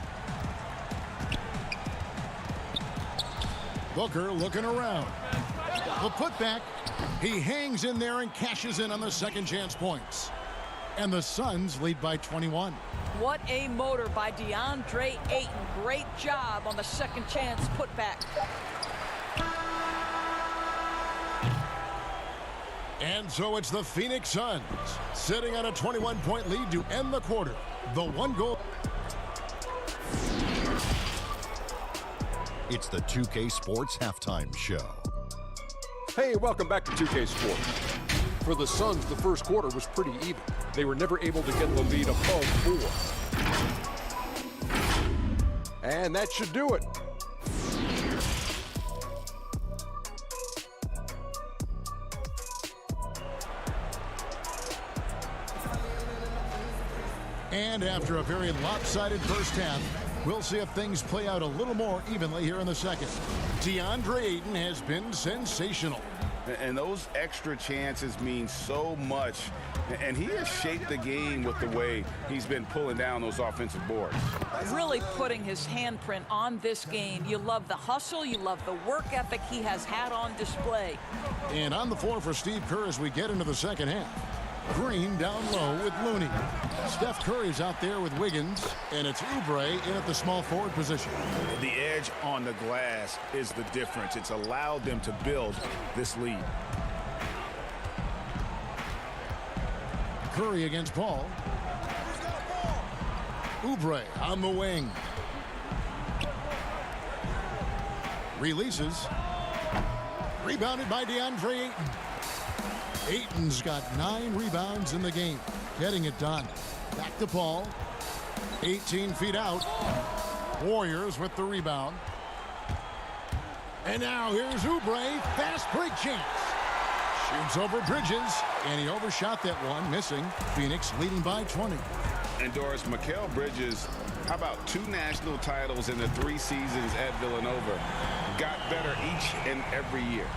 Booker looking around. The putback. He hangs in there and cashes in on the second chance points. And the Suns lead by 21. What a motor by DeAndre Ayton. Great job on the second chance putback. And so it's the Phoenix Suns sitting on a 21-point lead to end the quarter. The 1 goal. It's the 2K Sports Halftime Show. Hey, welcome back to 2K Sports. For the Suns, the first quarter was pretty even. They were never able to get the lead above 4. And that should do it. And after a very lopsided first half, we'll see if things play out a little more evenly here in the second. DeAndre Ayton has been sensational. And those extra chances mean so much. And he has shaped the game with the way he's been pulling down those offensive boards. Really putting his handprint on this game. You love the hustle. You love the work ethic he has had on display. And on the floor for Steve Kerr as we get into the second half. Green down low with Looney. Steph Curry's out there with Wiggins, and it's Oubre in at the small forward position. The edge on the glass is the difference. It's allowed them to build this lead. Curry against Paul. Oubre on the wing. Releases. Rebounded by DeAndre Ayton. Ayton's got 9 rebounds in the game. Getting it done. Back to Paul. 18 feet out. Warriors with the rebound. And now here's Oubre. Fast break chance. Shoots over Bridges. And he overshot that one, missing. Phoenix leading by 20. And Doris, Mikal Bridges, how about 2 national titles in the 3 seasons at Villanova? Got better each and every year.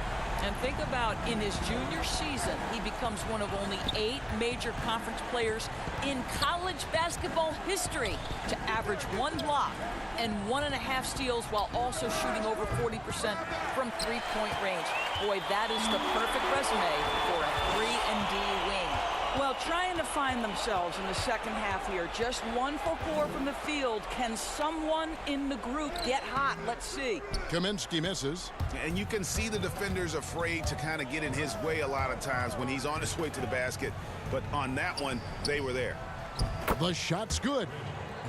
And think about in his junior season, he becomes one of only 8 major conference players in college basketball history to average 1 block and 1.5 steals while also shooting over 40% from three-point range. Boy, that is the perfect resume for a 3-and-D wing. Well, trying to find themselves in the second half here. Just 1 for 4 from the field. Can someone in the group get hot? Let's see. Kaminsky misses. And you can see the defenders afraid to kind of get in his way a lot of times when he's on his way to the basket. But on that one, they were there. The shot's good.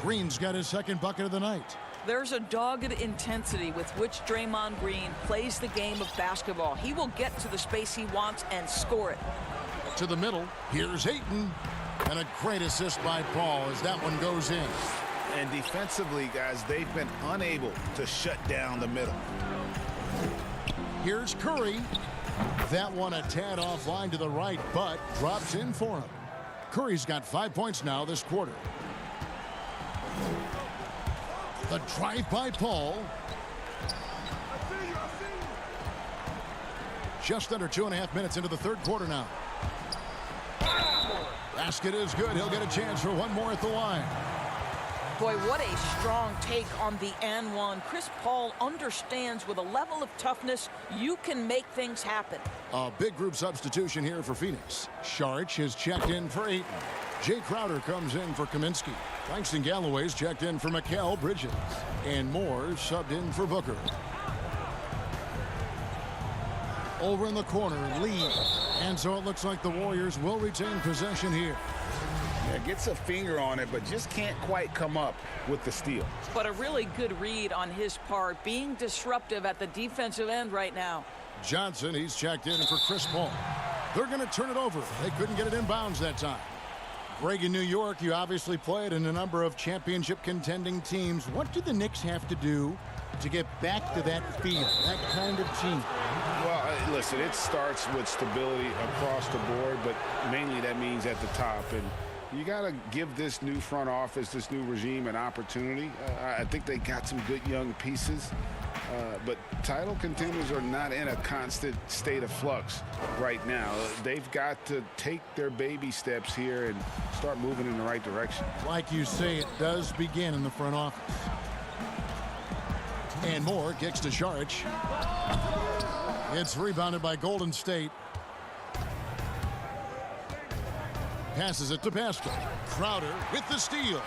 Green's got his second bucket of the night. There's a dogged intensity with which Draymond Green plays the game of basketball. He will get to the space he wants and score it. To the middle, here's Ayton. And a great assist by Paul as that one goes in. And defensively, guys, they've been unable to shut down the middle. Here's Curry. That one a tad offline to the right, but drops in for him. Curry's got 5 points now this quarter. The drive by Paul. Just under 2.5 minutes into the third quarter now. Basket is good. He'll get a chance for one more at the line. Boy, what a strong take on the and one. Chris Paul understands with a level of toughness, you can make things happen. A big group substitution here for Phoenix. Saric is checked in for Ayton. Jay Crowder comes in for Kaminsky. Langston Galloway's checked in for Mikal Bridges. And Moore subbed in for Booker. Over in the corner, Lee. And so it looks like the Warriors will retain possession here. Yeah, gets a finger on it, but just can't quite come up with the steal. But a really good read on his part, being disruptive at the defensive end right now. Johnson, he's checked in for Chris Paul. They're going to turn it over. They couldn't get it in bounds that time. Greg, in New York, you obviously played in a number of championship contending teams. What do the Knicks have to do to get back to that feel, that kind of team? Well, listen, it starts with stability across the board, but mainly that means at the top. And you got to give this new front office, this new regime, an opportunity. I think they got some good young pieces. But title contenders are not in a constant state of flux right now. They've got to take their baby steps here and start moving in the right direction. Like you say, it does begin in the front office. And Moore kicks to Saric. It's rebounded by Golden State. Passes it to Pascal. Crowder with the steal.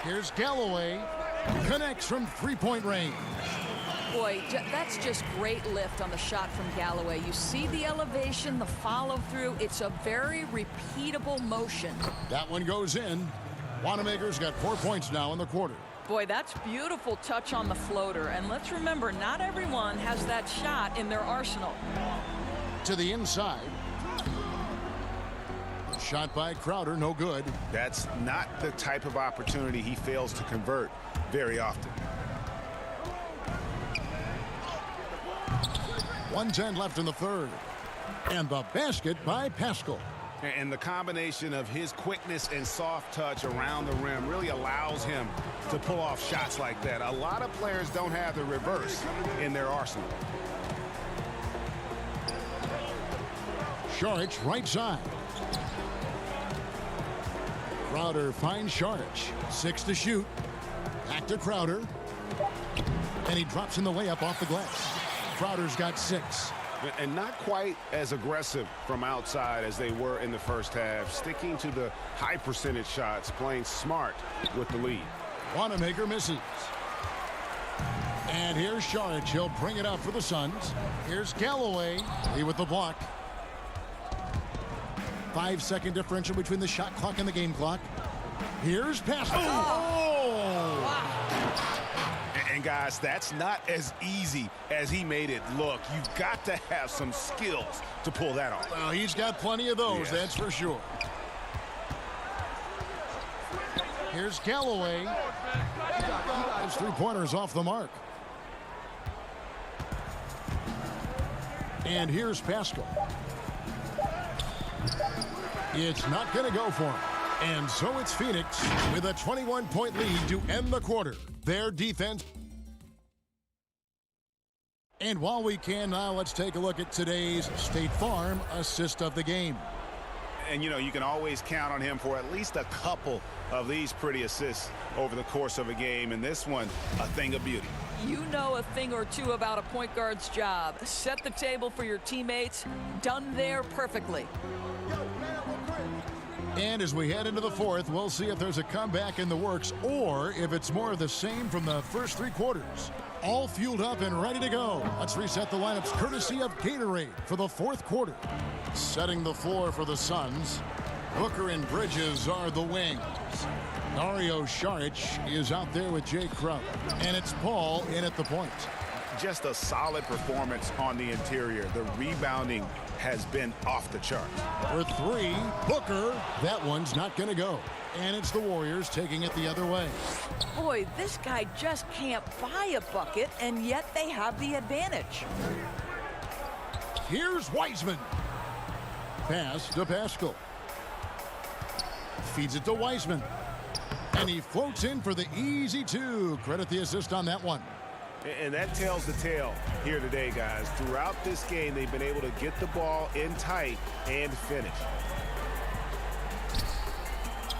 Here's Galloway. Connects from three-point range. Boy, that's just great lift on the shot from Galloway. You see the elevation, the follow-through. It's a very repeatable motion. That one goes in. Wanamaker's got 4 points now in the quarter. Boy, that's beautiful touch on the floater. And let's remember, not everyone has that shot in their arsenal. To the inside. Shot by Crowder, no good. That's not the type of opportunity he fails to convert very often. 1:10 left in the third. And the basket by Pascal. And the combination of his quickness and soft touch around the rim really allows him to pull off shots like that. A lot of players don't have the reverse in their arsenal. Saric right side. Crowder finds Saric. 6 to shoot. Back to Crowder. And he drops in the layup off the glass. Crowder's got 6. And not quite as aggressive from outside as they were in the first half. Sticking to the high percentage shots, playing smart with the lead. Wanamaker misses. And here's Saric. He'll bring it up for the Suns. Here's Galloway. He with the block. 5-second differential between the shot clock and the game clock. Here's Pascal. Oh! Wow. And guys, that's not as easy as he made it look. You've got to have some skills to pull that off. Well, he's got plenty of those, that's for sure. Here's Galloway. His three-pointers off the mark. And here's Pascal. It's not going to go for him. And so it's Phoenix with a 21-point lead to end the quarter. Their defense. And while we can now, let's take a look at today's State Farm assist of the game. And, you know, you can always count on him for at least a couple of these pretty assists over the course of a game. And this one, a thing of beauty. You know a thing or two about a point guard's job. Set the table for your teammates. Done there perfectly. And as we head into the fourth, we'll see if there's a comeback in the works or if it's more of the same from the first three quarters. All fueled up and ready to go. Let's reset the lineups courtesy of Gatorade for the fourth quarter. Setting the floor for the Suns. Booker and Bridges are the wings. Dario Saric is out there with Jay Crowder. And it's Paul in at the point. Just a solid performance on the interior. The rebounding has been off the charts. For three, Booker. That one's not going to go. And it's the Warriors taking it the other way. Boy, this guy just can't buy a bucket, and yet they have the advantage. Here's Wiseman. Pass to Pascal. Feeds it to Wiseman. And he floats in for the easy two. Credit the assist on that one. And that tells the tale here today, guys. Throughout this game, they've been able to get the ball in tight and finish.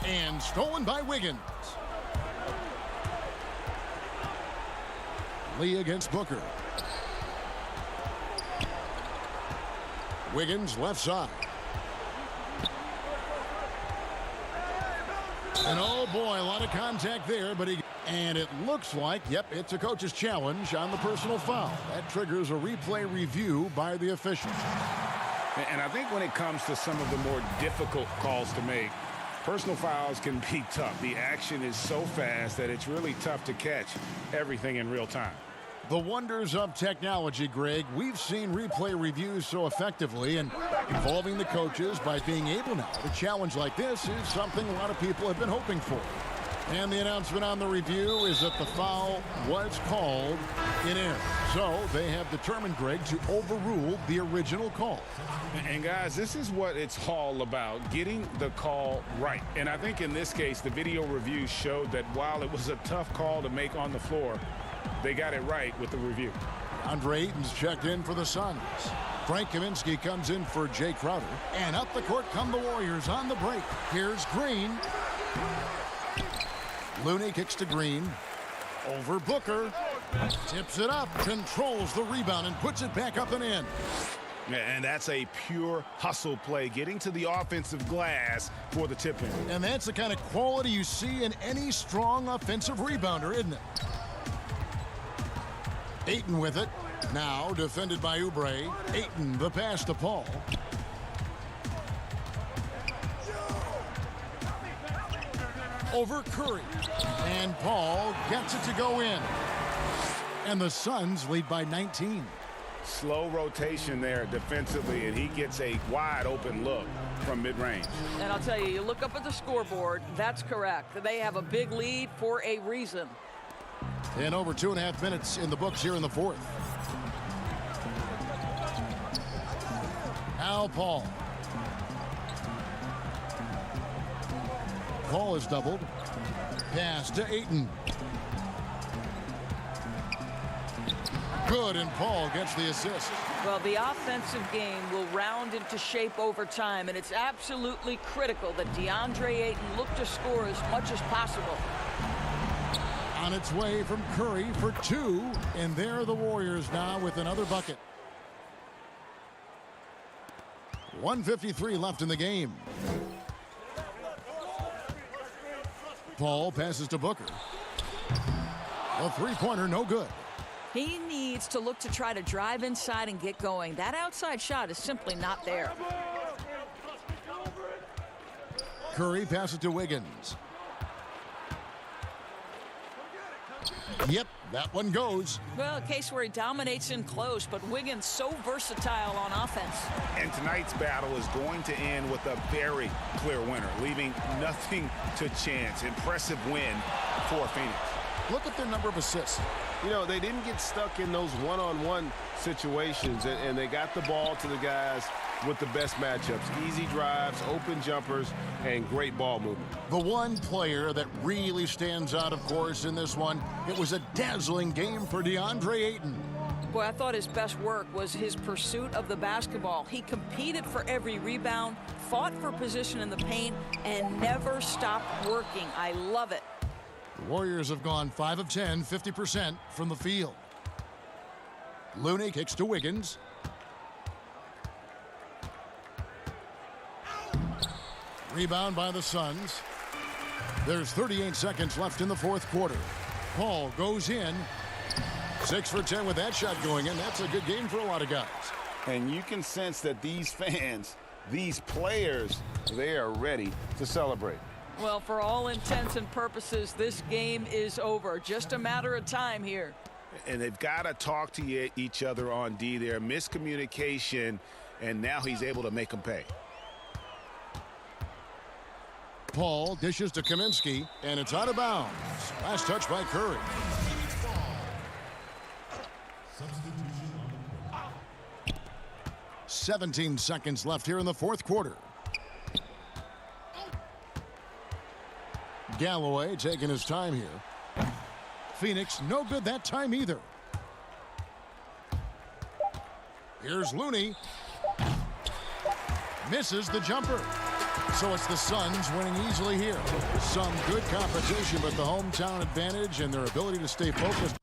And stolen by Wiggins. Lee against Booker. Wiggins left side. And oh boy, a lot of contact there, but and it looks like, yep, it's a coach's challenge on the personal foul. That triggers a replay review by the officials. And I think when it comes to some of the more difficult calls to make, personal fouls can be tough. The action is so fast that it's really tough to catch everything in real time. The wonders of technology, Greg. We've seen replay reviews so effectively, and involving the coaches by being able now to challenge like this is something a lot of people have been hoping for. And the announcement on the review is that the foul was called in error. So they have determined, Greg, to overrule the original call. And guys, this is what it's all about, getting the call right. And I think in this case, the video review showed that while it was a tough call to make on the floor, they got it right with the review. Andre Ayton's checked in for the Suns. Frank Kaminsky comes in for Jay Crowder. And up the court come the Warriors on the break. Here's Green. Looney kicks to Green. Over Booker. Tips it up. Controls the rebound and puts it back up and in. And that's a pure hustle play, getting to the offensive glass for the tip-in. And that's the kind of quality you see in any strong offensive rebounder, isn't it? Ayton with it. Now defended by Oubre. Ayton, the pass to Paul. Over Curry. And Paul gets it to go in. And the Suns lead by 19. Slow rotation there defensively, and he gets a wide open look from mid-range. And I'll tell you, you look up at the scoreboard, that's correct. They have a big lead for a reason. And over 2.5 minutes in the books here in the fourth. Al Paul. Paul is doubled. Pass to Ayton. Good, and Paul gets the assist. Well, the offensive game will round into shape over time, and it's absolutely critical that DeAndre Ayton look to score as much as possible. On its way from Curry for two, and there are the Warriors now with another bucket. 1:53 left in the game. Paul passes to Booker. A three-pointer, no good. He needs to look to try to drive inside and get going. That outside shot is simply not there. Curry passes to Wiggins. Yep, that one goes. Well, a case where he dominates in close, but Wiggins so versatile on offense. And tonight's battle is going to end with a very clear winner, leaving nothing to chance. Impressive win for Phoenix. Look at their number of assists. You know, they didn't get stuck in those one-on-one situations, and they got the ball to the guys with the best matchups. Easy drives, open jumpers, and great ball movement. The one player that really stands out, of course, in this one, it was a dazzling game for DeAndre Ayton. Boy, I thought his best work was his pursuit of the basketball. He competed for every rebound, fought for position in the paint, and never stopped working. I love it. The Warriors have gone 5 of 10, 50% from the field. Looney kicks to Wiggins. Rebound by the Suns. There's 38 seconds left in the fourth quarter. Paul goes in. 6 for 10 with that shot going in. That's a good game for a lot of guys. And you can sense that these fans, these players, they are ready to celebrate. Well, for all intents and purposes, this game is over. Just a matter of time here. And they've got to talk to each other on D there. Miscommunication, and now he's able to make them pay. Paul dishes to Kaminsky, and it's out of bounds. Last touch by Curry. Substitution on the court. 17 seconds left here in the fourth quarter. Galloway taking his time here. Phoenix no good that time either. Here's Looney. Misses the jumper. So it's the Suns winning easily here. Some good competition, but the hometown advantage and their ability to stay focused.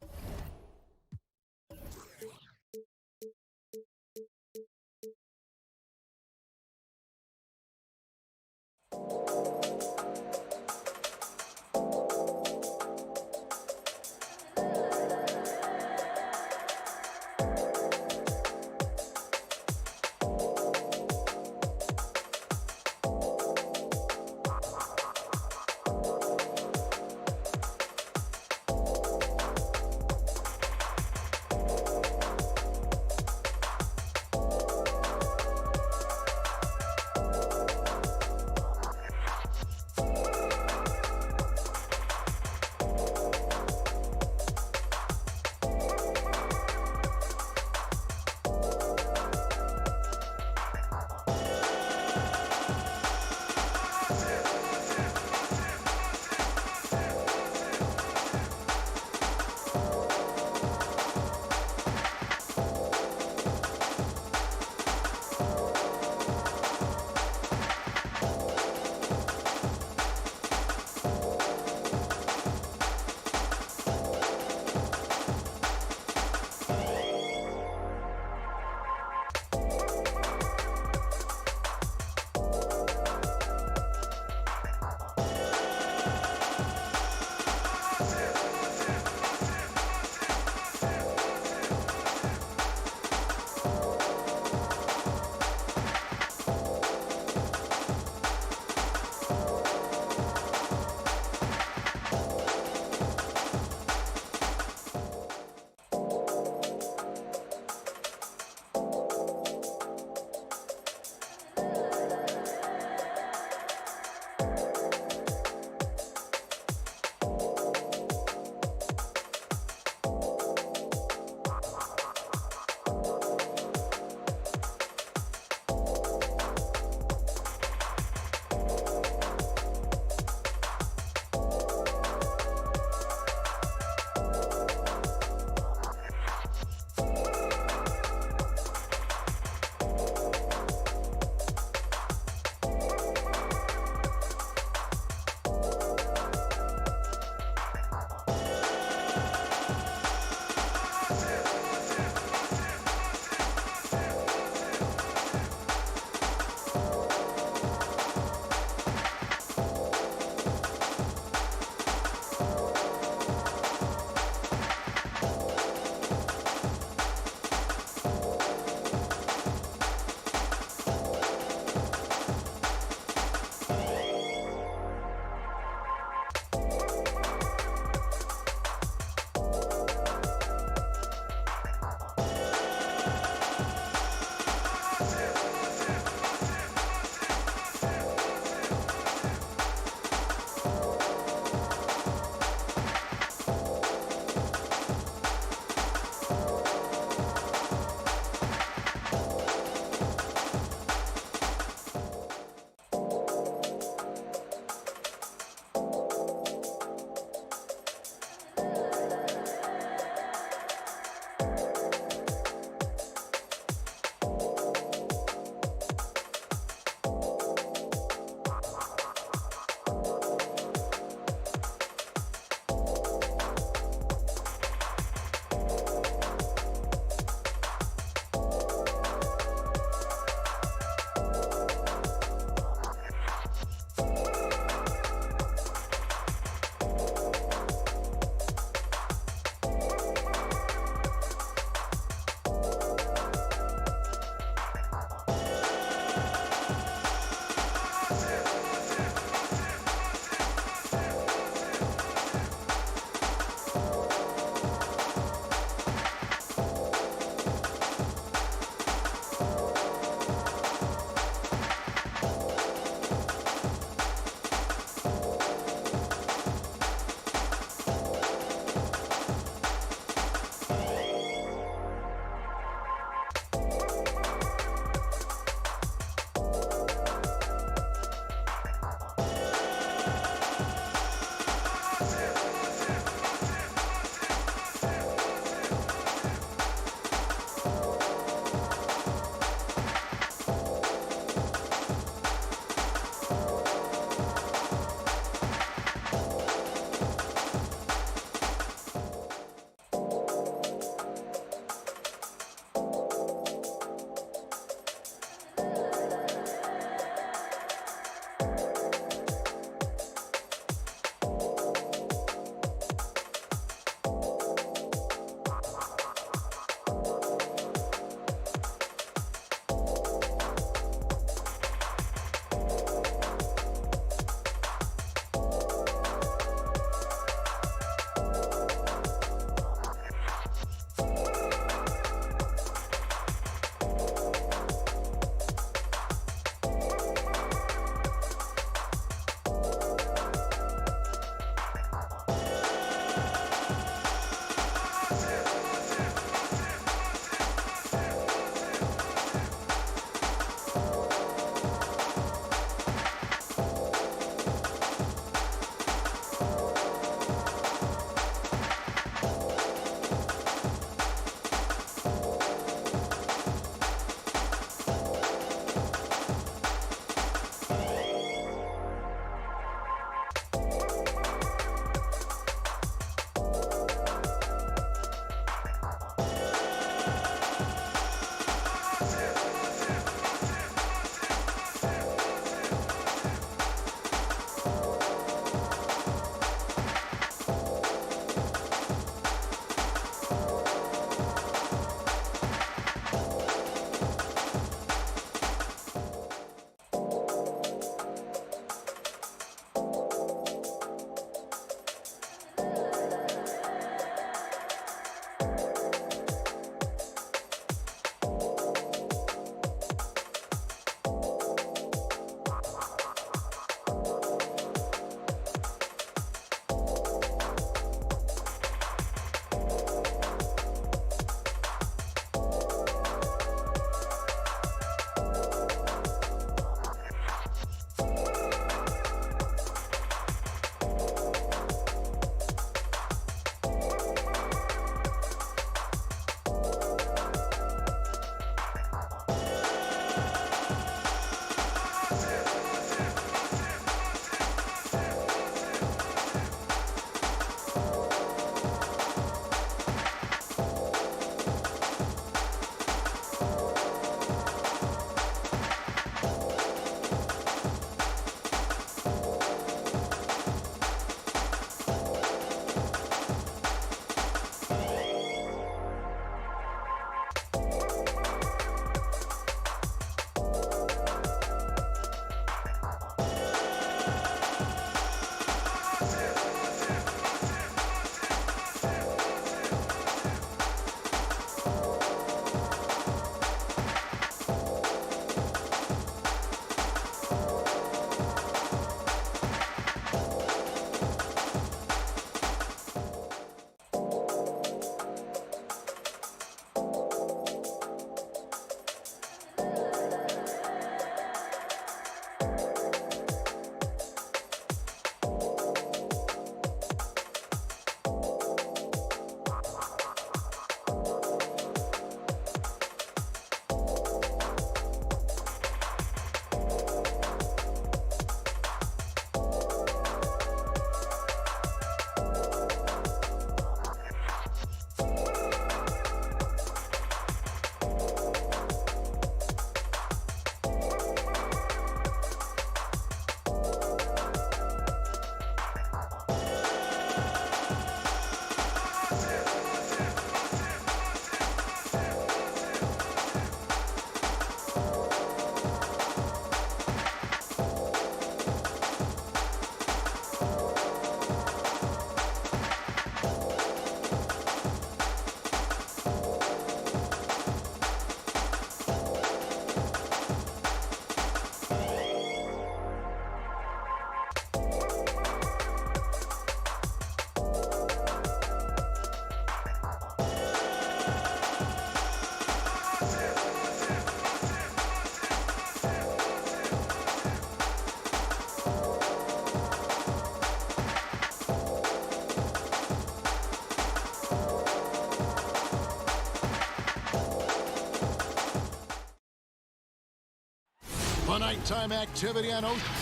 The nighttime activity on Ocean.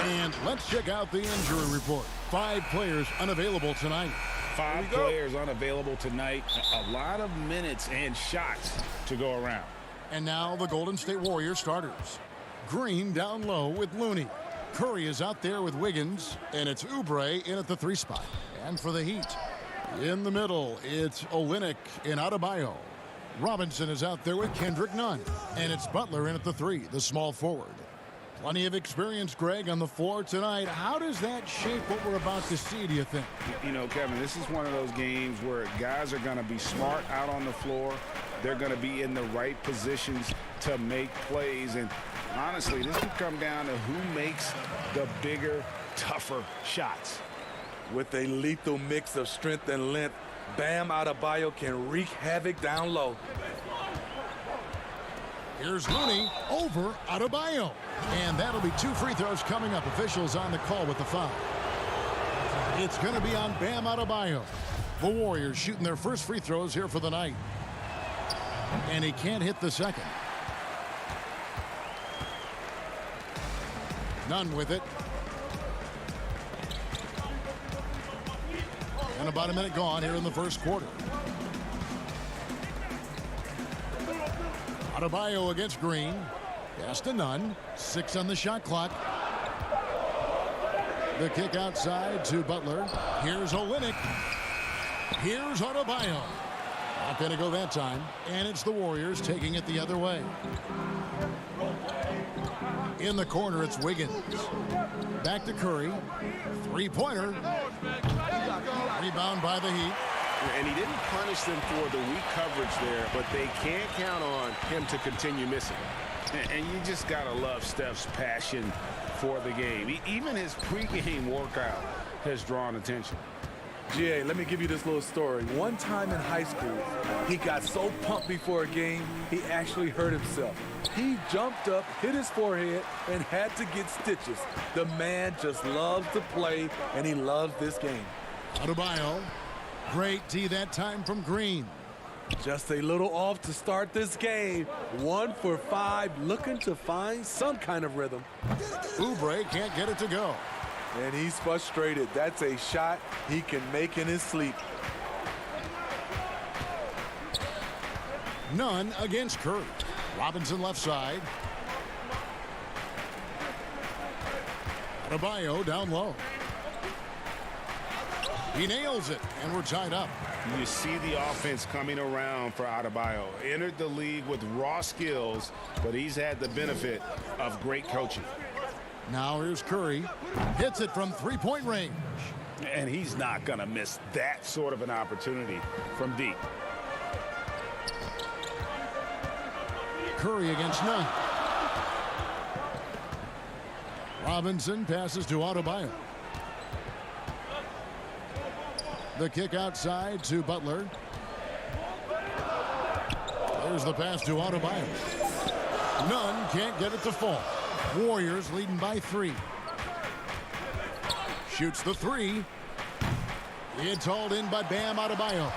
And let's check out the injury report. 5 players unavailable tonight. 5 players unavailable tonight. A lot of minutes and shots to go around. And now the Golden State Warriors starters. Green down low with Looney. Curry is out there with Wiggins, and it's Oubre in at the 3 spot. And for the Heat, in the middle, it's Olynyk and Adebayo. Robinson is out there with Kendrick Nunn, and it's Butler in at the 3, the small forward. Plenty of experience, Greg, on the floor tonight. How does that shape what we're about to see, do you think? You know, Kevin, this is one of those games where guys are going to be smart out on the floor. They're going to be in the right positions to make plays. And honestly, this could come down to who makes the bigger, tougher shots. With a lethal mix of strength and length, Bam Adebayo can wreak havoc down low. Here's Looney over Adebayo. And that'll be 2 free throws coming up. Officials on the call with the foul. It's going to be on Bam Adebayo. The Warriors shooting their first free throws here for the night. And he can't hit the second. None with it. And about a minute gone here in the first quarter. Adebayo against Green. Pass to Nunn. 6 on the shot clock. The kick outside to Butler. Here's Olynyk. Here's Adebayo. Not going to go that time. And it's the Warriors taking it the other way. In the corner, it's Wiggins. Back to Curry. 3-pointer. Rebound by the Heat. And he didn't punish them for the weak coverage there, but they can't count on him to continue missing. And you just got to love Steph's passion for the game. Even his pregame workout has drawn attention. GA, let me give you this little story. One time in high school, he got so pumped before a game, he actually hurt himself. He jumped up, hit his forehead, and had to get stitches. The man just loves to play, and he loves this game. Adebayo. Great D that time from Green. Just a little off to start this game. 1 for 5, looking to find some kind of rhythm. Oubre can't get it to go. And he's frustrated. That's a shot he can make in his sleep. Nunn against Curry. Robinson left side. Adebayo down low. He nails it, and we're tied up. You see the offense coming around for Adebayo. Entered the league with raw skills, but he's had the benefit of great coaching. Now here's Curry. Hits it from 3-point range. And he's not going to miss that sort of an opportunity from deep. Curry against Nunn. Robinson passes to Adebayo. The kick outside to Butler. There's the pass to Adebayo. Nunn can't get it to fall. Warriors leading by 3. Shoots the 3. It's hauled in by Bam Adebayo.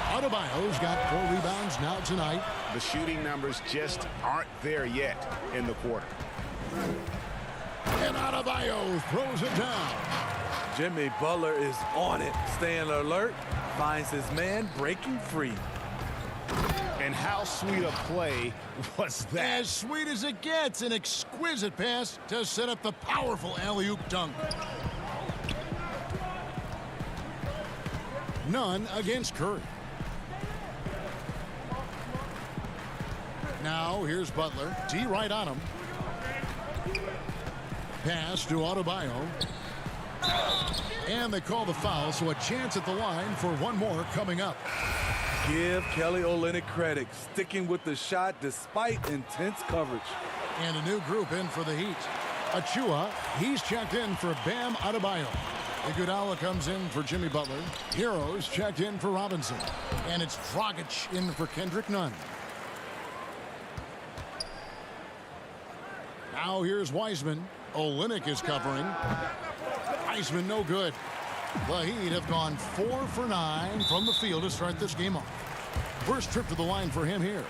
Adebayo's got 4 rebounds now tonight. The shooting numbers just aren't there yet in the quarter. And Adebayo throws it down. Jimmy Butler is on it, staying alert, finds his man breaking free. And how sweet a play was that? As sweet as it gets, an exquisite pass to set up the powerful alley-oop dunk. Nunn against Curry. Now here's Butler. D right on him. Pass to Adebayo. And they call the foul, so a chance at the line for one more coming up. Give Kelly Olynyk credit, sticking with the shot despite intense coverage. And a new group in for the Heat. Achua, he's checked in for Bam Adebayo. Iguodala comes in for Jimmy Butler. Heroes checked in for Robinson. And it's Dragic in for Kendrick Nunn. Now here's Wiseman. Olynyk is covering. Wiseman no good. The Heat have gone 4 for 9 from the field to start this game off. First trip to the line for him here.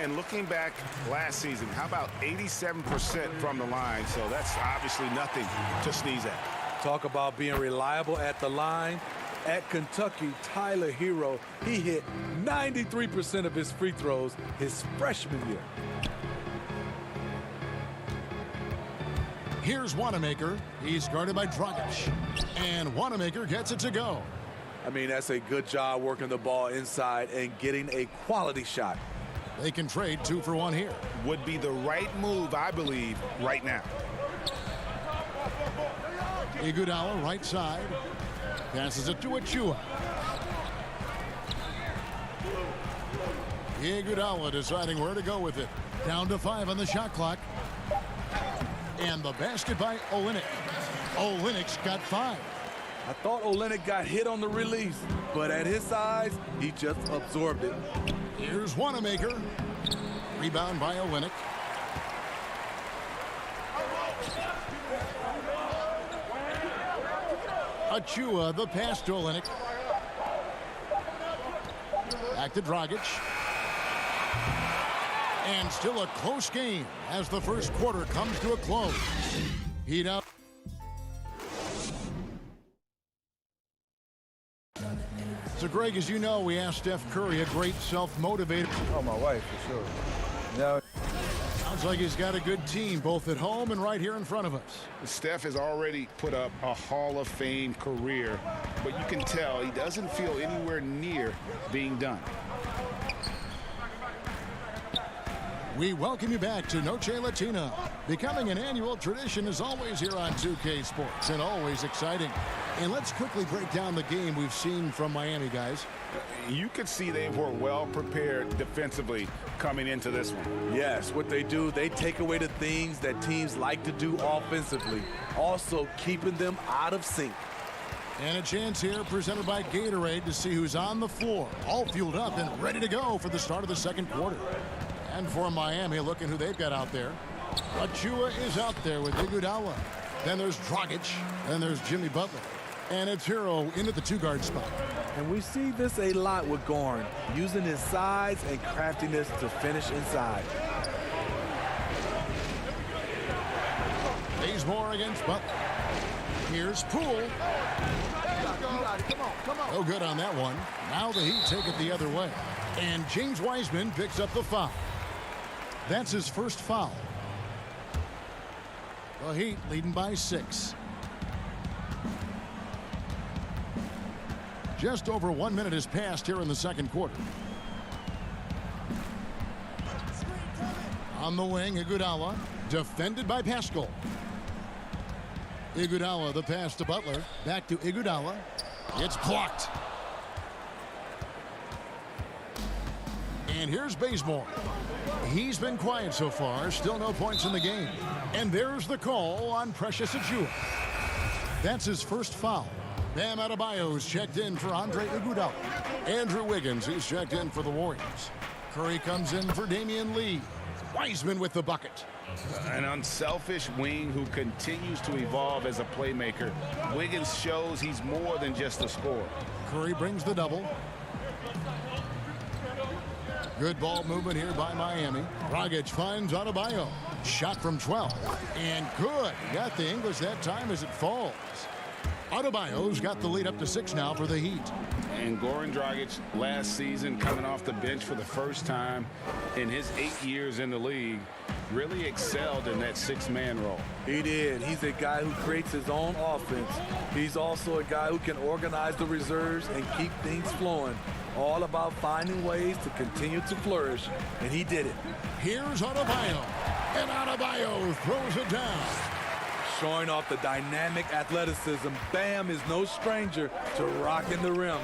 And looking back last season, how about 87% from the line? So that's obviously nothing to sneeze at. Talk about being reliable at the line. At Kentucky, Tyler Hero, he hit 93% of his free throws his freshman year. Here's Wanamaker. He's guarded by Dragic. And Wanamaker gets it to go. I mean, that's a good job working the ball inside and getting a quality shot. They can trade 2 for 1 here. Would be the right move, I believe, right now. Iguodala right side. Passes it to Achua. Iguodala deciding where to go with it. Down to 5 on the shot clock. And the basket by Olynyk. Olynyk's got 5. I thought Olynyk got hit on the release, but at his size, he just absorbed it. Here's Wanamaker. Rebound by Olynyk. Achua, the pass to Olynyk. Back to Dragic. And still a close game as the first quarter comes to a close. Heat up. So, Greg, as you know, we asked Steph Curry, a great self-motivator. Oh, my wife, for sure. No. Sounds like he's got a good team, both at home and right here in front of us. Steph has already put up a Hall of Fame career, but you can tell he doesn't feel anywhere near being done. We welcome you back to Noche Latina. Becoming an annual tradition is always here on 2K Sports and always exciting. And let's quickly break down the game we've seen from Miami, guys. You could see they were well prepared defensively coming into this one. Yes, what they do, they take away the things that teams like to do offensively, also keeping them out of sync. And a chance here presented by Gatorade to see who's on the floor, all fueled up and ready to go for the start of the second quarter. And for Miami, looking who they've got out there. Achua is out there with Iguodala. Then there's Dragic. Then there's Jimmy Butler. And it's Hero into the 2-guard spot. And we see this a lot with Goran, using his size and craftiness to finish inside. Bazemore against Butler. Here's Poole. No good on that one. Now the Heat take it the other way. And James Wiseman picks up the foul. That's his first foul. The Heat leading by 6. Just over 1 minute has passed here in the second quarter. On the wing, Iguodala, defended by Pascal. Iguodala, the pass to Butler. Back to Iguodala. It's blocked. And here's Bazemore. He's been quiet so far. Still no points in the game. And there's the call on Precious Achua. That's his first foul. Bam Adebayo's checked in for Andre Iguodala. Andrew Wiggins, he's checked in for the Warriors. Curry comes in for Damian Lee. Wiseman with the bucket. An unselfish wing who continues to evolve as a playmaker. Wiggins shows he's more than just a scorer. Curry brings the double. Good ball movement here by Miami. Dragic finds Adebayo. Shot from 12. And good. Got the English that time as it falls. Adebayo's got the lead up to 6 now for the Heat. And Goran Dragic last season coming off the bench for the first time in his 8 years in the league really excelled in that 6-man role. He did. He's a guy who creates his own offense. He's also a guy who can organize the reserves and keep things flowing. All about finding ways to continue to flourish, and he did it. Here's Adebayo, and Adebayo throws it down. Showing off the dynamic athleticism, Bam is no stranger to rocking the rim.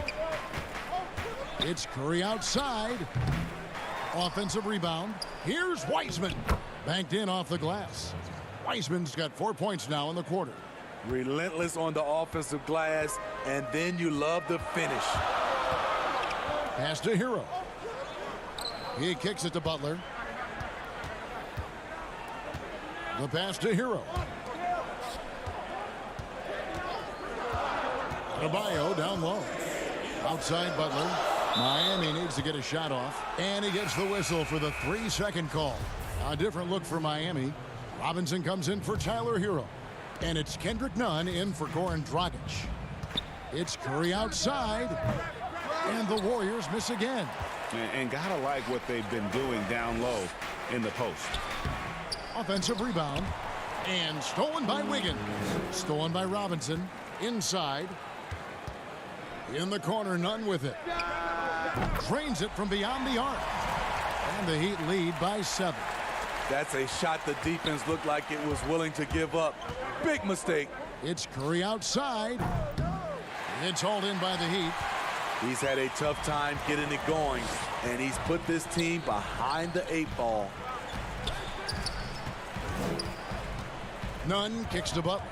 It's Curry outside. Offensive rebound. Here's Wiseman. Banked in off the glass. Wiseman's got 4 points now in the quarter. Relentless on the offensive glass, and then you love the finish. Pass to Hero. He kicks it to Butler. The pass to Hero. Adebayo down low. Outside Butler. Miami needs to get a shot off, and he gets the whistle for the 3-second call. A different look for Miami. Robinson comes in for Tyler Hero, and it's Kendrick Nunn in for Goran Dragic. It's Curry outside, and the Warriors miss again. And gotta like what they've been doing down low in the post. Offensive rebound, and stolen by Wiggins. Stolen by Robinson, inside. In the corner, Nunn with it. Drains it from beyond the arc. And the Heat lead by 7. That's a shot the defense looked like it was willing to give up. Big mistake. It's Curry outside. It's hauled in by the Heat. He's had a tough time getting it going, and he's put this team behind the 8 ball. Nunn kicks to Butler.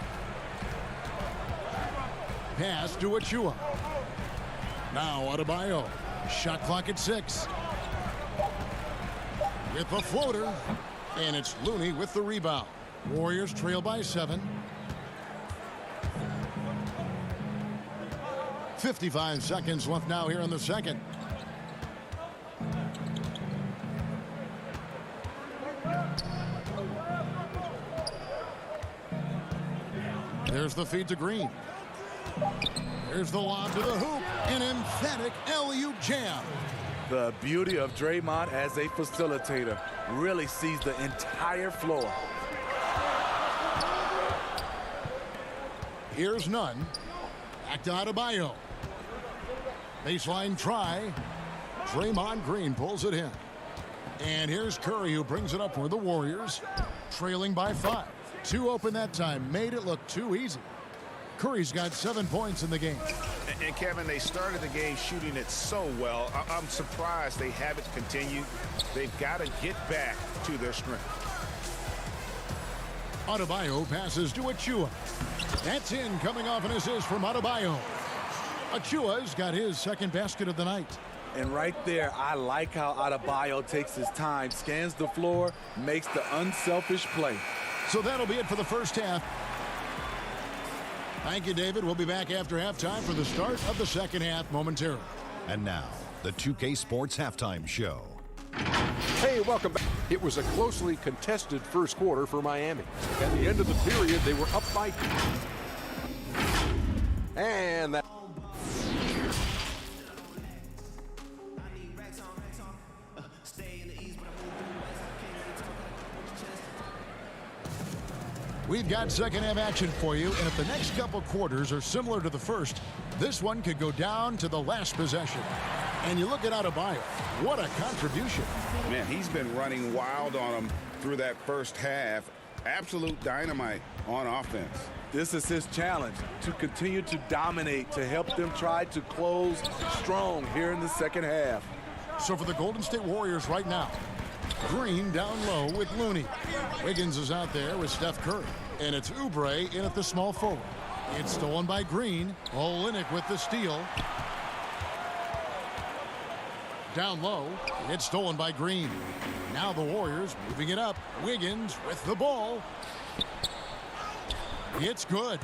Pass to Achua. Now Adebayo. Shot clock at 6. With the floater. And it's Looney with the rebound. Warriors trail by 7. 55 seconds left now here in the second. There's the feed to Green. There's the lob to the hoop. An emphatic alley-oop jam. The beauty of Draymond as a facilitator. Really sees the entire floor. Here's Nunn. Back to Adebayo. Baseline try. Draymond Green pulls it in. And here's Curry, who brings it up for the Warriors. Trailing by 5. 2 open that time. Made it look too easy. Curry's got 7 points in the game. And Kevin, they started the game shooting it so well. I'm surprised they haven't continued. They've got to get back to their strength. Adebayo passes to Achua. That's in, coming off an assist from Adebayo. Achua's got his second basket of the night. And right there, I like how Adebayo takes his time, scans the floor, makes the unselfish play. So that'll be it for the first half. Thank you, David. We'll be back after halftime for the start of the second half momentarily. And now, the 2K Sports Halftime Show. Hey, welcome back. It was a closely contested first quarter for Miami. At the end of the period, they were up by 2. And that... We've got second half action for you, and if the next couple quarters are similar to the first, this one could go down to the last possession. And you look at Adebayo, what a contribution. Man, he's been running wild on them through that first half. Absolute dynamite on offense. This is his challenge, to continue to dominate, to help them try to close strong here in the second half. So for the Golden State Warriors right now, Green down low with Looney. Wiggins is out there with Steph Curry. And it's Oubre in at the small forward. It's stolen by Green. Olynyk with the steal. Down low. It's stolen by Green. Now the Warriors moving it up. Wiggins with the ball. It's good.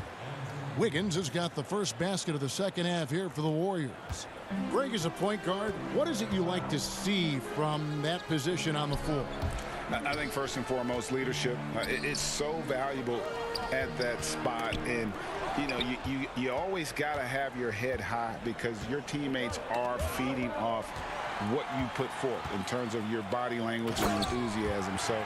Wiggins has got the first basket of the second half here for the Warriors. Greg, is a point guard, what is it you like to see from that position on the floor? I think first and foremost, leadership. It's so valuable at that spot. And, you know, you always got to have your head high because your teammates are feeding off what you put forth in terms of your body language and enthusiasm. So,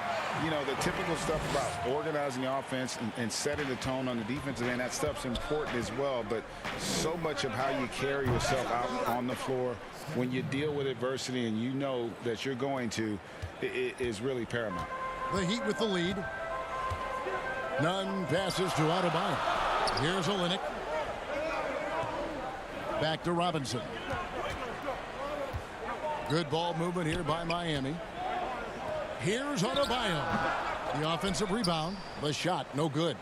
you know, the typical stuff about organizing the offense and setting the tone on the defensive end, that stuff's important as well. But so much of how you carry yourself out on the floor when you deal with adversity and you know that you're going to, it is really paramount. The Heat with the lead. Nunn passes to Adebayo. Here's Olynyk. Back to Robinson. Good ball movement here by Miami. Here's Adebayo. The offensive rebound. The shot, no good.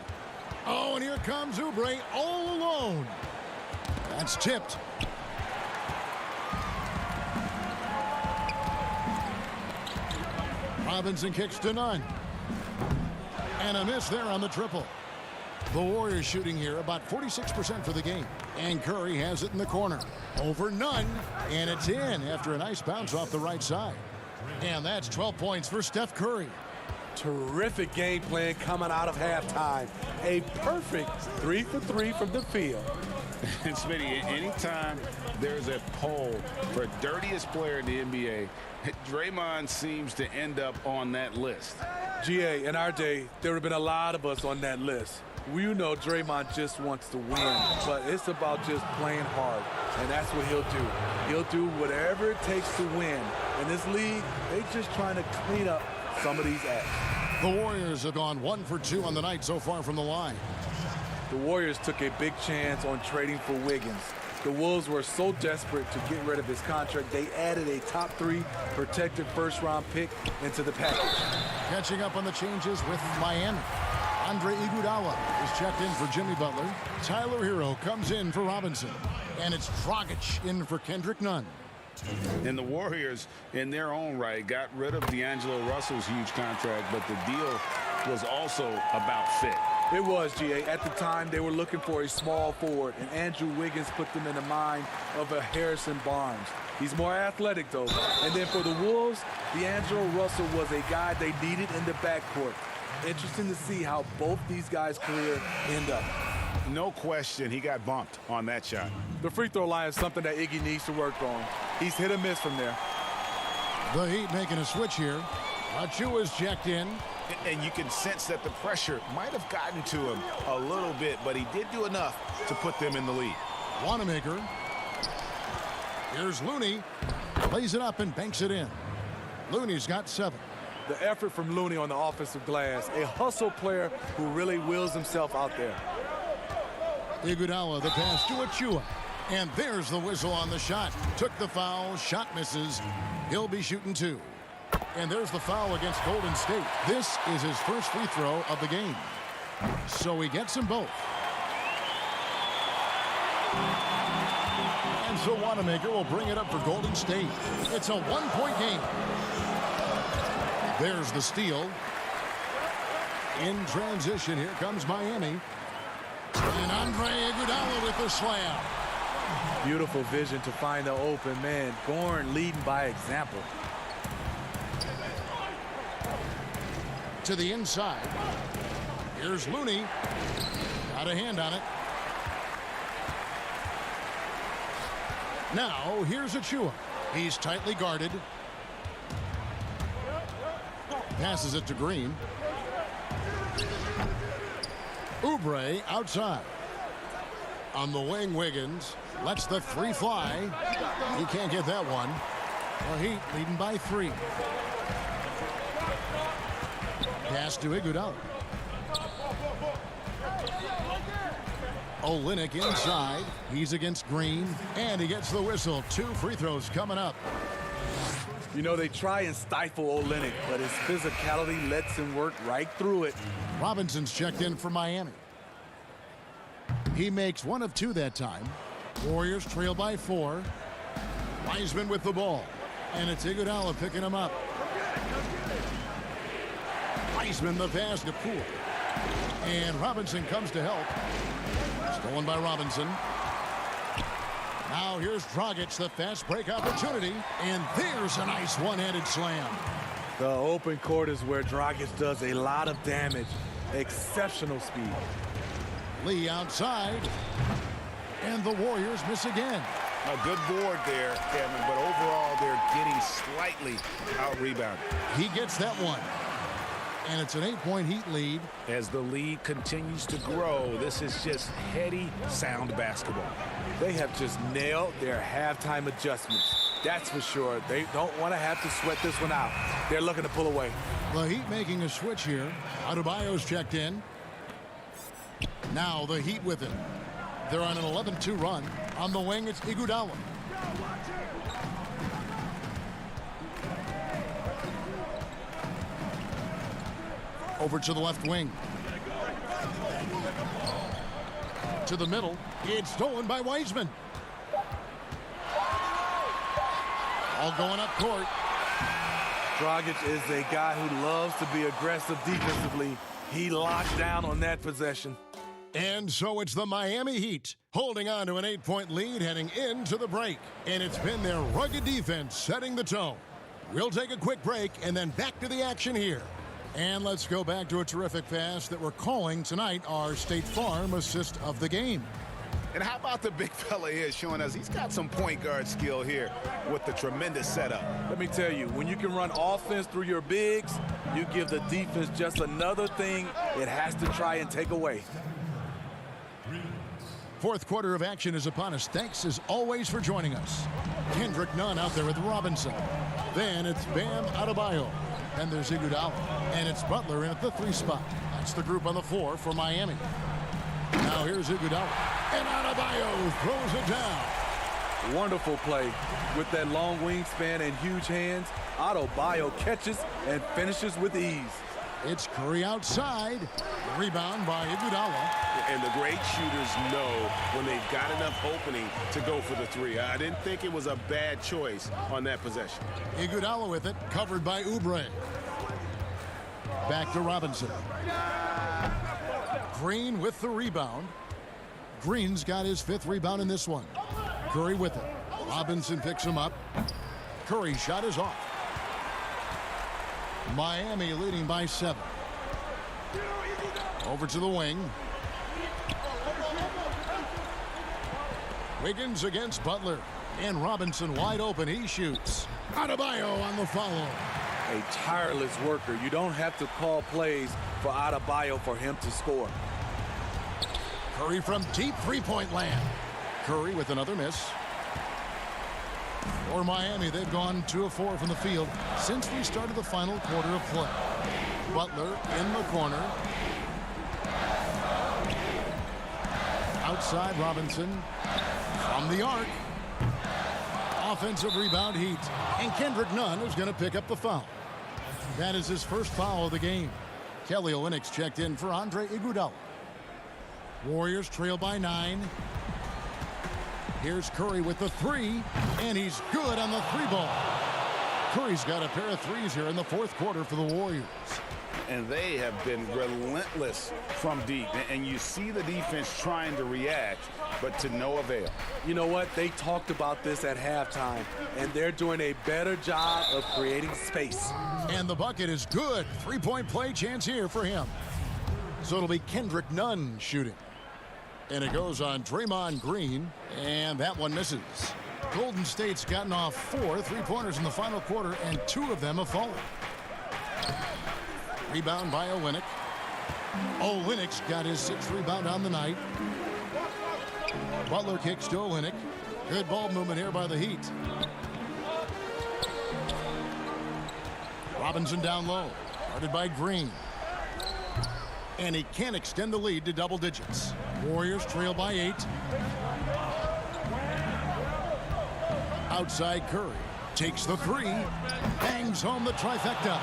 Oh, and here comes Oubre all alone. That's tipped. Robinson kicks to Nunn. And a miss there on the triple. The Warriors shooting here about 46% for the game. And Curry has it in the corner. Over none, and it's in after a nice bounce off the right side. And that's 12 points for Steph Curry. Terrific game plan coming out of halftime. A perfect 3 for 3 from the field. And Smitty, anytime there's a poll for dirtiest player in the NBA, Draymond seems to end up on that list. GA, in our day, there would have been a lot of us on that list. We know Draymond just wants to win, but it's about just playing hard, and that's what he'll do. He'll do whatever it takes to win. In this league, they're just trying to clean up some of these acts. The Warriors have gone 1 for 2 on the night so far from the line. The Warriors took a big chance on trading for Wiggins. The Wolves were so desperate to get rid of his contract, they added a top 3 protected first-round pick into the package. Catching up on the changes with Miami. Andre Iguodala is checked in for Jimmy Butler. Tyler Hero comes in for Robinson. And it's Dragic in for Kendrick Nunn. And the Warriors, in their own right, got rid of D'Angelo Russell's huge contract, but the deal was also about fit. It was, GA. At the time, they were looking for a small forward, and Andrew Wiggins put them in the mind of a Harrison Barnes. He's more athletic, though. And then for the Wolves, D'Angelo Russell was a guy they needed in the backcourt. Interesting to see how both these guys' career end up. No question, he got bumped on that shot. The free throw line is something that Iggy needs to work on. He's hit or miss from there. The Heat making a switch here. Achua's checked in. And you can sense that the pressure might have gotten to him a little bit, but he did do enough to put them in the lead. Wanamaker. Here's Looney. Plays it up and banks it in. Looney's got 7. The effort from Looney on the offensive glass. A hustle player who really wills himself out there. Iguodala, the pass to Achua. And there's the whistle on the shot. Took the foul. Shot misses. He'll be shooting 2. And there's the foul against Golden State. This is his first free throw of the game. So he gets them both. And so Wanamaker will bring it up for Golden State. It's a 1-point game. There's the steal. In transition, here comes Miami. And Andre Iguodala with the slam. Beautiful vision to find the open man. Gorn leading by example. To the inside. Here's Looney. Got a hand on it. Now, here's Achua. He's tightly guarded. Passes it to Green. Oubre outside. On the wing, Wiggins lets the 3 fly. He can't get that one. The Heat leading by 3. Pass to Iguodala. Olynyk inside. He's against Green. And he gets the whistle. 2 free throws coming up. You know, they try and stifle Olynyk, but his physicality lets him work right through it. Robinson's checked in for Miami. He makes 1 of 2 that time. Warriors trail by 4. Wiseman with the ball. And it's Iguodala picking him up. Wiseman the pass to Poole. And Robinson comes to help. Stolen by Robinson. Now here's Dragic, the fast break opportunity. And there's a nice one-handed slam. The open court is where Dragic does a lot of damage. Exceptional speed. Lee outside. And the Warriors miss again. A good board there, Kevin, but overall they're getting slightly out-rebounded. He gets that one. And it's an 8-point Heat lead. As the lead continues to grow, this is just heady, sound basketball. They have just nailed their halftime adjustments. That's for sure. They don't want to have to sweat this one out. They're looking to pull away. The Heat making a switch here. Adebayo's checked in. Now the Heat with it. They're on an 11-2 run. On the wing, it's Iguodala. Over to the left wing. To the middle. It's stolen by Wiseman. All going up court. Dragic is a guy who loves to be aggressive defensively. He locked down on that possession. And so it's the Miami Heat holding on to an 8-point lead heading into the break. And it's been their rugged defense setting the tone. We'll take a quick break and then back to the action here. And let's go back to a terrific pass that we're calling tonight our State Farm assist of the game. And how about the big fella here showing us he's got some point guard skill here with the tremendous setup. Let me tell you, when you can run offense through your bigs, you give the defense just another thing it has to try and take away. Fourth quarter of action is upon us. Thanks as always for joining us. Kendrick Nunn out there with Robinson. Then it's Bam Adebayo. And there's Iguodala. And it's Butler in at the 3 spot. That's the group on the floor for Miami. Now here's Iguodala. And Adebayo throws it down. Wonderful play. With that long wingspan and huge hands, Adebayo catches and finishes with ease. It's Curry outside. Rebound by Iguodala. And the great shooters know when they've got enough opening to go for the 3. I didn't think it was a bad choice on that possession. Iguodala with it, covered by Oubre. Back to Robinson. Green with the rebound. Green's got his 5th rebound in this one. Curry with it. Robinson picks him up. Curry's shot is off. Miami leading by 7. Over to the wing. Wiggins against Butler. And Robinson wide open. He shoots. Adebayo on the follow. A tireless worker. You don't have to call plays for Adebayo for him to score. Curry from deep three-point land. Curry with another miss. For Miami, they've gone 2 of 4 from the field since we started the final quarter of play. Butler in the corner. Outside Robinson. From the arc. Offensive rebound Heat. And Kendrick Nunn is going to pick up the foul. That is his first foul of the game. Kelly Olynyk's checked in for Andre Iguodala. Warriors trail by 9. Here's Curry with the 3, and he's good on the 3-ball. Curry's got a pair of 3s here in the 4th quarter for the Warriors. And they have been relentless from deep. And you see the defense trying to react, but to no avail. You know what? They talked about this at halftime, and they're doing a better job of creating space. And the bucket is good. 3-point play chance here for him. So it'll be Kendrick Nunn shooting. And it goes on Draymond Green, and that one misses. Golden State's gotten off 4 3-pointers in the final quarter, and 2 of them have fallen. Rebound by Olynyk. Olynyk's got his 6th rebound on the night. Butler kicks to Olynyk. Good ball movement here by the Heat. Robinson down low. Guarded by Green. And he can't extend the lead to double digits. Warriors trail by 8. Outside Curry. Takes the 3. Bangs home the trifecta.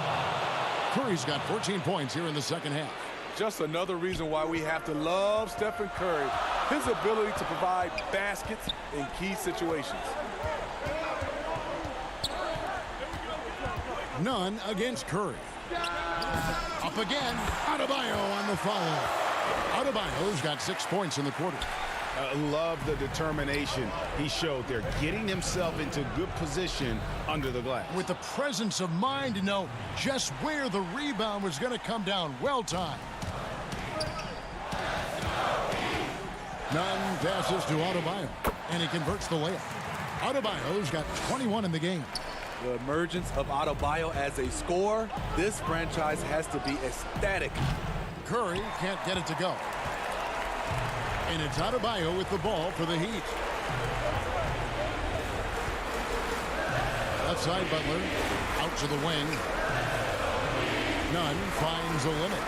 Curry's got 14 points here in the second half. Just another reason why we have to love Stephen Curry. His ability to provide baskets in key situations. Nunn against Curry. Up again. Adebayo on the follow. Adebayo's got 6 points in the quarter. Love the determination he showed there, getting himself into good position under the glass. With the presence of mind to know just where the rebound was going to come down. Well timed. Nunn passes to Adebayo, and he converts the layup. Adebayo's got 21 in the game. The emergence of Adebayo as a scorer, this franchise has to be ecstatic. Curry can't get it to go. And it's Adebayo with the ball for the Heat. Left side Butler, out to the wing. Nunn finds Olynyk.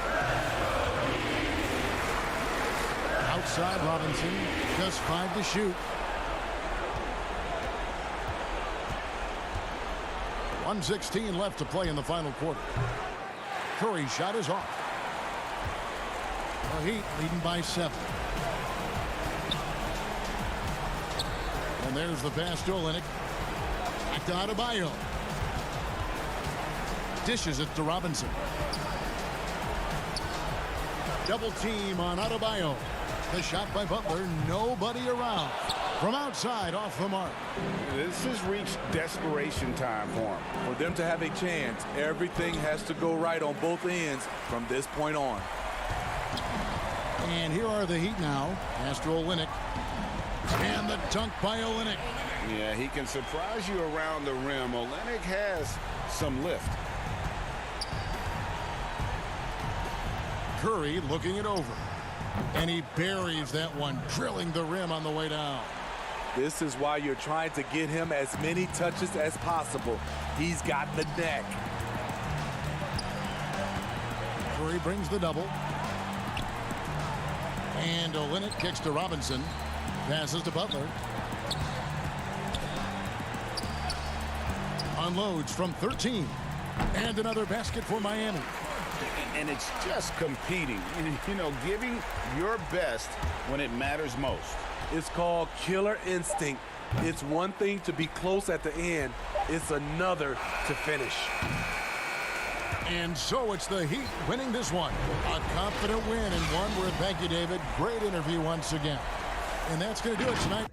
Outside Robinson, just 5 to shoot. 1:16 left to play in the final quarter. Curry's shot is off. The Heat leading by 7. And there's the pass to Olynyk. Back to Adebayo. Dishes it to Robinson. Double team on Adebayo. the shot by Butler. Nobody around. From outside, off the mark. This has reached desperation time for him. For them to have a chance, everything has to go right on both ends from this point on. And here are the Heat now. Astro Olynyk. And the dunk by Olynyk. Yeah, he can surprise you around the rim. Olynyk has some lift. Curry looking it over. And he buries that one, drilling the rim on the way down. This is why you're trying to get him as many touches as possible. He's got the neck. Curry brings the double. And Olynyk kicks to Robinson. Passes to Butler. Unloads from 13. And another basket for Miami. And it's just competing. You know, giving your best when it matters most. It's called killer instinct. It's one thing to be close at the end. It's another to finish. And so it's the Heat winning this one. A confident win and one where, thank you, David. Great interview once again. And that's going to do it tonight.